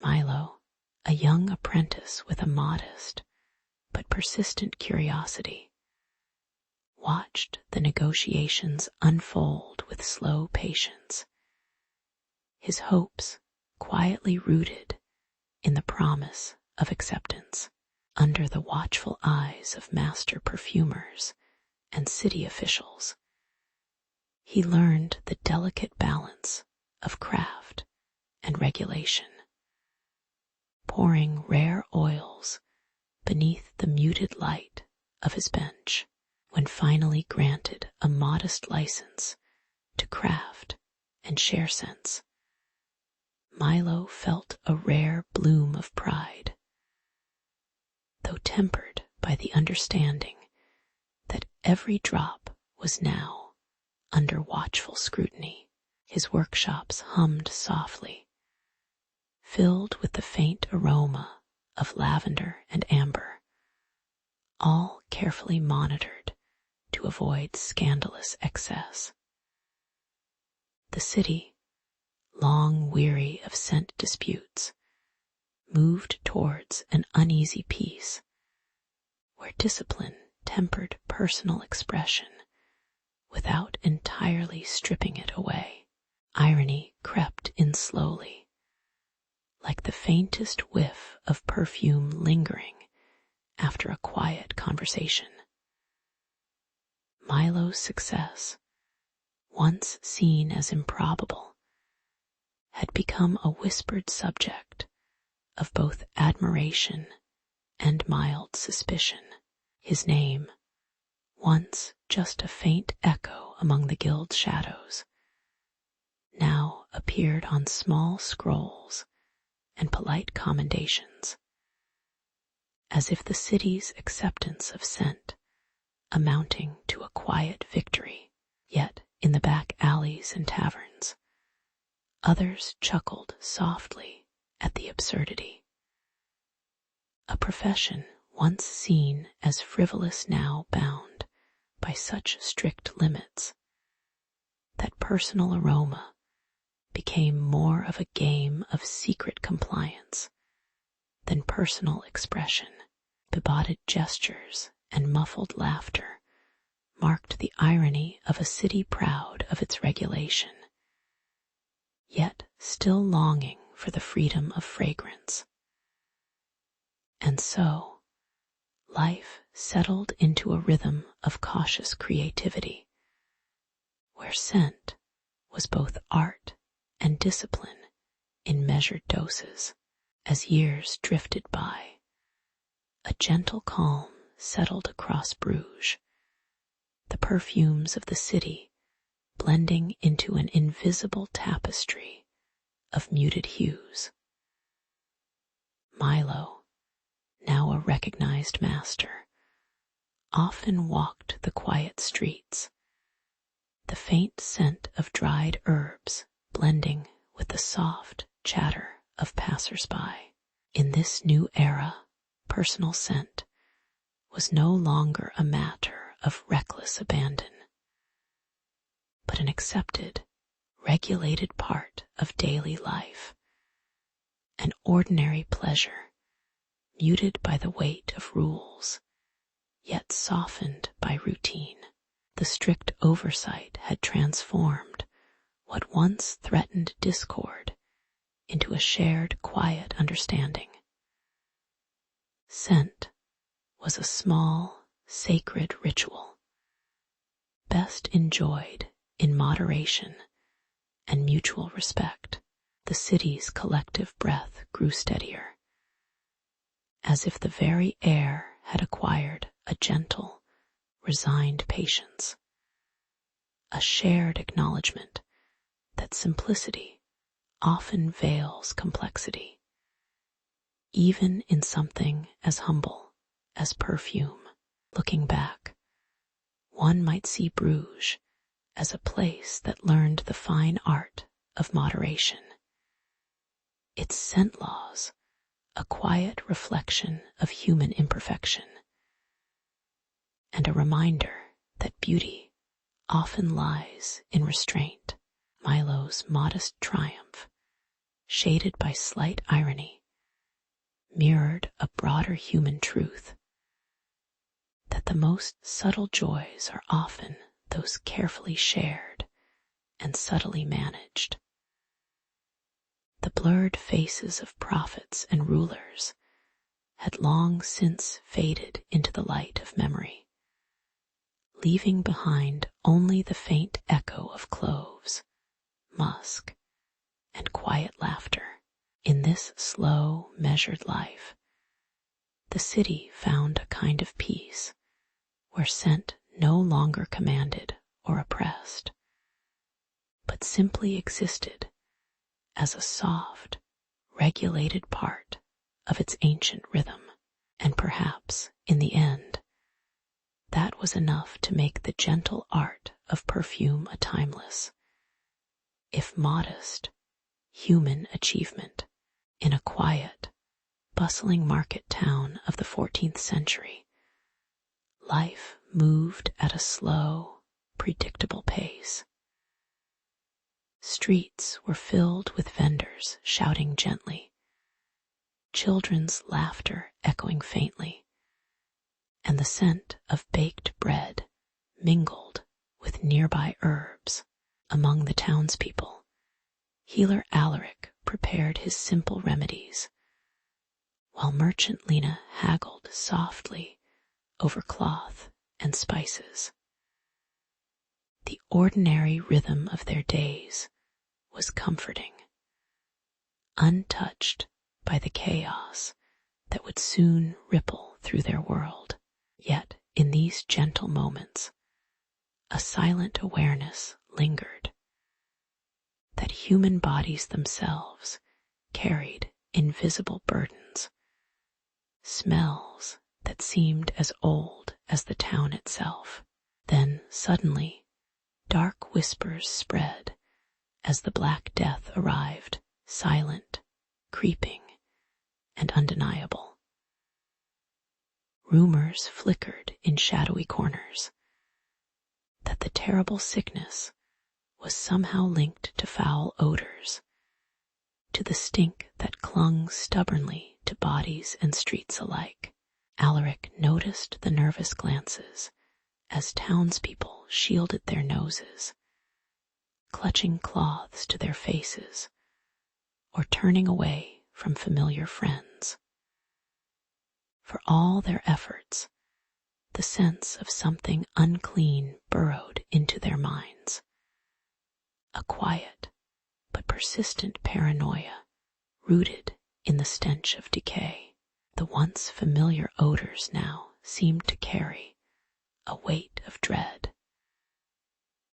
Milo, a young apprentice with a modest but persistent curiosity, watched the negotiations unfold with slow patience, his hopes quietly rooted in the promise of acceptance. Under the watchful eyes of master perfumers and city officials, he learned the delicate balance of craft and regulation, pouring rare oils beneath the muted light of his bench. When finally granted a modest license to craft and share scents, Milo felt a rare bloom of pride, though tempered by the understanding that every drop was now under watchful scrutiny. His workshops hummed softly, filled with the faint aroma of lavender and amber, all carefully monitored to avoid scandalous excess. The city, long weary of scent disputes, moved towards an uneasy peace, where discipline tempered personal expression without entirely stripping it away. Irony crept in slowly, like the faintest whiff of perfume lingering after a quiet conversation. Milo's success, once seen as improbable, had become a whispered subject of both admiration and mild suspicion. His name, once just a faint echo among the guild's shadows, now appeared on small scrolls and polite commendations, as if the city's acceptance of scent amounting to a quiet victory. Yet, in the back alleys and taverns, others chuckled softly at the absurdity. A profession once seen as frivolous now bound by such strict limits that personal aroma became more of a game of secret compliance than personal expression. Bebotted gestures and muffled laughter marked the irony of a city proud of its regulation, yet still longing for the freedom of fragrance. And so, life settled into a rhythm of cautious creativity, where scent was both art and discipline in measured doses. As years drifted by, a gentle calm settled across Bruges, the perfumes of the city blending into an invisible tapestry of muted hues. Milo, now a recognized master, often walked the quiet streets, the faint scent of dried herbs blending with the soft chatter of passers-by. In this new era, personal scent was no longer a matter of reckless abandon, but an accepted, regulated part of daily life, an ordinary pleasure muted by the weight of rules, yet softened by routine. The strict oversight had transformed what once threatened discord into a shared quiet understanding. Scent was a small, sacred ritual, best enjoyed in moderation and mutual respect. The city's collective breath grew steadier, as if the very air had acquired a gentle, resigned patience, a shared acknowledgement that simplicity often veils complexity, even in something as humble as perfume. Looking back, one might see Bruges as a place that learned the fine art of moderation. Its scent laws, a quiet reflection of human imperfection, and a reminder that beauty often lies in restraint. Milo's modest triumph, shaded by slight irony, mirrored a broader human truth, that the most subtle joys are often those carefully shared and subtly managed. The blurred faces of prophets and rulers had long since faded into the light of memory, leaving behind only the faint echo of cloves, musk, and quiet laughter. In this slow, measured life, the city found a kind of peace where scent no longer commanded or oppressed, but simply existed as a soft, regulated part of its ancient rhythm. And perhaps, in the end, that was enough to make the gentle art of perfume a timeless, if modest, human achievement. In a quiet, bustling market town of the 14th century, life moved at a slow, predictable pace. Streets were filled with vendors shouting gently, children's laughter echoing faintly, and the scent of baked bread mingled with nearby herbs. Among the townspeople, healer Alaric prepared his simple remedies, while merchant Lena haggled softly over cloth and spices. The ordinary rhythm of their days was comforting, untouched by the chaos that would soon ripple through their world. Yet, in these gentle moments, a silent awareness lingered that human bodies themselves carried invisible burdens, smells that seemed as old as the town itself. Then, suddenly, dark whispers spread as the Black Death arrived, silent, creeping, and undeniable. Rumors flickered in shadowy corners that the terrible sickness was somehow linked to foul odors, to the stink that clung stubbornly to bodies and streets alike. Alaric noticed the nervous glances as townspeople shielded their noses, clutching cloths to their faces, or turning away from familiar friends. For all their efforts, the sense of something unclean burrowed into their minds. A quiet but persistent paranoia rooted in the stench of decay. The once familiar odors now seemed to carry a weight of dread,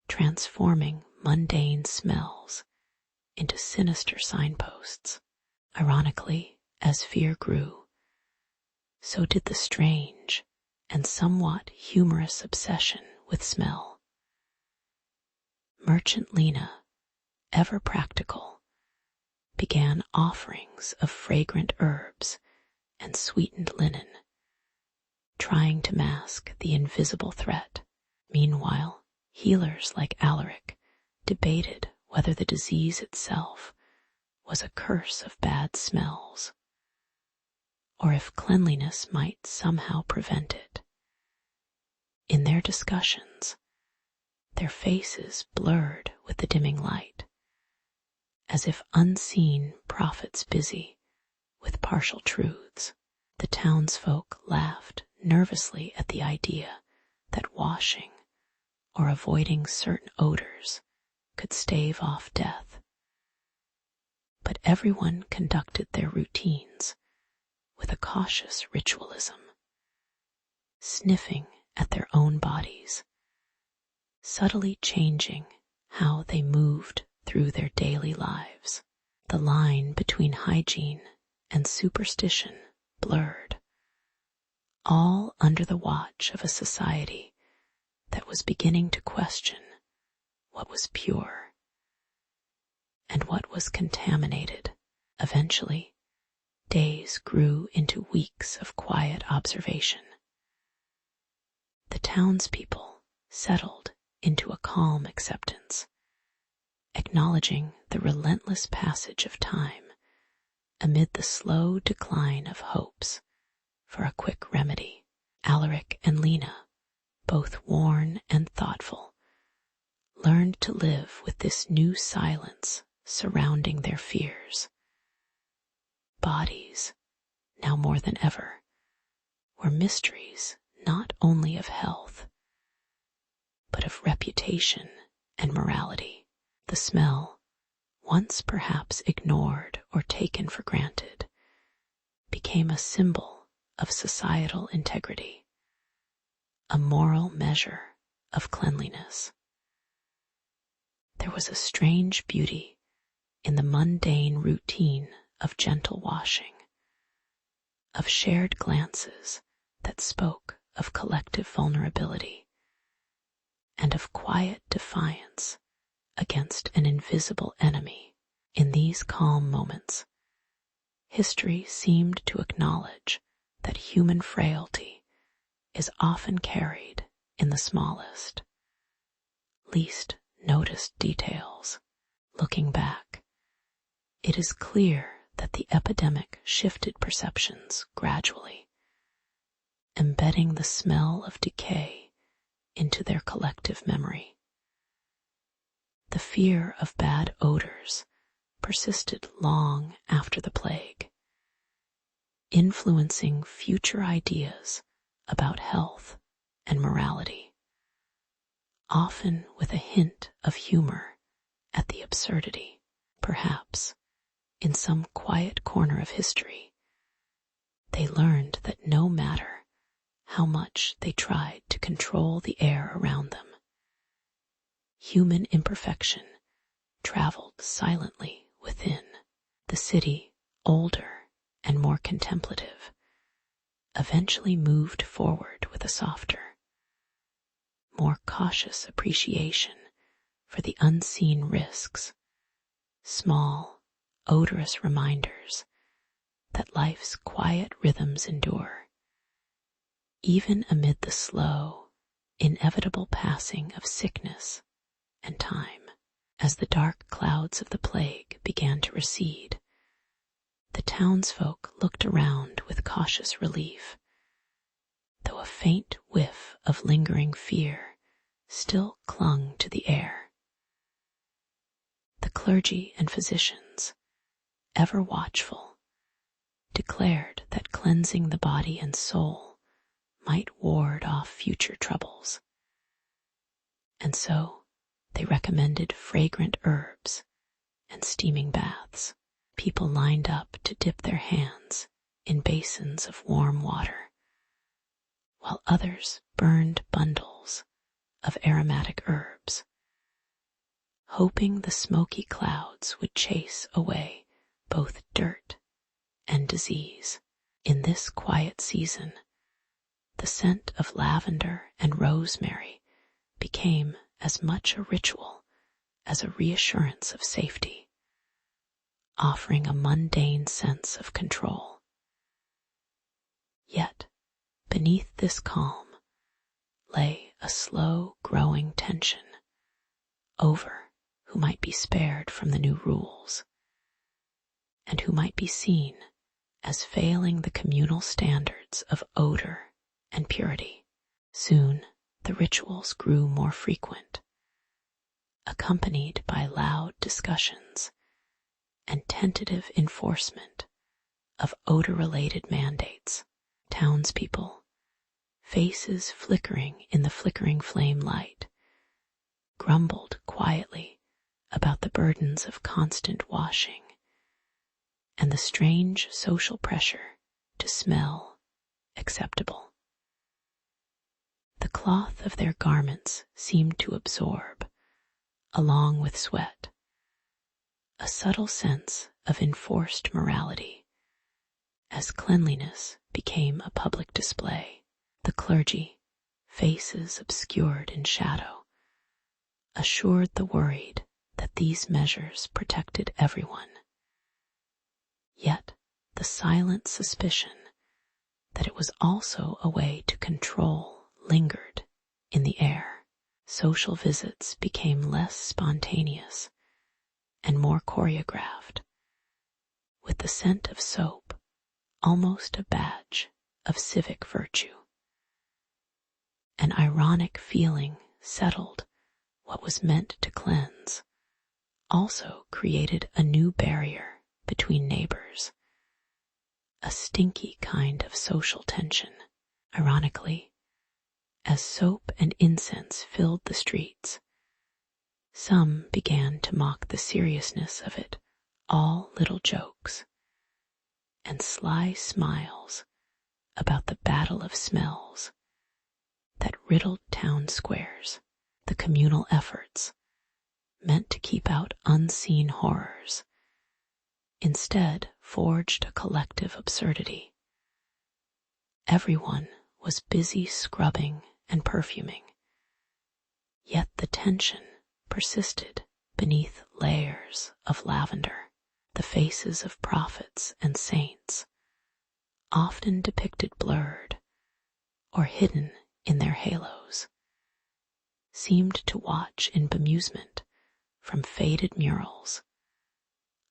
transforming mundane smells into sinister signposts. Ironically, as fear grew, so did the strange and somewhat humorous obsession with smell. Merchant Lena, ever practical, began offerings of fragrant herbs and sweetened linen, trying to mask the invisible threat. Meanwhile, healers like Alaric debated whether the disease itself was a curse of bad smells, or if cleanliness might somehow prevent it. In their discussions, their faces blurred with the dimming light, as if unseen prophets busy with partial truths. The townsfolk laughed nervously at the idea that washing or avoiding certain odors could stave off death. But everyone conducted their routines with a cautious ritualism, sniffing at their own bodies, subtly changing how they moved through their daily lives. The line between hygiene and superstition blurred, all under the watch of a society that was beginning to question what was pure and what was contaminated. Eventually, days grew into weeks of quiet observation. The townspeople settled into a calm acceptance, acknowledging the relentless passage of time amid the slow decline of hopes for a quick remedy. Alaric and Lena, both worn and thoughtful, learned to live with this new silence surrounding their fears. Bodies, now more than ever, were mysteries not only of health, but of reputation and morality. The smell, once perhaps ignored or taken for granted, became a symbol of societal integrity, a moral measure of cleanliness. There was a strange beauty in the mundane routine of gentle washing, of shared glances that spoke of collective vulnerability, and of quiet defiance against an invisible enemy. In these calm moments, history seemed to acknowledge that human frailty is often carried in the smallest, least noticed details. Looking back, it is clear that the epidemic shifted perceptions gradually, embedding the smell of decay into their collective memory. The fear of bad odors persisted long after the plague, influencing future ideas about health and morality, often with a hint of humor at the absurdity. Perhaps, in some quiet corner of history, they learned that no matter how much they tried to control the air around them, human imperfection traveled silently within. The city, older and more contemplative, eventually moved forward with a softer, more cautious appreciation for the unseen risks, small, odorous reminders that life's quiet rhythms endure, even amid the slow, inevitable passing of sickness and time. As the dark clouds of the plague began to recede, the townsfolk looked around with cautious relief, though a faint whiff of lingering fear still clung to the air. The clergy and physicians, ever watchful, declared that cleansing the body and soul might ward off future troubles. And so they recommended fragrant herbs and steaming baths. People lined up to dip their hands in basins of warm water, while others burned bundles of aromatic herbs, hoping the smoky clouds would chase away both dirt and disease. In this quiet season, the scent of lavender and rosemary became as much a ritual as a reassurance of safety, offering a mundane sense of control. Yet, beneath this calm lay a slow growing tension over who might be spared from the new rules, and who might be seen as failing the communal standards of odor and purity. Soon the rituals grew more frequent, accompanied by loud discussions and tentative enforcement of odor-related mandates. Townspeople, faces flickering in the flickering flame light, grumbled quietly about the burdens of constant washing and the strange social pressure to smell acceptable. The cloth of their garments seemed to absorb, along with sweat, a subtle sense of enforced morality as cleanliness became a public display. The clergy, faces obscured in shadow, assured the worried that these measures protected everyone. Yet the silent suspicion that it was also a way to control lingered in the air. Social visits became less spontaneous and more choreographed, with the scent of soap almost a badge of civic virtue. An ironic feeling settled what was meant to cleanse, also created a new barrier between neighbors, a stinky kind of social tension. Ironically, as soap and incense filled the streets, some began to mock the seriousness of it, all little jokes and sly smiles about the battle of smells that riddled town squares. The communal efforts, meant to keep out unseen horrors, instead forged a collective absurdity. Everyone was busy scrubbing and perfuming, yet the tension persisted beneath layers of lavender. The faces of prophets and saints, often depicted blurred or hidden in their halos, seemed to watch in bemusement from faded murals,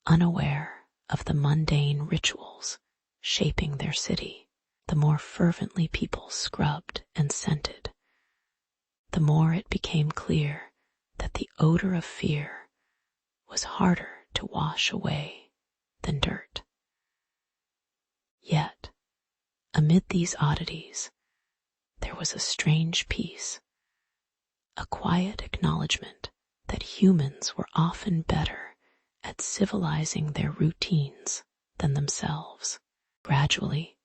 unaware of the mundane rituals shaping their city. The more fervently people scrubbed and scented, the more it became clear that the odor of fear was harder to wash away than dirt. Yet, amid these oddities, there was a strange peace, a quiet acknowledgement that humans were often better at civilizing their routines than themselves. Gradually,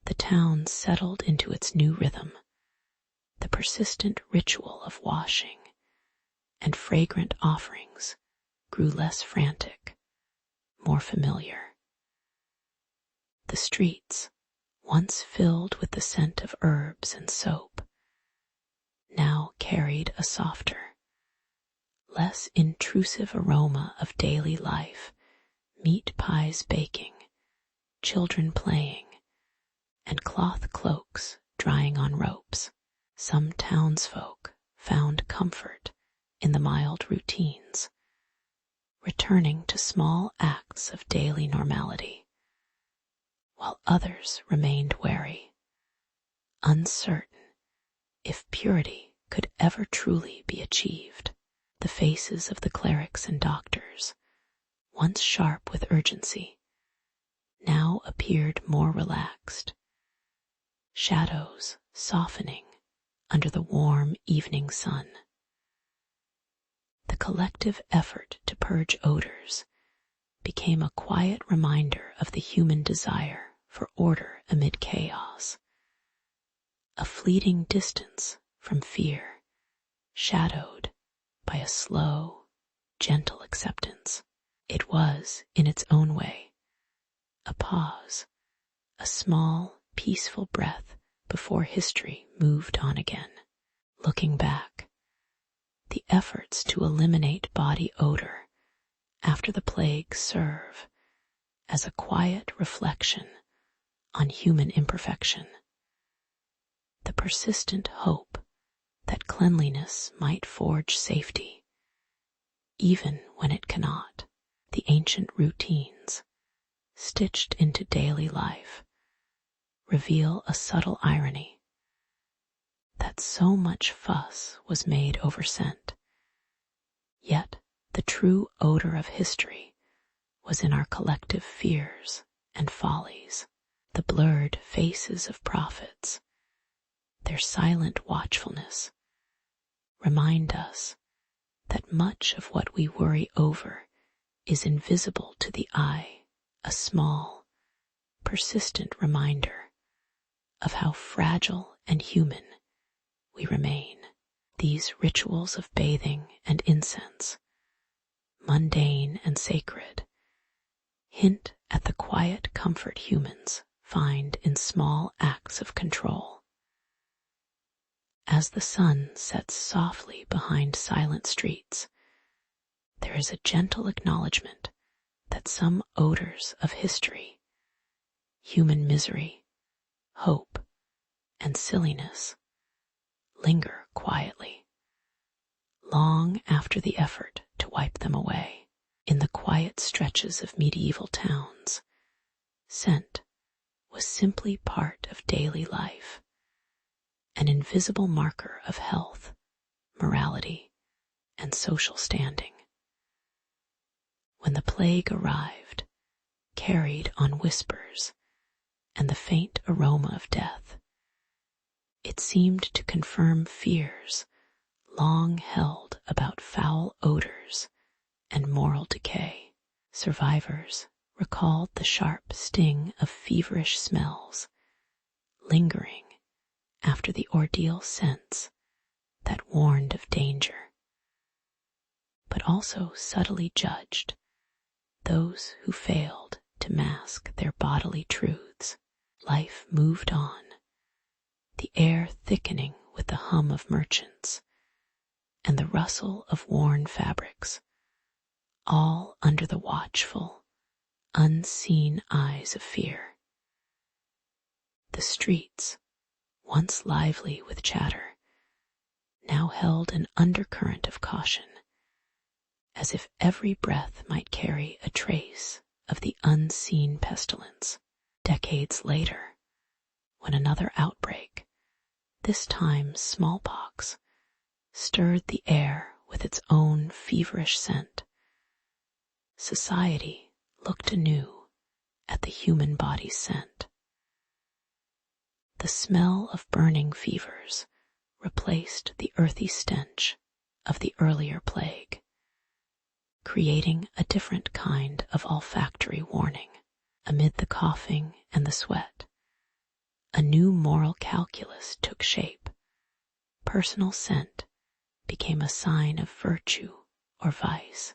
the town settled into its new rhythm, the persistent ritual of washing and fragrant offerings grew less frantic, more familiar. The streets, once filled with the scent of herbs and soap, now carried a softer, less intrusive aroma of daily life, meat pies baking, children playing, and cloth cloaks drying on ropes. Some townsfolk found comfort in the mild routines, returning to small acts of daily normality, while others remained wary, uncertain if purity could ever truly be achieved. The faces of the clerics and doctors, once sharp with urgency, now appeared more relaxed, shadows softening under the warm evening sun. The collective effort to purge odors became a quiet reminder of the human desire for order amid chaos, a fleeting distance from fear, shadowed by a slow, gentle acceptance. It was, in its own way, a pause, a small, peaceful breath before history moved on again. Looking back, the efforts to eliminate body odor after the plague serve as a quiet reflection on human imperfection. The persistent hope that cleanliness might forge safety, even when it cannot. The ancient routines, stitched into daily life, reveal a subtle irony that so much fuss was made over scent. Yet the true odor of history was in our collective fears and follies. The blurred faces of prophets, their silent watchfulness, remind us that much of what we worry over is invisible to the eye, a small, persistent reminder of how fragile and human we remain. These rituals of bathing and incense, mundane and sacred, hint at the quiet comfort humans find in small acts of control. As the sun sets softly behind silent streets, there is a gentle acknowledgement that some odors of history, human misery, hope, and silliness linger quietly, long after the effort to wipe them away. In the quiet stretches of medieval towns, scent was simply part of daily life, an invisible marker of health, morality, and social standing. When the plague arrived, carried on whispers and the faint aroma of death, it seemed to confirm fears long held about foul odors and moral decay. Survivors recalled the sharp sting of feverish smells, lingering after the ordeal scents that warned of danger, but also subtly judged those who failed to mask their bodily truths. Life moved on, the air thickening with the hum of merchants and the rustle of worn fabrics, all under the watchful, unseen eyes of fear. The streets, once lively with chatter, now held an undercurrent of caution, as if every breath might carry a trace of the unseen pestilence. Decades later, when another outbreak, this time smallpox, stirred the air with its own feverish scent, society looked anew at the human body's scent. The smell of burning fevers replaced the earthy stench of the earlier plague, creating a different kind of olfactory warning. Amid the coughing and the sweat, a new moral calculus took shape. Personal scent became a sign of virtue or vice,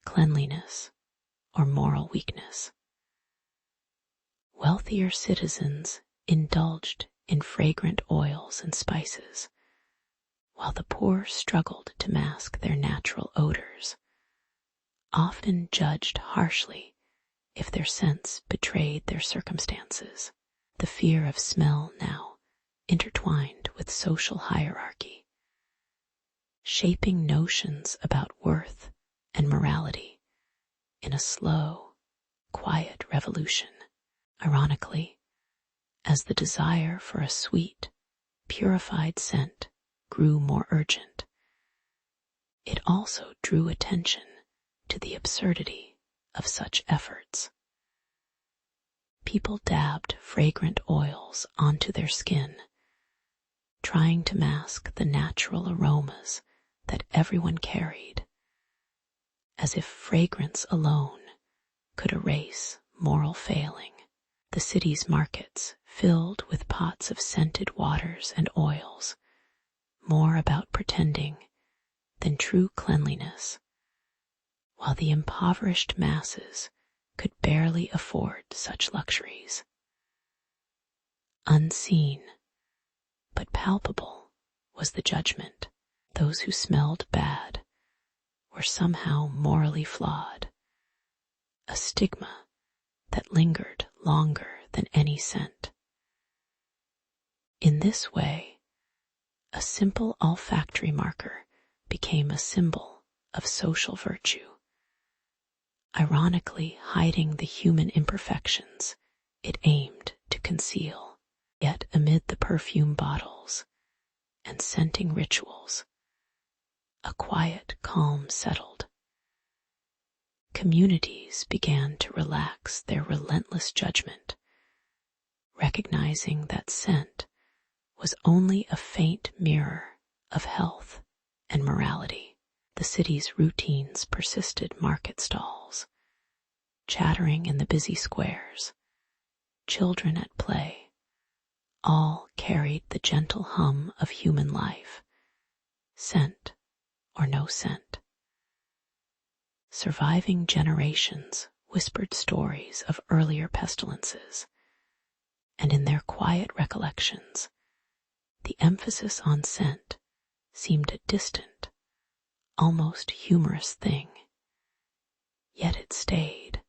cleanliness or moral weakness. Wealthier citizens indulged in fragrant oils and spices, while the poor struggled to mask their natural odors, often judged harshly if their scents betrayed their circumstances. The fear of smell now intertwined with social hierarchy, shaping notions about worth and morality in a slow, quiet revolution. Ironically, as the desire for a sweet, purified scent grew more urgent, it also drew attention to the absurdity of such efforts. People dabbed fragrant oils onto their skin, trying to mask the natural aromas that everyone carried, as if fragrance alone could erase moral failing. The city's markets filled with pots of scented waters and oils, more about pretending than true cleanliness, while the impoverished masses could barely afford such luxuries. Unseen but palpable was the judgment. Those who smelled bad were somehow morally flawed, a stigma that lingered longer than any scent. In this way, a simple olfactory marker became a symbol of social virtue, ironically hiding the human imperfections it aimed to conceal. Yet amid the perfume bottles and scenting rituals, a quiet calm settled. Communities began to relax their relentless judgment, recognizing that scent was only a faint mirror of health and morality. The city's routines persisted: market stalls, chattering in the busy squares, children at play, all carried the gentle hum of human life, scent or no scent. Surviving generations whispered stories of earlier pestilences, and in their quiet recollections, the emphasis on scent seemed a distant, almost humorous thing. Yet it stayed,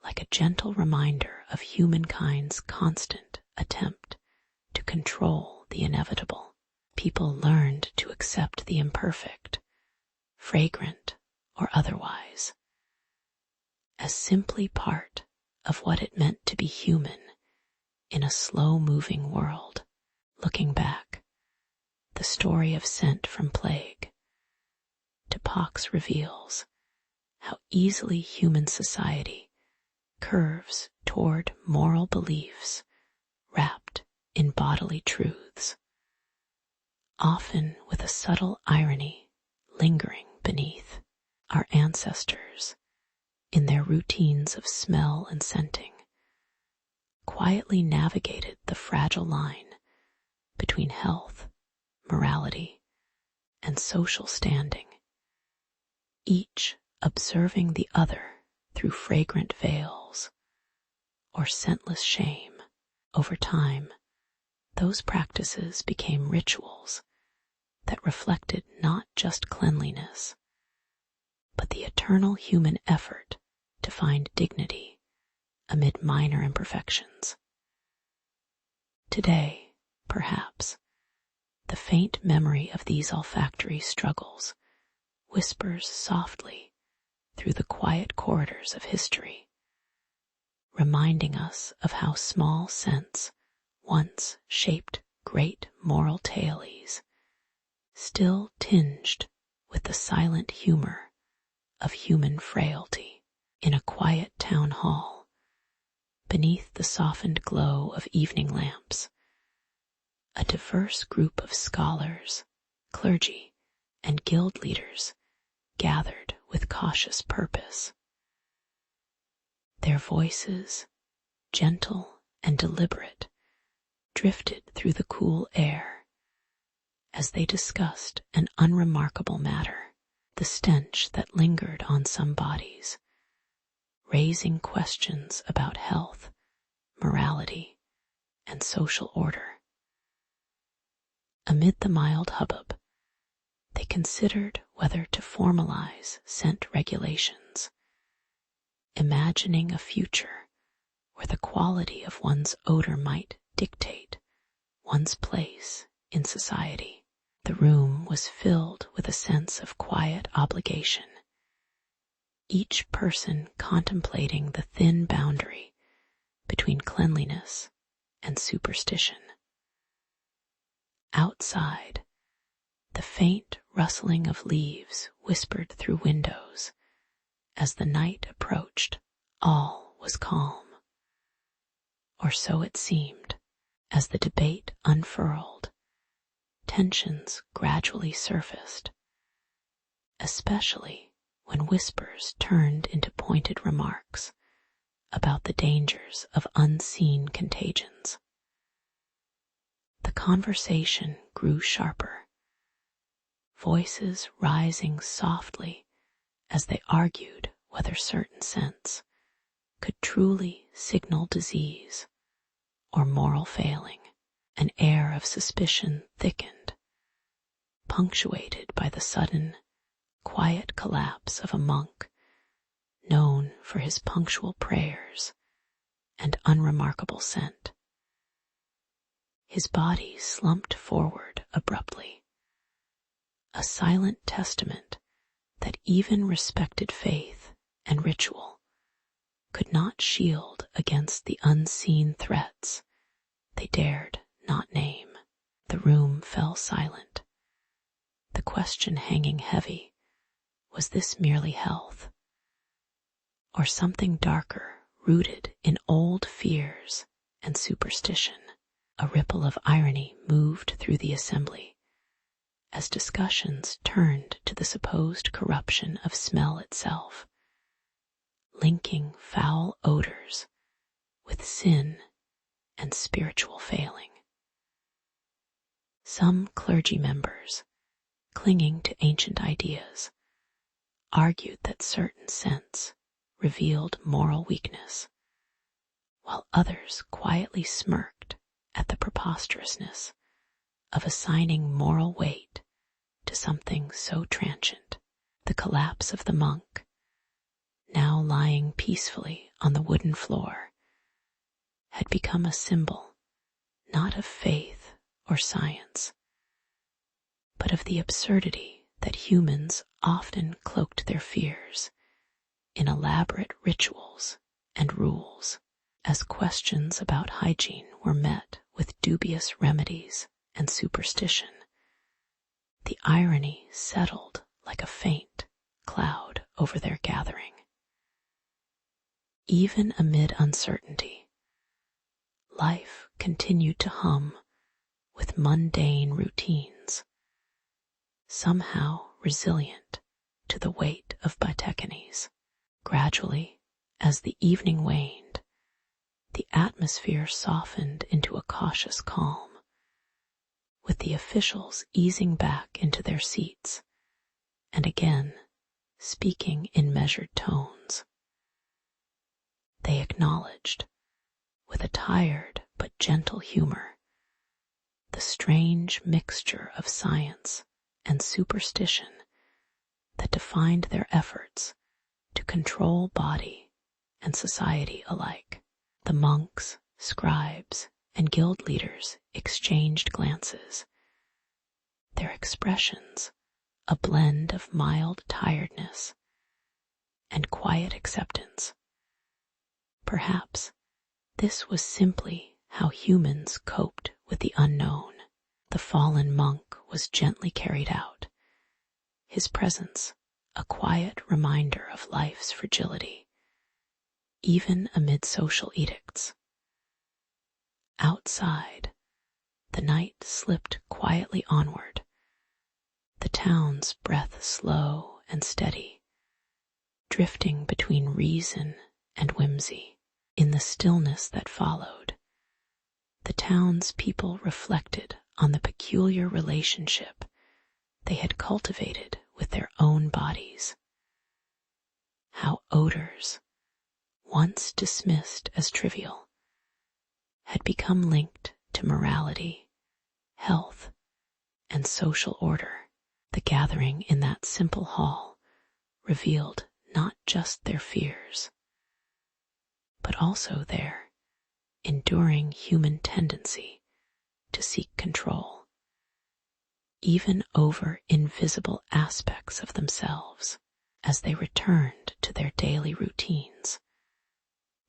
like a gentle reminder of humankind's constant attempt to control the inevitable. People learned to accept the imperfect, fragrant or otherwise, as simply part of what it meant to be human in a slow-moving world. Looking back, the story of scent from plague to pox reveals how easily human society curves toward moral beliefs wrapped in bodily truths, often with a subtle irony lingering beneath. Our ancestors, in their routines of smell and scenting, quietly navigated the fragile line between health, morality, and social standing, each observing the other through fragrant veils or scentless shame. Over time, those practices became rituals that reflected not just cleanliness, but the eternal human effort to find dignity amid minor imperfections. Today, perhaps, the faint memory of these olfactory struggles whispers softly through the quiet corridors of history, reminding us of how small scents once shaped great moral tales, still tinged with the silent humor of human frailty. In a quiet town hall, beneath the softened glow of evening lamps, a diverse group of scholars, clergy, and guild leaders gathered with cautious purpose. Their voices, gentle and deliberate, drifted through the cool air as they discussed an unremarkable matter, the stench that lingered on some bodies, raising questions about health, morality, and social order. Amid the mild hubbub, they considered whether to formalize scent regulations, imagining a future where the quality of one's odor might dictate one's place in society. The room was filled with a sense of quiet obligation, each person contemplating the thin boundary between cleanliness and superstition. Outside, the faint rustling of leaves whispered through windows. As the night approached, all was calm. Or so it seemed. As the debate unfurled, tensions gradually surfaced, especially when whispers turned into pointed remarks about the dangers of unseen contagions. The conversation grew sharper, voices rising softly as they argued whether certain scents could truly signal disease or moral failing. An air of suspicion thickened, punctuated by the sudden, quiet collapse of a monk known for his punctual prayers and unremarkable scent. His body slumped forward abruptly, a silent testament that even respected faith and ritual could not shield against the unseen threats they dared not name. The room fell silent. The question hanging heavy, was this merely health, or something darker rooted in old fears and superstition? A ripple of irony moved through the assembly as discussions turned to the supposed corruption of smell itself, linking foul odors with sin and spiritual failing. Some clergy members, clinging to ancient ideas, argued that certain scents revealed moral weakness, while others quietly smirked at the preposterousness of assigning moral weight to something so transient. The collapse of the monk, now lying peacefully on the wooden floor, had become a symbol not of faith or science, but of the absurdity that humans often cloaked their fears in elaborate rituals and rules. As questions about hygiene were met with dubious remedies and superstition, the irony settled like a faint cloud over their gathering. Even amid uncertainty, life continued to hum with mundane routines, somehow resilient to the weight of Batechanes. Gradually, as the evening waned, the atmosphere softened into a cautious calm, with the officials easing back into their seats and again speaking in measured tones. They acknowledged, with a tired but gentle humor, the strange mixture of science and superstition that defined their efforts to control body and society alike. The monks, scribes, and guild leaders exchanged glances, their expressions a blend of mild tiredness and quiet acceptance. Perhaps this was simply how humans coped with the unknown. The fallen monk was gently carried out, his presence a quiet reminder of life's fragility, even amid social edicts. Outside, the night slipped quietly onward, the town's breath slow and steady, drifting between reason and whimsy. In the stillness that followed, the town's people reflected on the peculiar relationship they had cultivated with their own bodies. How odors, once dismissed as trivial, had become linked to morality, health, and social order. The gathering in that simple hall revealed not just their fears, but also their enduring human tendency to seek control, even over invisible aspects of themselves. As they returned to their daily routines,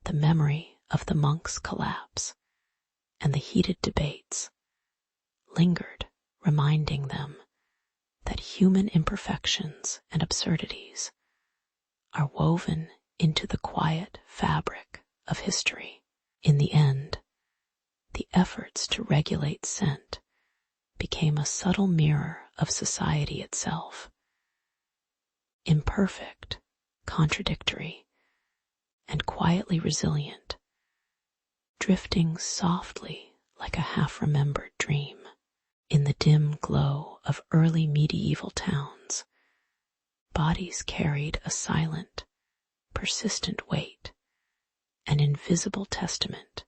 the memory of the monk's collapse and the heated debates lingered, reminding them that human imperfections and absurdities are woven into the quiet fabric of history. In the end, the efforts to regulate scent became a subtle mirror of society itself, imperfect, contradictory, and quietly resilient, drifting softly like a half-remembered dream. In the dim glow of early medieval towns, bodies carried a silent, persistent weight, an invisible testament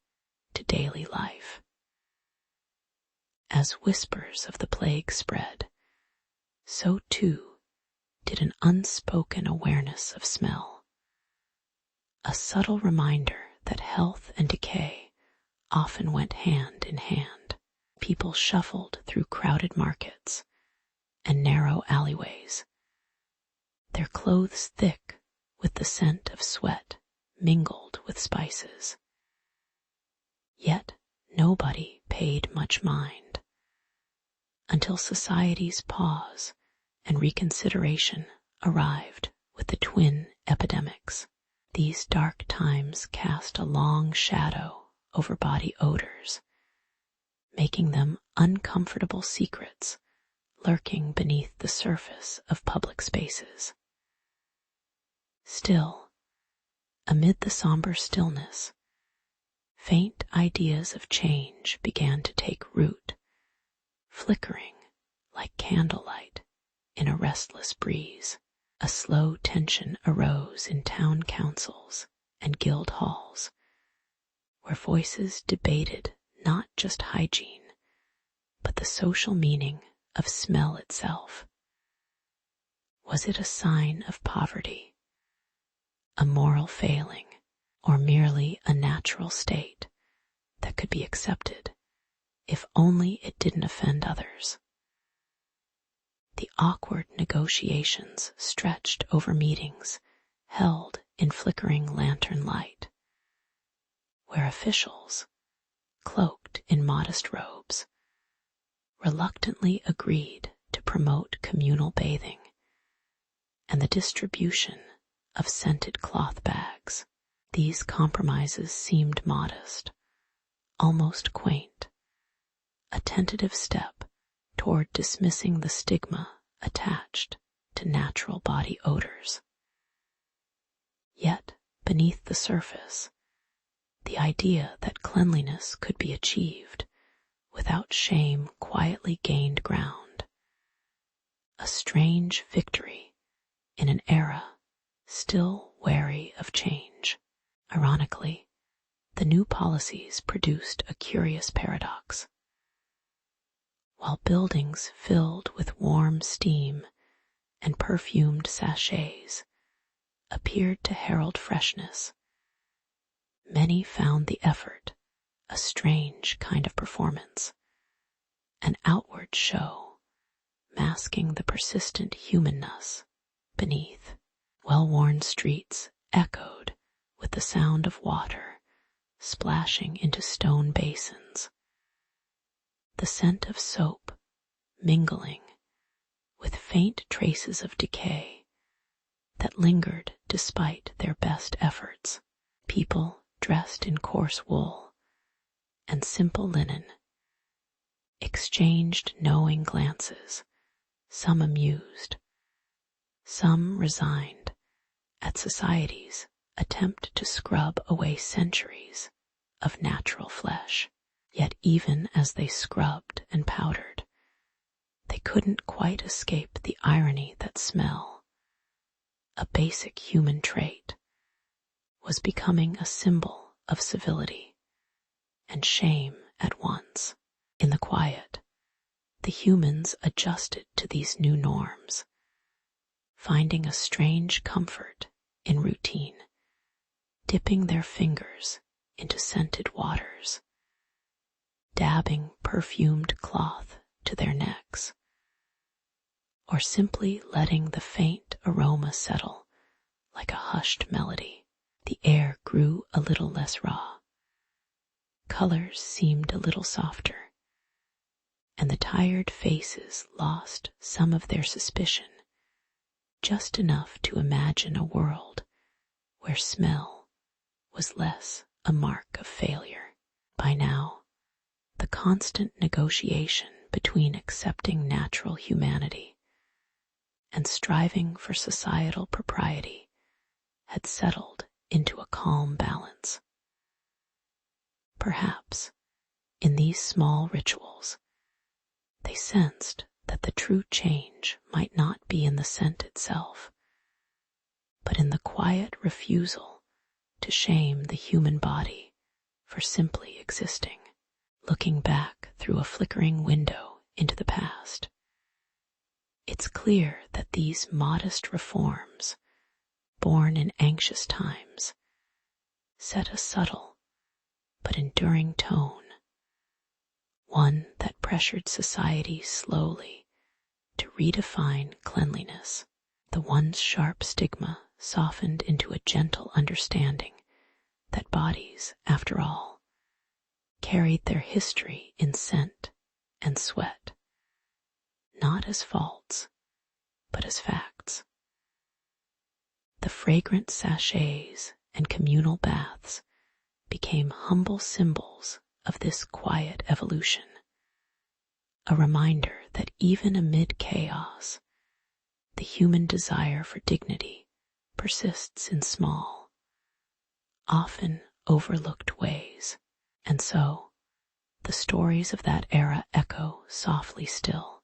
to daily life. As whispers of the plague spread, so too did an unspoken awareness of smell, a subtle reminder that health and decay often went hand in hand. People shuffled through crowded markets and narrow alleyways, their clothes thick with the scent of sweat mingled with spices. Yet nobody paid much mind until society's pause and reconsideration arrived with the twin epidemics. These dark times cast a long shadow over body odors, making them uncomfortable secrets lurking beneath the surface of public spaces. Still, amid the somber stillness, faint ideas of change began to take root, flickering like candlelight in a restless breeze. A slow tension arose in town councils and guild halls, where voices debated not just hygiene, but the social meaning of smell itself. Was it a sign of poverty, a moral failing, or merely a natural state that could be accepted if only it didn't offend others? The awkward negotiations stretched over meetings held in flickering lantern light, where officials, cloaked in modest robes, reluctantly agreed to promote communal bathing and the distribution of scented cloth bags. These compromises seemed modest, almost quaint, a tentative step toward dismissing the stigma attached to natural body odors. Yet, beneath the surface, the idea that cleanliness could be achieved without shame quietly gained ground, a strange victory in an era still wary of change. Ironically, the new policies produced a curious paradox. While buildings filled with warm steam and perfumed sachets appeared to herald freshness, many found the effort a strange kind of performance, an outward show masking the persistent humanness beneath. Well-worn streets echoed with the sound of water splashing into stone basins, the scent of soap mingling with faint traces of decay that lingered despite their best efforts. People dressed in coarse wool and simple linen exchanged knowing glances, some amused, some resigned at society's attempt to scrub away centuries of natural flesh. Yet even as they scrubbed and powdered, they couldn't quite escape the irony that smell, a basic human trait, was becoming a symbol of civility and shame at once. In the quiet, the humans adjusted to these new norms, finding a strange comfort in routine, dipping their fingers into scented waters, dabbing perfumed cloth to their necks, or simply letting the faint aroma settle like a hushed melody. The air grew a little less raw. Colors seemed a little softer, and the tired faces lost some of their suspicion, just enough to imagine a world where smell was less a mark of failure. By now, the constant negotiation between accepting natural humanity and striving for societal propriety had settled into a calm balance. Perhaps, in these small rituals, they sensed that the true change might not be in the scent itself, but in the quiet refusal to shame the human body for simply existing. Looking back through a flickering window into the past, it's clear that these modest reforms, born in anxious times, set a subtle but enduring tone, one that pressured society slowly to redefine cleanliness. The once sharp stigma softened into a gentle understanding that bodies, after all, carried their history in scent and sweat, not as faults, but as facts. The fragrant sachets and communal baths became humble symbols of this quiet evolution, a reminder that even amid chaos, the human desire for dignity persists in small, often overlooked ways. And so, the stories of that era echo softly still,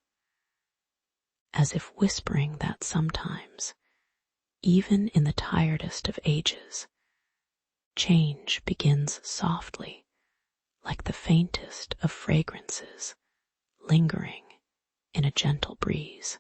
as if whispering that sometimes, even in the tiredest of ages, change begins softly, like the faintest of fragrances, lingering in a gentle breeze.